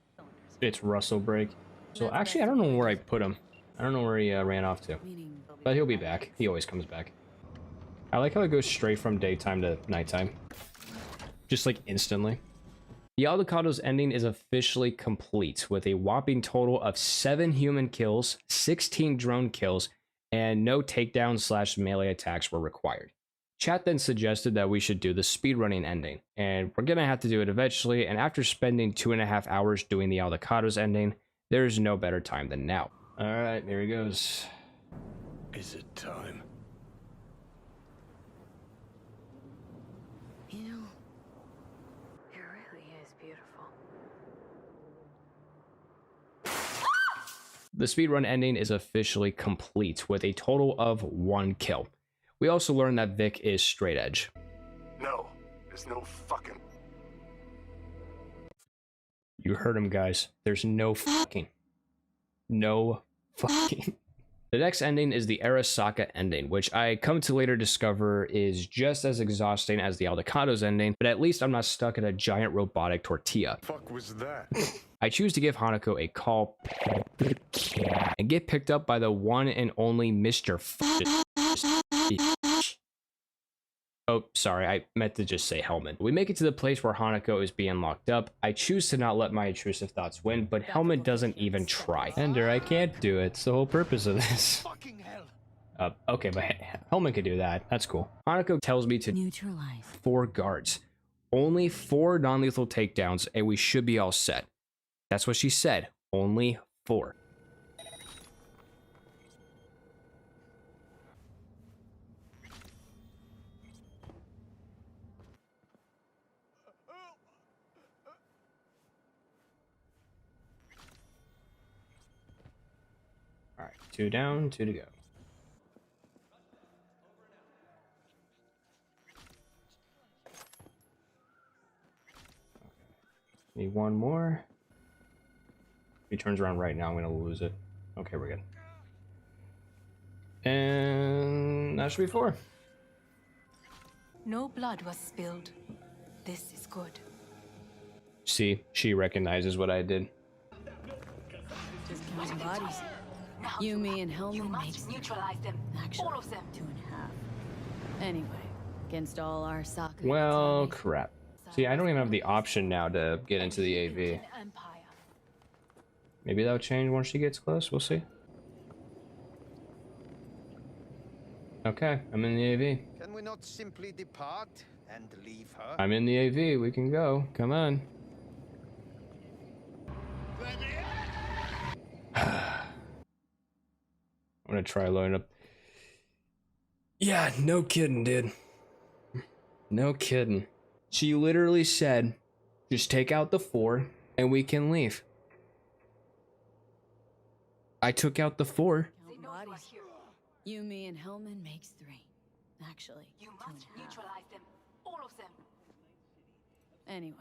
it's Russell break. So actually, I don't know where I put him. I don't know where he ran off to, but he'll be back. He always comes back. I like how it goes straight from daytime to nighttime, just like instantly. The Aldecado's ending is officially complete with a whopping total of 7 human kills, 16 drone kills, and no takedowns / melee attacks were required. Chat then suggested that we should do the speedrunning ending, and we're gonna have to do it eventually, and after spending 2.5 hours doing the Aldecado's ending, there is no better time than now. Alright, here he goes. Is it time? You know, it really is beautiful. The speedrun ending is officially complete with a total of 1 kill. We also learned that Vic is straight edge. No, there's no fucking... You heard him, guys. There's no fucking. No fucking. The next ending is the Arasaka ending, which I come to later discover is just as exhausting as the Aldecado's ending, but at least I'm not stuck in a giant robotic tortilla. Fuck was that? I choose to give Hanako a call and get picked up by the one and only Mr. Oh, sorry, I meant to just say Hellman. We make it to the place where Hanako is being locked up. I choose to not let my intrusive thoughts win, but Hellman doesn't even try. Ender, I can't do it. It's the whole purpose of this. Okay, but Hellman can do that. That's cool. Hanako tells me to neutralize 4 guards. Only 4 non-lethal takedowns, and we should be all set. That's what she said. Only 4. Alright, 2 down, 2 to go. Need 1 more. If he turns around right now, I'm gonna lose it. Okay, we're good. And that should be 4. No blood was spilled. This is good. See, she recognizes what I did. Just counting bodies. You, me, and Hellman makes neutralize them. Actually, all of them. 2.5. Anyway, against all our soccer. Well, crap. See, I don't even have the option now to get into the AV. Maybe that'll change once she gets close. We'll see. Okay, I'm in the AV. Can we not simply depart and leave her? I'm in the AV. We can go. Come on. I'm gonna try loading up. Yeah, no kidding, dude. No kidding. She literally said, just take out the 4 and we can leave. I took out the 4. You, me, and Hellman makes 3. Actually, you must neutralize them. All of them. Anyway.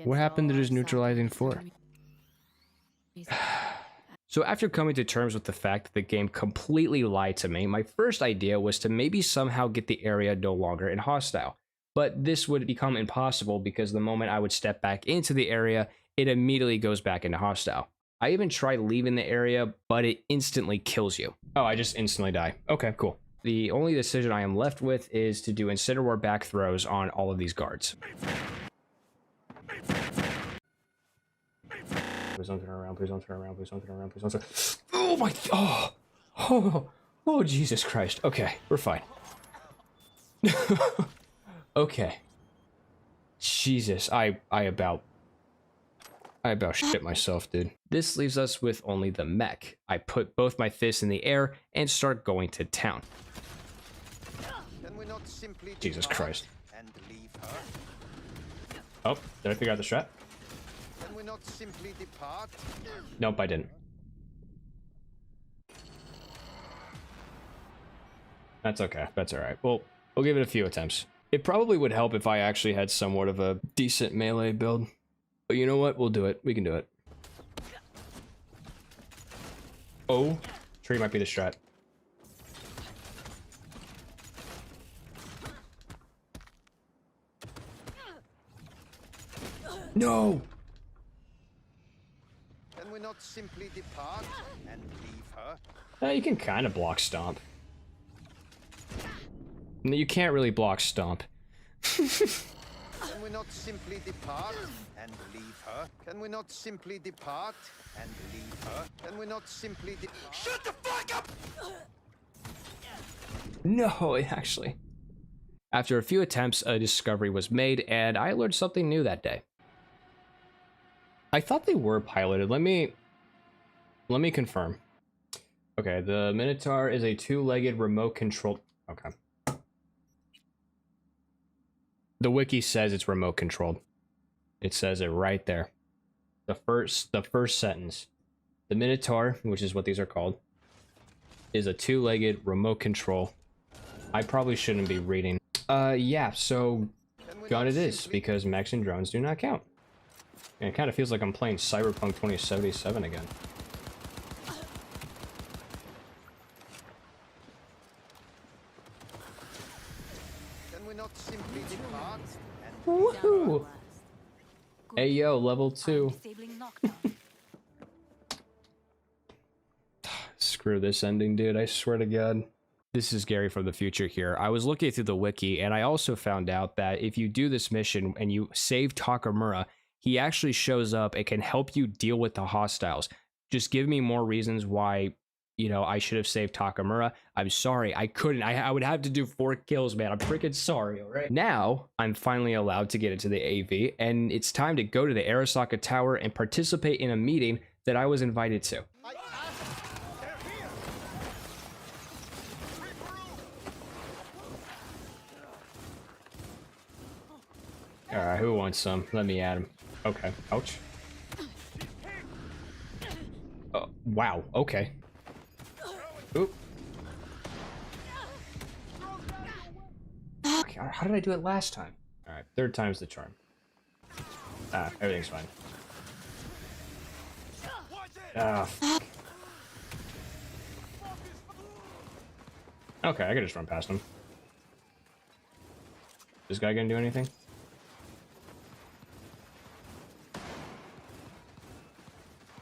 What happened to just neutralizing 4? So after coming to terms with the fact that the game completely lied to me, my first idea was to maybe somehow get the area no longer in hostile. But this would become impossible because the moment I would step back into the area, it immediately goes back into hostile. I even tried leaving the area, but it instantly kills you. Oh, I just instantly die. Okay, cool. The only decision I am left with is to do Incineroar back throws on all of these guards. Please don't turn around, please don't turn around, please don't turn around, please don't turn. Oh my, oh, Jesus Christ. Okay, we're fine. Okay. Jesus, I about shit myself, dude. This leaves us with only the mech. I put both my fists in the air and start going to town. Can we not not simply Jesus depart Christ. and leave her? Oh, did I figure out the strat? Can we not simply depart? Nope, I didn't. That's okay. That's all right. We'll give it a few attempts. It probably would help if I actually had somewhat of a decent melee build. But you know what? We'll do it. We can do it. Oh, tree might be the strat. No! Can we not simply depart and leave her? You can kind of block stomp. No, you can't really block stomp. Can we not simply depart and leave her? Can we not simply depart and leave her? Can we not simply depart? Shut the fuck up! No, actually. After a few attempts, a discovery was made, and I learned something new that day. I thought they were piloted. Let me confirm. Okay, the Minotaur is a two-legged remote controlled. Okay. The wiki says it's remote controlled. It says it right there. The first sentence. The Minotaur, which is what these are called, is a two-legged remote control. I probably shouldn't be reading. Yeah, so gun it is, because mechs and drones do not count. And it kind of feels like I'm playing Cyberpunk 2077 again. Can we not simply depart and Woohoo! Hey yo, level 2. Screw this ending, dude. I swear to God. This is Gary from the future here. I was looking through the wiki, and I also found out that if you do this mission and you save Takamura, he actually shows up and can help you deal with the hostiles. Just give me more reasons why, you know, I should have saved Takamura. I'm sorry, I couldn't. I would have to do 4 kills, man. I'm freaking sorry, all right? Now, I'm finally allowed to get into the AV, and it's time to go to the Arasaka Tower and participate in a meeting that I was invited to. Alright, who wants some? Let me add him. Okay. Ouch. Oh, wow. Okay. Oop. Okay, how did I do it last time? Alright, 3rd time's the charm. Ah, everything's fine. Ah, fuck. Okay, I can just run past him. This guy gonna do anything?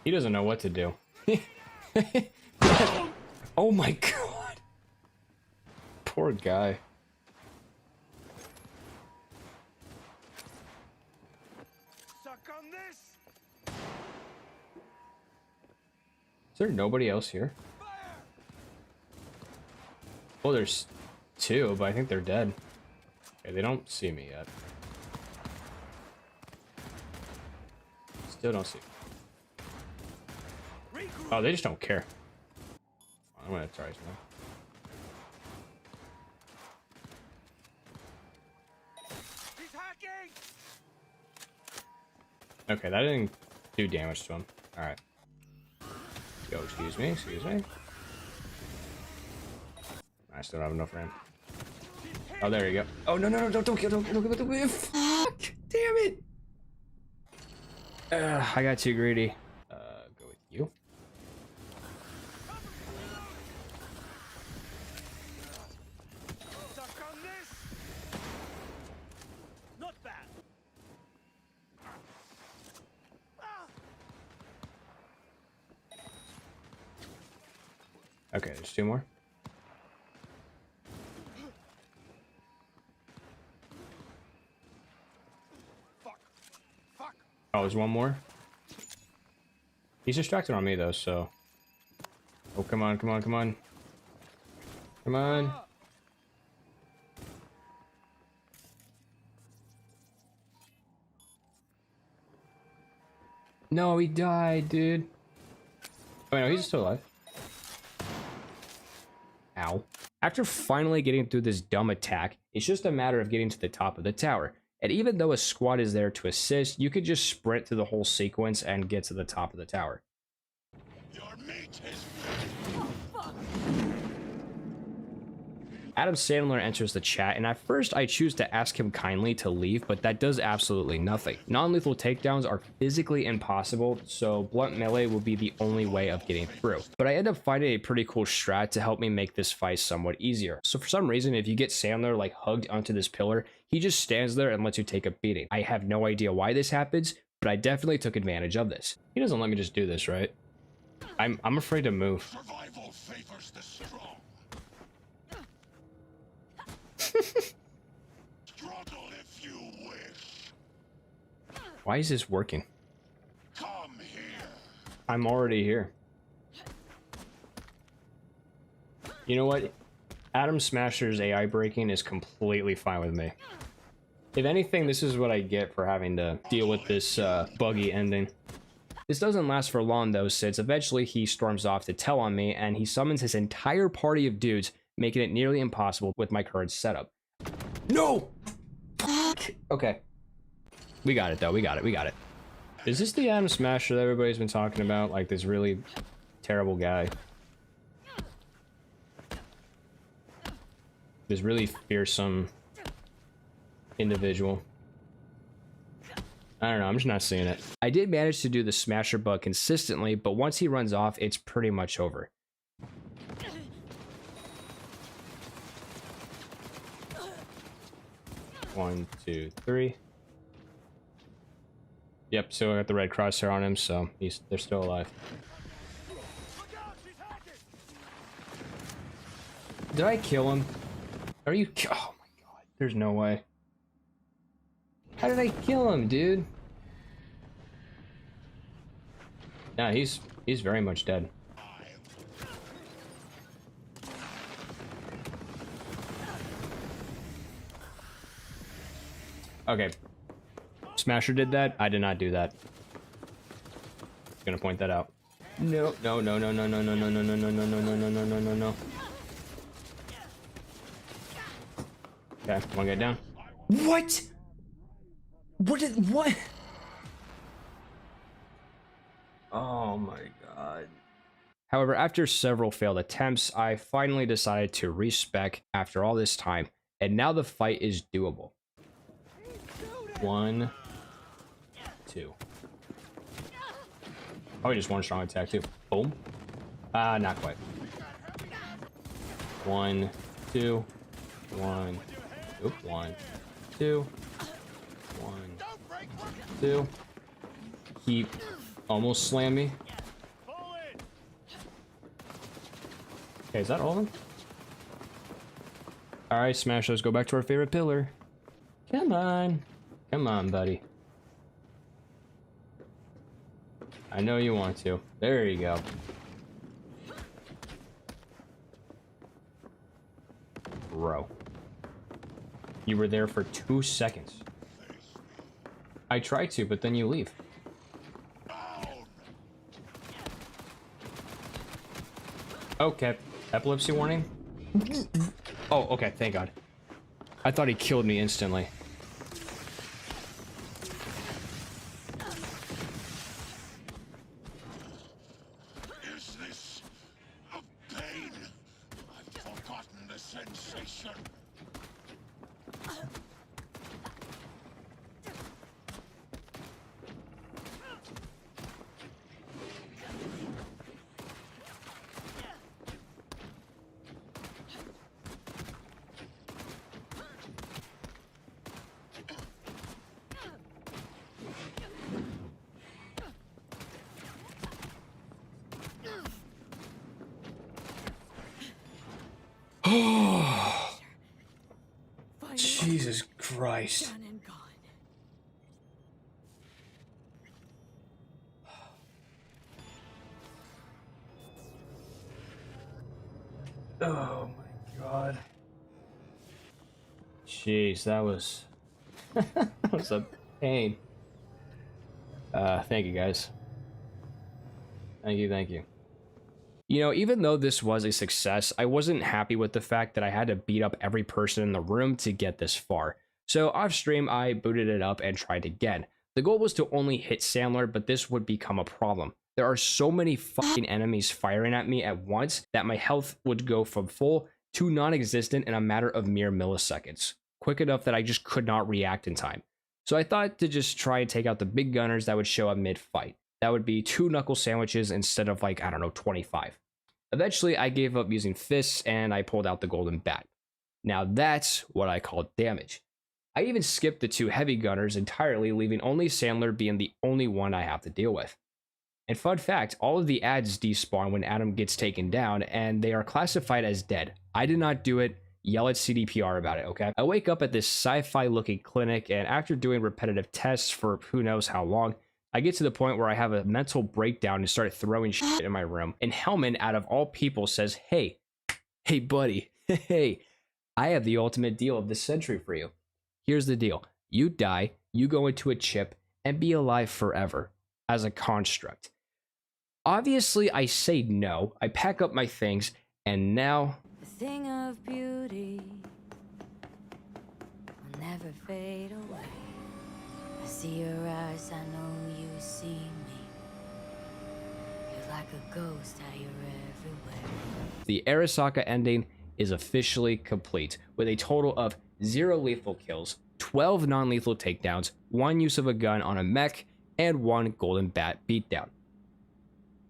He doesn't know what to do. Oh my god. Poor guy. Suck on this. Is there nobody else here? Well, there's 2, but I think they're dead. Okay, they don't see me yet. Still don't see me. Oh, they just don't care. I'm gonna try something. He's hacking. Okay, that didn't do damage to him. Alright. Yo, excuse me, excuse me. I still don't have enough RAM. Oh, there you go. Oh, no, no, no, don't kill, don't kill. Fuck! Damn it! I got too greedy. Go with you. Okay, there's 2 more. Oh, there's 1 more. He's distracted on me though, so. Oh, come on, come on, come on. Come on. No, he died, dude. Oh, no, he's still alive. Ow. After finally getting through this dumb attack, it's just a matter of getting to the top of the tower. And even though a squad is there to assist, you could just sprint through the whole sequence and get to the top of the tower. Adam Sandler enters the chat, and at first I choose to ask him kindly to leave, but that does absolutely nothing. Non-lethal takedowns are physically impossible, so blunt melee will be the only way of getting through. But I end up finding a pretty cool strat to help me make this fight somewhat easier. So for some reason, if you get Sandler like hugged onto this pillar, he just stands there and lets you take a beating. I have no idea why this happens, but I definitely took advantage of this. He doesn't let me just do this, right? I'm afraid to move. Survival favors the strong. Struggle if you wish. Why is this working? Come here. I'm already here. You know what? Adam Smasher's AI breaking is completely fine with me. If anything, this is what I get for having to deal with this buggy ending. This doesn't last for long though, since eventually he storms off to tell on me, and he summons his entire party of dudes, making it nearly impossible with my current setup. No! Fuck! Okay. We got it though, we got it. Is this the Adam Smasher that everybody's been talking about? Like this really terrible guy. This really fearsome individual. I don't know, I'm just not seeing it. I did manage to do the Smasher bug consistently, but once he runs off, it's pretty much over. One, two, three. Yep, so I got the red crosshair on him, so they're still alive. Did I kill him? Are you? Oh my god, there's no way. How did I kill him, dude? Nah, he's very much dead. Okay. Smasher did that. I did not do that. Gonna point that out. No, no, no, no, no, no, no, no, no, no, no, no, no, no, no, no, no, no. Okay, one guy down. What? What? Oh my god. However, after several failed attempts, I finally decided to respec after all this time, and now the fight is doable. 1, 2. Oh, just one strong attack too. Boom. Not quite. 1, 2. 1. Oop, 1, 2. 1, 2. He almost slammed me. Okay, is that all of them? Alright, Smash, let's go back to our favorite pillar. Come on. Come on, buddy. I know you want to. There you go. Bro. You were there for 2 seconds. I tried to, but then you leave. Okay. Epilepsy warning? Oh, okay, thank God. I thought he killed me instantly. Is this a pain? I've forgotten the sensation. Jesus Christ. Oh my god. Jeez, that was that was a pain. Thank you guys. Thank you. You know, even though this was a success, I wasn't happy with the fact that I had to beat up every person in the room to get this far. So off stream, I booted it up and tried again. The goal was to only hit Sandler, but this would become a problem. There are so many fucking enemies firing at me at once that my health would go from full to non-existent in a matter of mere milliseconds. Quick enough that I just could not react in time. So I thought to just try and take out the big gunners that would show up mid-fight. That would be 2 knuckle sandwiches instead of like, I don't know, 25. Eventually, I gave up using fists and I pulled out the golden bat. Now that's what I call damage. I even skipped the 2 heavy gunners entirely, leaving only Sandler being the only one I have to deal with. And fun fact, all of the ads despawn when Adam gets taken down and they are classified as dead. I did not do it. Yell at CDPR about it, okay? I wake up at this sci-fi looking clinic and after doing repetitive tests for who knows how long, I get to the point where I have a mental breakdown and start throwing shit in my room. And Hellman, out of all people, says, hey buddy, hey, I have the ultimate deal of the century for you. Here's the deal. You die, you go into a chip, and be alive forever as a construct. Obviously, I say no. I pack up my things, and now... The thing of beauty will never fade away. I see your eyes, I know you see me. You're like a ghost, how you're everywhere. The Arasaka ending is officially complete, with a total of 0 lethal kills, 12 non-lethal takedowns, 1 use of a gun on a mech, and 1 golden bat beatdown.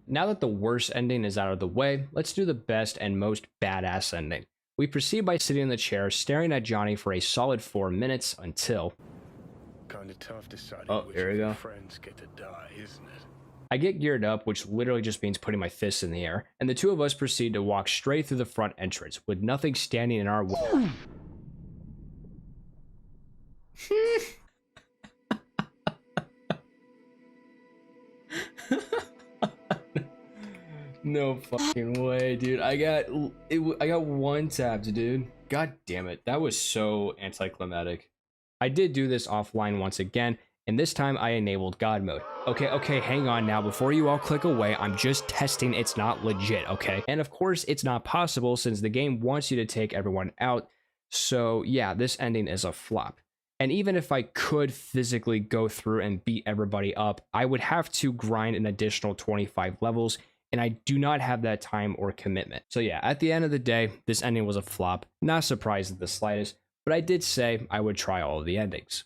Now that the worst ending is out of the way, let's do the best and most badass ending. We proceed by sitting in the chair, staring at Johnny for a solid 4 minutes until... Kind of tough deciding oh, which here we of your go. friends get to die, isn't it? I get geared up, which literally just means putting my fists in the air, and the 2 of us proceed to walk straight through the front entrance, with nothing standing in our way. No fucking way, dude. I got 1 tapped, dude. God damn it. That was so anticlimactic. I did do this offline once again, and this time I enabled God mode. Okay, hang on now. Before you all click away, I'm just testing it's not legit, okay? And of course, it's not possible since the game wants you to take everyone out. So yeah, this ending is a flop. And even if I could physically go through and beat everybody up, I would have to grind an additional 25 levels, and I do not have that time or commitment. So yeah, at the end of the day, this ending was a flop. Not surprised in the slightest, but I did say I would try all of the endings.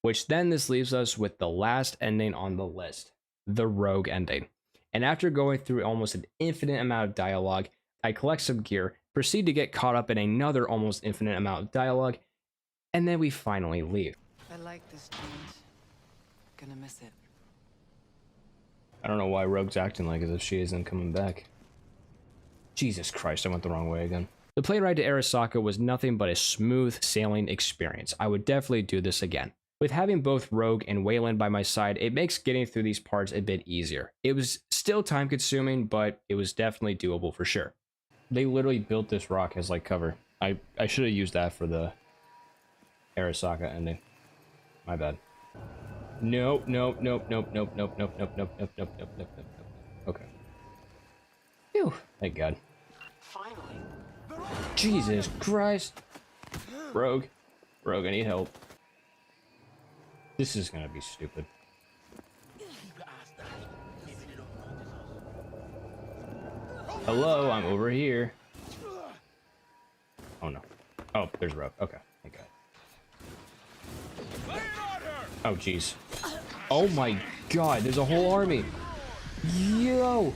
Which then this leaves us with the last ending on the list, the Rogue ending. And after going through almost an infinite amount of dialogue, I collect some gear, proceed to get caught up in another almost infinite amount of dialogue, and then we finally leave. I like this change. Gonna miss it. I don't know why Rogue's acting like as if she isn't coming back. Jesus Christ, I went the wrong way again. The plane ride to Arasaka was nothing but a smooth sailing experience. I would definitely do this again. With having both Rogue and Wayland by my side, it makes getting through these parts a bit easier. It was still time consuming, but it was definitely doable for sure. They literally built this rock as like cover. I should have used that for the Arasaka ending. My bad. Nope. Okay. Phew. Thank God. Finally. Jesus Christ. Rogue, I need help. This is gonna be stupid. Hello, I'm over here. Oh no. Oh, there's Rogue. Okay, thank God. Oh jeez. Oh my God, there's a whole army. Yo.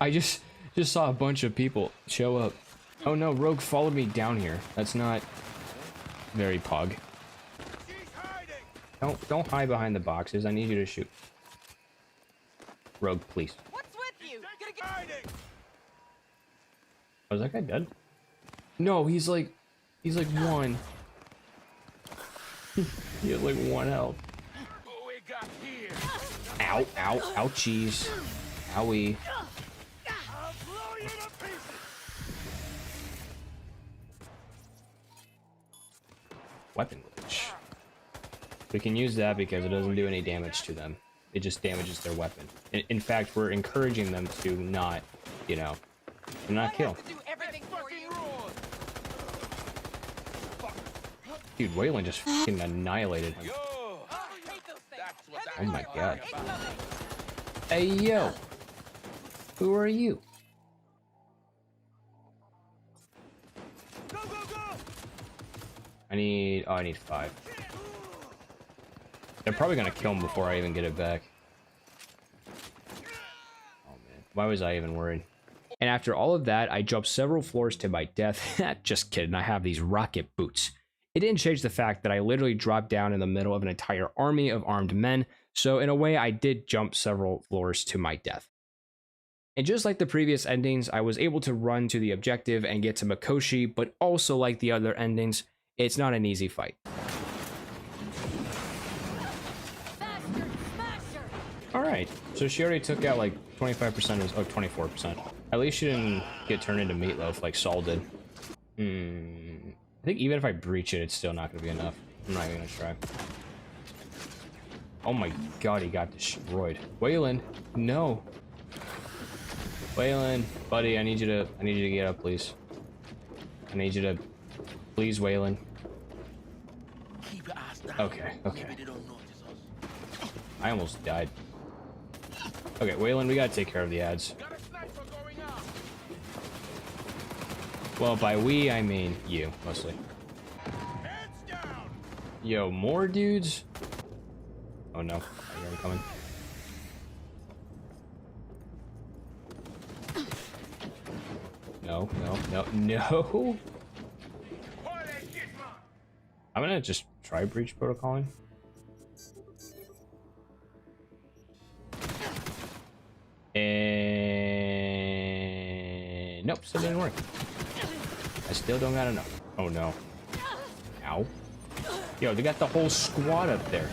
I just saw a bunch of people show up. Oh no, Rogue followed me down here. That's not very pug. Don't hide behind the boxes. I need you to shoot. Rogue, please. What's with you? Gonna get hiding. Oh, is that guy dead? No, he's like 1. He has like 1 health. Ow, ouchies. Owie. Weapon glitch. We can use that because it doesn't do any damage to them. It just damages their weapon. In fact, we're encouraging them to not, you know, to not kill. Dude, Waylon just fucking annihilated him. Oh my god. Hey, yo. Who are you? I need 5. They're probably gonna kill him before I even get it back. Oh man, why was I even worried? And after all of that, I jumped several floors to my death. Just kidding, I have these rocket boots. It didn't change the fact that I literally dropped down in the middle of an entire army of armed men, so in a way I did jump several floors to my death. And just like the previous endings, I was able to run to the objective and get to Mikoshi, but also like the other endings, it's not an easy fight. Alright, so she already took out like 25% of, 24%. At least she didn't get turned into meatloaf like Saul did. I think even if I breach it, it's still not going to be enough. I'm not even going to try. Oh my god, he got destroyed. Waylon, no. Waylon, buddy, I need you to get up, please. I need you to, please, Waylon. Okay, okay. I almost died. Okay, Waylon, we gotta take care of the ads. Well, by we, I mean you, mostly. Yo, more dudes? Oh no, I'm coming. No, no, no, no! I'm gonna just try breach protocoling. And nope, still didn't work. I still don't got enough. Oh no. Ow. Yo, they got the whole squad up there.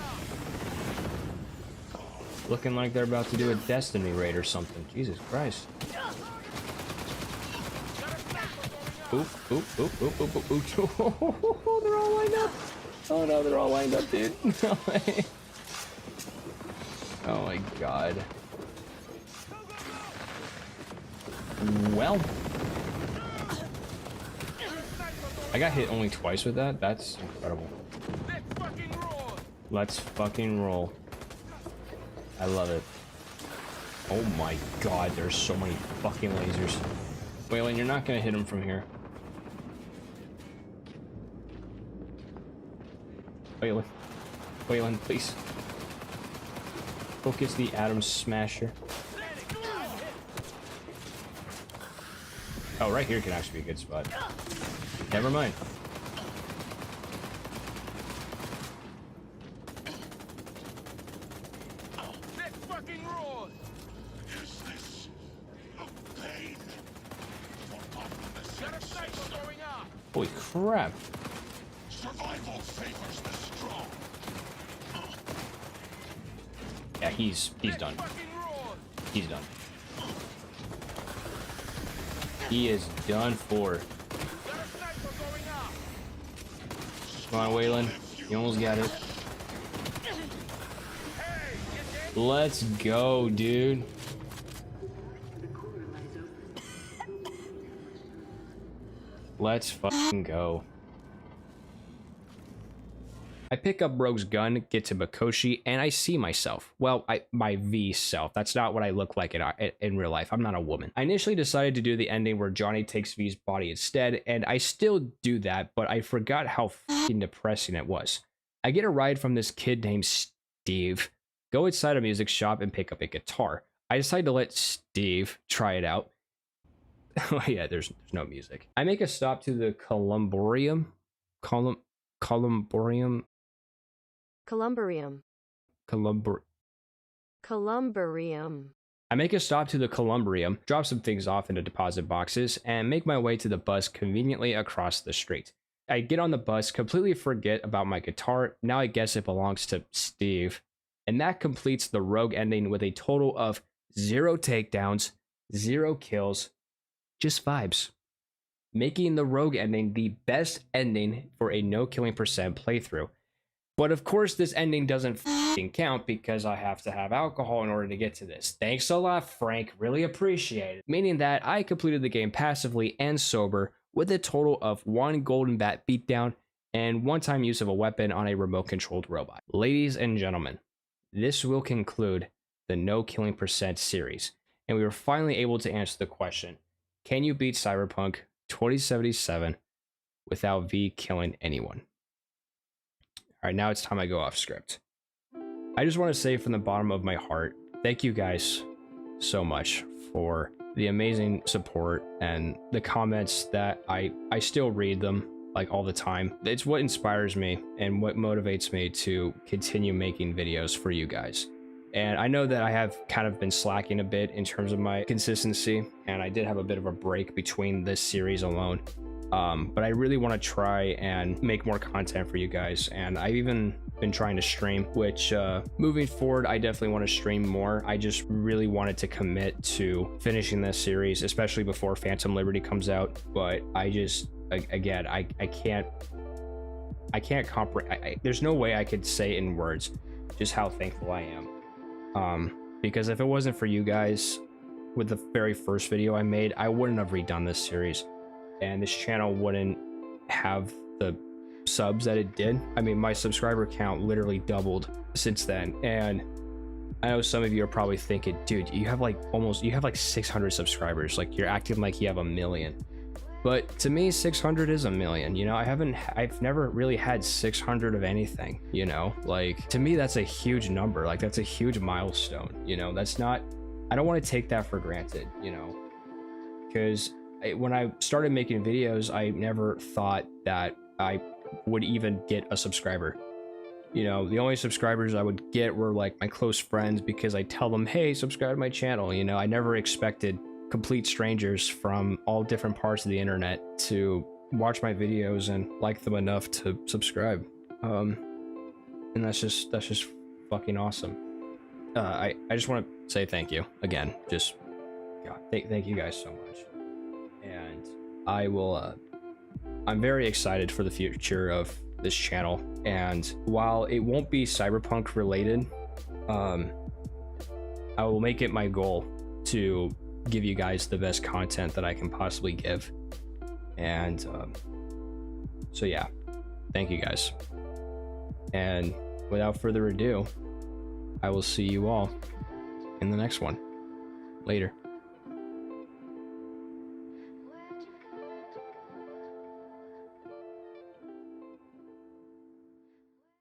Looking like they're about to do a Destiny raid or something. Jesus Christ. Oop, oop, oop, oop, oop, oop, oop. Oh, they're all lined up. Oh no, they're all lined up, dude. No way. Oh my god. Well, I got hit only twice with that. That's incredible. Let's fucking roll. I love it. Oh my god, there's so many fucking lasers. Waylon, you're not gonna hit him from here. Waylon. Waylon, please. Focus the atom smasher. Oh, right here can actually be a good spot. Never mind. Let's fucking roll! Is this pain? Got a sniper going up! Holy crap. Survival favors the strong. Yeah, he's done. He's done. He is done for. Come on, Waylon. You almost got it. Let's go, dude. Let's fucking go. I pick up Rogue's gun, get to Mikoshi, and I see myself. Well, my V self. That's not what I look like in real life. I'm not a woman. I initially decided to do the ending where Johnny takes V's body instead, and I still do that, but I forgot how fucking depressing it was. I get a ride from this kid named Steve, go inside a music shop and pick up a guitar. I decide to let Steve try it out. Oh yeah, there's no music. I make a stop to the Columbarium. Columbarium. Columbarium. Columbarium. I make a stop to the Columbarium, drop some things off into deposit boxes, and make my way to the bus conveniently across the street. I get on the bus, completely forget about my guitar. Now I guess it belongs to Steve. And that completes the Rogue ending with a total of 0 takedowns, 0 kills, just vibes. Making the Rogue ending the best ending for a no killing % playthrough. But of course, this ending doesn't f***ing count because I have to have alcohol in order to get to this. Thanks a lot, Frank. Really appreciate it. Meaning that I completed the game passively and sober with a total of 1 golden bat beatdown and 1-time use of a weapon on a remote-controlled robot. Ladies and gentlemen, this will conclude the No Killing Percent series, and we were finally able to answer the question, can you beat Cyberpunk 2077 without V killing anyone? All right, now it's time I go off script. I just want to say from the bottom of my heart, thank you guys so much for the amazing support and the comments that I still read them like all the time. It's what inspires me and what motivates me to continue making videos for you guys. And I know that I have kind of been slacking a bit in terms of my consistency, and I did have a bit of a break between this series alone. But I really want to try and make more content for you guys, and I've even been trying to stream, which moving forward I definitely want to stream more. I just really wanted to commit to finishing this series, especially before Phantom Liberty comes out. But I just, again, I can't comprehend. There's no way I could say in words just how thankful I am. Because if it wasn't for you guys with the very first video I made, I wouldn't have redone this series, and this channel wouldn't have the subs that it did. I mean, my subscriber count literally doubled since then, and I know some of you are probably thinking, dude, you have like 600 subscribers, like you're acting like you have 1 million. But to me, 600 is 1 million, you know. I've never really had 600 of anything, you know. Like, to me, that's a huge number. Like, that's a huge milestone, you know. That's not, I don't want to take that for granted, you know, because when I started making videos, I never thought that I would even get a subscriber. You know, the only subscribers I would get were like my close friends, because I tell them, hey, subscribe to my channel. You know, I never expected complete strangers from all different parts of the internet to watch my videos and like them enough to subscribe. And that's just fucking awesome. I just want to say thank you again. Just, God, thank you guys so much. And I will, I'm very excited for the future of this channel. And while it won't be Cyberpunk related, I will make it my goal to give you guys the best content that I can possibly give. And so yeah, thank you guys. And without further ado, I will see you all in the next one. Later.